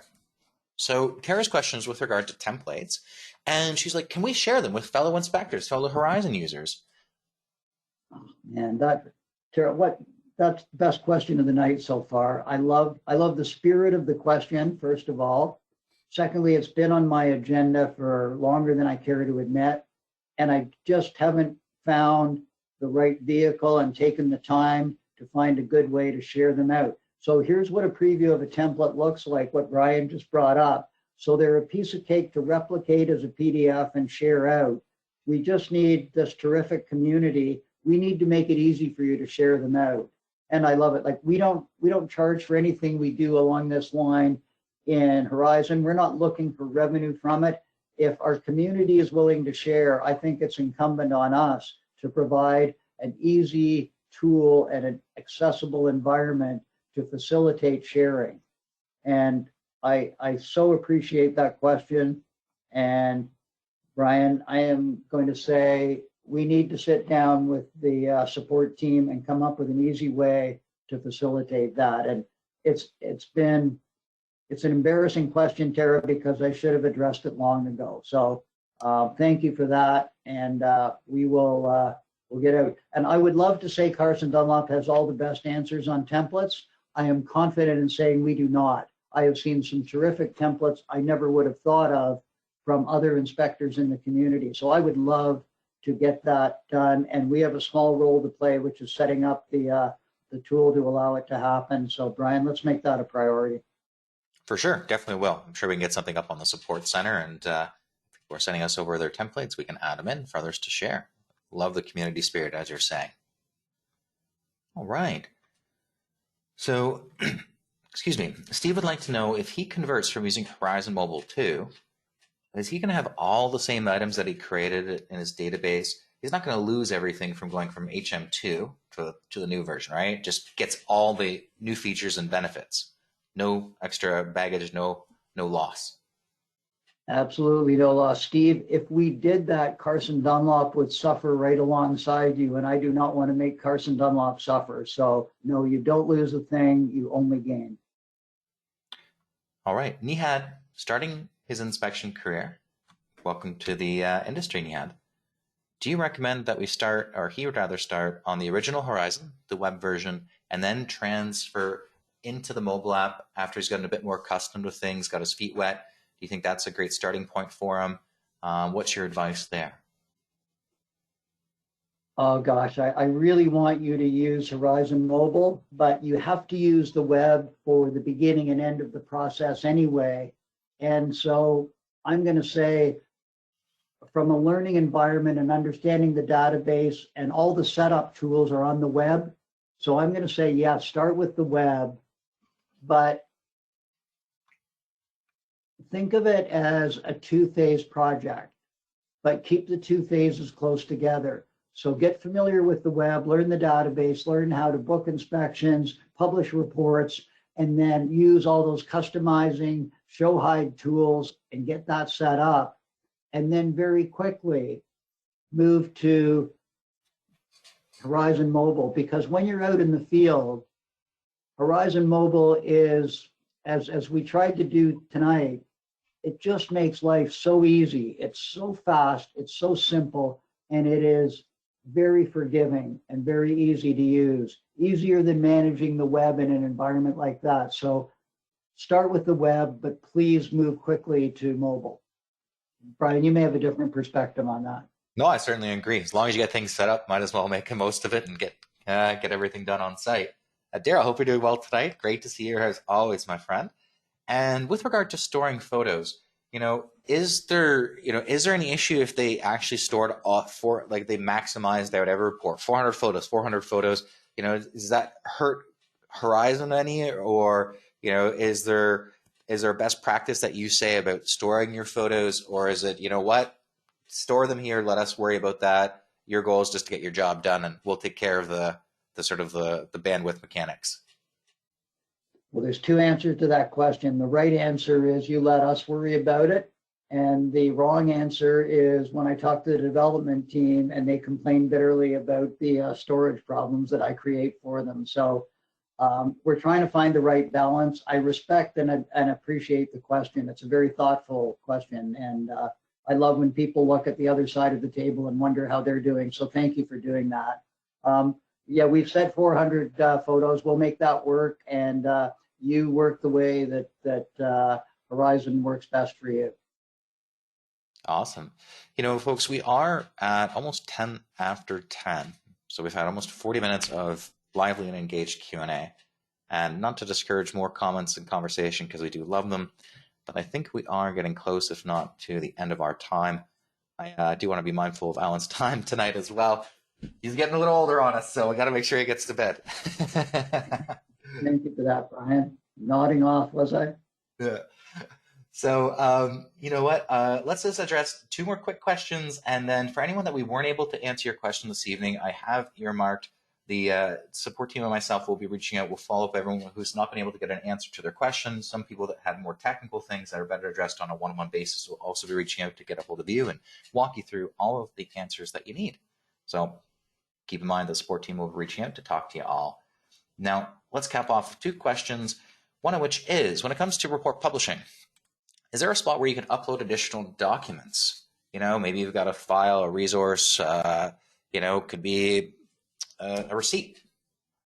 Speaker 1: So Tara's question is with regard to templates, and she's like, can we share them with fellow inspectors, fellow Horizon users?
Speaker 2: Oh, man, Tara, that's the best question of the night so far. I love the spirit of the question, first of all. Secondly, it's been on my agenda for longer than I care to admit, and I just haven't found the right vehicle and taken the time to find a good way to share them out. So here's what a preview of a template looks like, what Brian just brought up. So they're a piece of cake to replicate as a PDF and share out. We just need this terrific community. We need to make it easy for you to share them out. And I love it. Like we don't charge for anything we do along this line in Horizon. We're not looking for revenue from it. If our community is willing to share, I think it's incumbent on us to provide an easy tool and an accessible environment to facilitate sharing. And I so appreciate that question. And Brian, I am going to say we need to sit down with the support team and come up with an easy way to facilitate that. And it's an embarrassing question, Tara, because I should have addressed it long ago. So thank you for that. And we will will get out. And I would love to say Carson Dunlop has all the best answers on templates. I am confident in saying we do not. I have seen some terrific templates I never would have thought of from other inspectors in the community. So I would love to get that done. And we have a small role to play, which is setting up the tool to allow it to happen. So Brian, let's make that a priority.
Speaker 1: For sure, definitely will. I'm sure we can get something up on the support center, and if people are sending us over their templates, we can add them in for others to share. Love the community spirit, as you're saying. All right. So, excuse me, Steve would like to know if he converts from using Horizon Mobile 2, is he going to have all the same items that he created in his database? He's not going to lose everything from going from HM2 to the new version, right? Just gets all the new features and benefits. No extra baggage, no loss.
Speaker 2: Absolutely no loss. Steve, if we did that, Carson Dunlop would suffer right alongside you, and I do not want to make Carson Dunlop suffer. So no, you don't lose a thing, you only gain.
Speaker 1: All right, Nihad, starting his inspection career. Welcome to the industry, Nihad. Do you recommend that we start, or he would rather start, on the original Horizon, the web version, and then transfer into the mobile app after he's gotten a bit more accustomed to things, got his feet wet? Do you think that's a great starting point for him? What's your advice there?
Speaker 2: Oh gosh, I really want you to use Horizon Mobile, but you have to use the web for the beginning and end of the process anyway. And so I'm going to say, from a learning environment and understanding the database, and all the setup tools are on the web. So I'm going to say, yeah, start with the web, but think of it as a two-phase project, but keep the two phases close together. So get familiar with the web, learn the database, learn how to book inspections, publish reports, and then use all those customizing show hide tools and get that set up. And then very quickly move to Horizon Mobile, because when you're out in the field, Horizon Mobile is, as we tried to do tonight, it just makes life so easy. It's so fast, it's so simple, and it is very forgiving and very easy to use, easier than managing the web in an environment like that. So start with the web, but please move quickly to mobile. Brian, you may have a different perspective on that.
Speaker 1: No, I certainly agree. As long as you get things set up, might as well make the most of it and get everything done on site. Daryl, hope you're doing well tonight. Great to see you as always, my friend. And with regard to storing photos, is there any issue if they actually stored for, like, they maximized their whatever report, 400 photos, does that hurt Horizon any, or, is there a best practice that you say about storing your photos, or is it, store them here, let us worry about that. Your goal is just to get your job done, and we'll take care of the sort of the bandwidth mechanics?
Speaker 2: Well, there's two answers to that question. The right answer is you let us worry about it. And the wrong answer is when I talk to the development team and they complain bitterly about the storage problems that I create for them. So we're trying to find the right balance. I respect and appreciate the question. It's a very thoughtful question. And I love when people look at the other side of the table and wonder how they're doing. So thank you for doing that. Yeah, we've said 400 photos. We'll make that work, and you work the way that Horizon works best for you.
Speaker 1: Awesome. Folks, we are at almost 10 after 10. So we've had almost 40 minutes of lively and engaged Q&A. And not to discourage more comments and conversation, because we do love them, but I think we are getting close, if not to the end of our time. I do want to be mindful of Alan's time tonight as well. He's getting a little older on us, so we got to make sure he gets to bed.
Speaker 2: Thank you for that, Brian. Nodding off, was I?
Speaker 1: Yeah. So, you know what? Let's just address two more quick questions, and then for anyone that we weren't able to answer your question this evening, I have earmarked the support team and myself will be reaching out. We'll follow up everyone who's not been able to get an answer to their question. Some people that had more technical things that are better addressed on a one-on-one basis will also be reaching out to get a hold of you and walk you through all of the answers that you need. So keep in mind the support team will be reaching out to talk to you all. Now, let's cap off with two questions, one of which is, when it comes to report publishing, is there a spot where you can upload additional documents? Maybe you've got a file, a resource, Could be a receipt.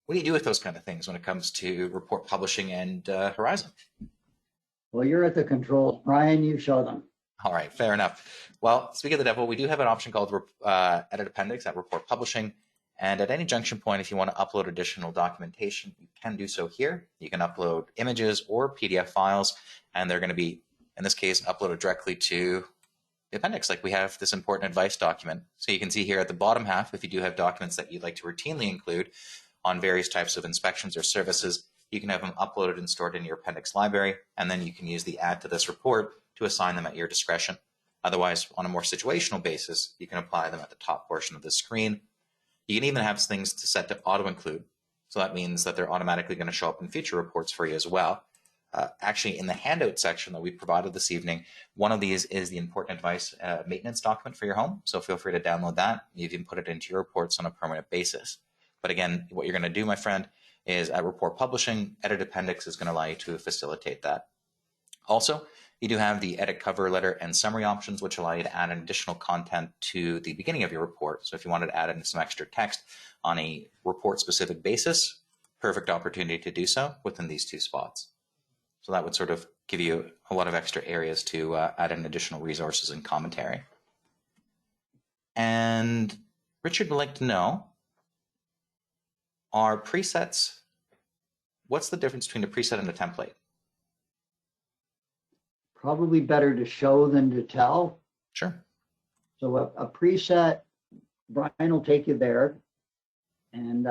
Speaker 1: What do you do with those kind of things when it comes to report publishing and Horizon?
Speaker 2: Well, you're at the controls. Brian, you show them.
Speaker 1: All right, fair enough. Well, speaking of the devil, we do have an option called Edit Appendix at Report Publishing. And at any junction point, if you want to upload additional documentation, you can do so here. You can upload images or PDF files, and they're going to be, in this case, uploaded directly to the appendix, like we have this important advice document. So you can see here at the bottom half, if you do have documents that you'd like to routinely include on various types of inspections or services, you can have them uploaded and stored in your appendix library, and then you can use the add to this report to assign them at your discretion. Otherwise, on a more situational basis, you can apply them at the top portion of the screen. You can even have things to set to auto-include. So that means that they're automatically going to show up in future reports for you as well. Actually, in the handout section that we provided this evening, one of these is the important advice maintenance document for your home. So feel free to download that. You can put it into your reports on a permanent basis. But again, what you're going to do, my friend, is at Report Publishing, Edit Appendix is going to allow you to facilitate that. Also, you do have the edit cover letter and summary options, which allow you to add additional content to the beginning of your report. So if you wanted to add in some extra text on a report-specific basis, perfect opportunity to do so within these two spots. So that would sort of give you a lot of extra areas to add in additional resources and commentary. And Richard would like to know, are presets, what's the difference between a preset and a template?
Speaker 2: Probably better to show than to tell.
Speaker 1: Sure.
Speaker 2: So a preset, Brian will take you there. And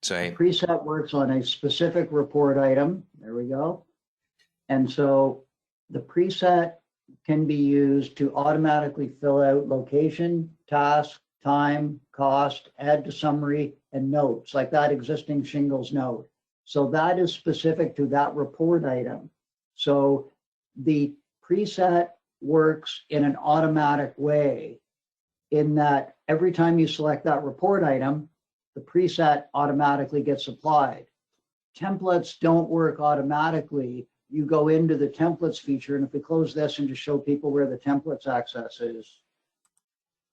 Speaker 1: so
Speaker 2: a preset works on a specific report item. There we go. And so the preset can be used to automatically fill out location, task, time, cost, add to summary, and notes, like that existing shingles note. So that is specific to that report item. So the preset works in an automatic way in that every time you select that report item, the preset automatically gets applied. Templates don't work automatically. You go into the templates feature, and if we close this and just show people where the templates access is,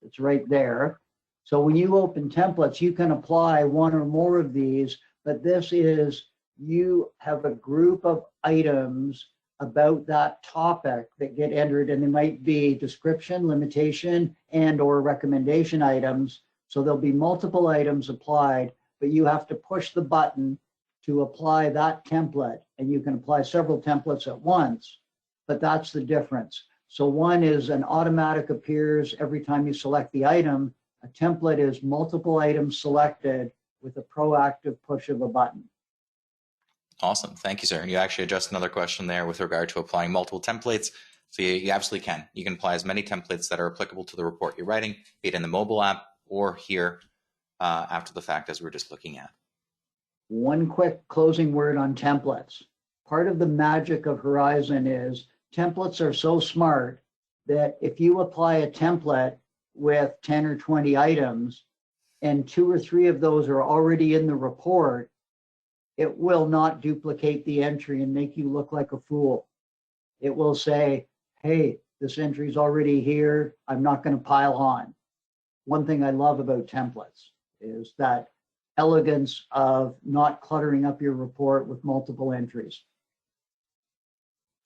Speaker 2: it's right there. So when you open templates, you can apply one or more of these, but this is, you have a group of items about that topic that get entered, and they might be description, limitation, and or recommendation items. So there'll be multiple items applied, but you have to push the button to apply that template, and you can apply several templates at once, but that's the difference. So one is an automatic appears every time you select the item. A template is multiple items selected with a proactive push of a button.
Speaker 1: Awesome. Thank you, sir. And you actually addressed another question there with regard to applying multiple templates. So you absolutely can. You can apply as many templates that are applicable to the report you're writing, be it in the mobile app or here after the fact, as we're just looking at.
Speaker 2: One quick closing word on templates. Part of the magic of Horizon is templates are so smart that if you apply a template with 10 or 20 items and 2 or 3 of those are already in the report, it will not duplicate the entry and make you look like a fool. It will say, hey, this entry is already here. I'm not going to pile on. One thing I love about templates is that elegance of not cluttering up your report with multiple entries.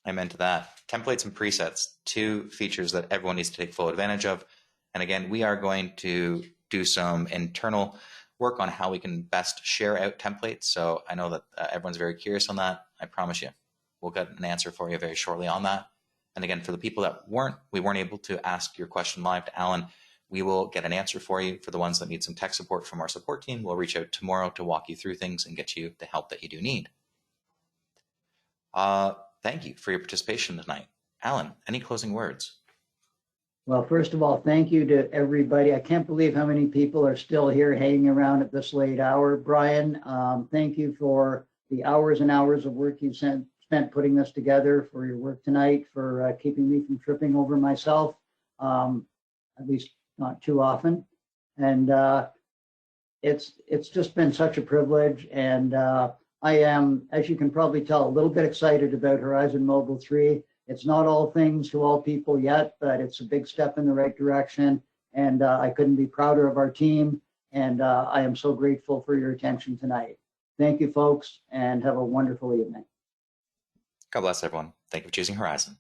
Speaker 1: Amen to that. Templates and presets, 2 features that everyone needs to take full advantage of. And again, we are going to do some internal work on how we can best share out templates. So I know that everyone's very curious on that. I promise you, we'll get an answer for you very shortly on that. And again, for the people that we weren't able to ask your question live to Alan, we will get an answer for you. For the ones that need some tech support from our support team, we'll reach out tomorrow to walk you through things and get you the help that you do need. Thank you for your participation tonight. Alan, any closing words?
Speaker 2: Well, first of all, thank you to everybody. I can't believe how many people are still here hanging around at this late hour. Brian, thank you for the hours and hours of work you spent putting this together, for your work tonight, for keeping me from tripping over myself, at least not too often. And it's just been such a privilege. And I am, as you can probably tell, a little bit excited about Horizon Mobile 3. It's not all things to all people yet, but it's a big step in the right direction. And I couldn't be prouder of our team. And I am so grateful for your attention tonight. Thank you, folks, and have a wonderful evening.
Speaker 1: God bless everyone. Thank you for choosing Horizon.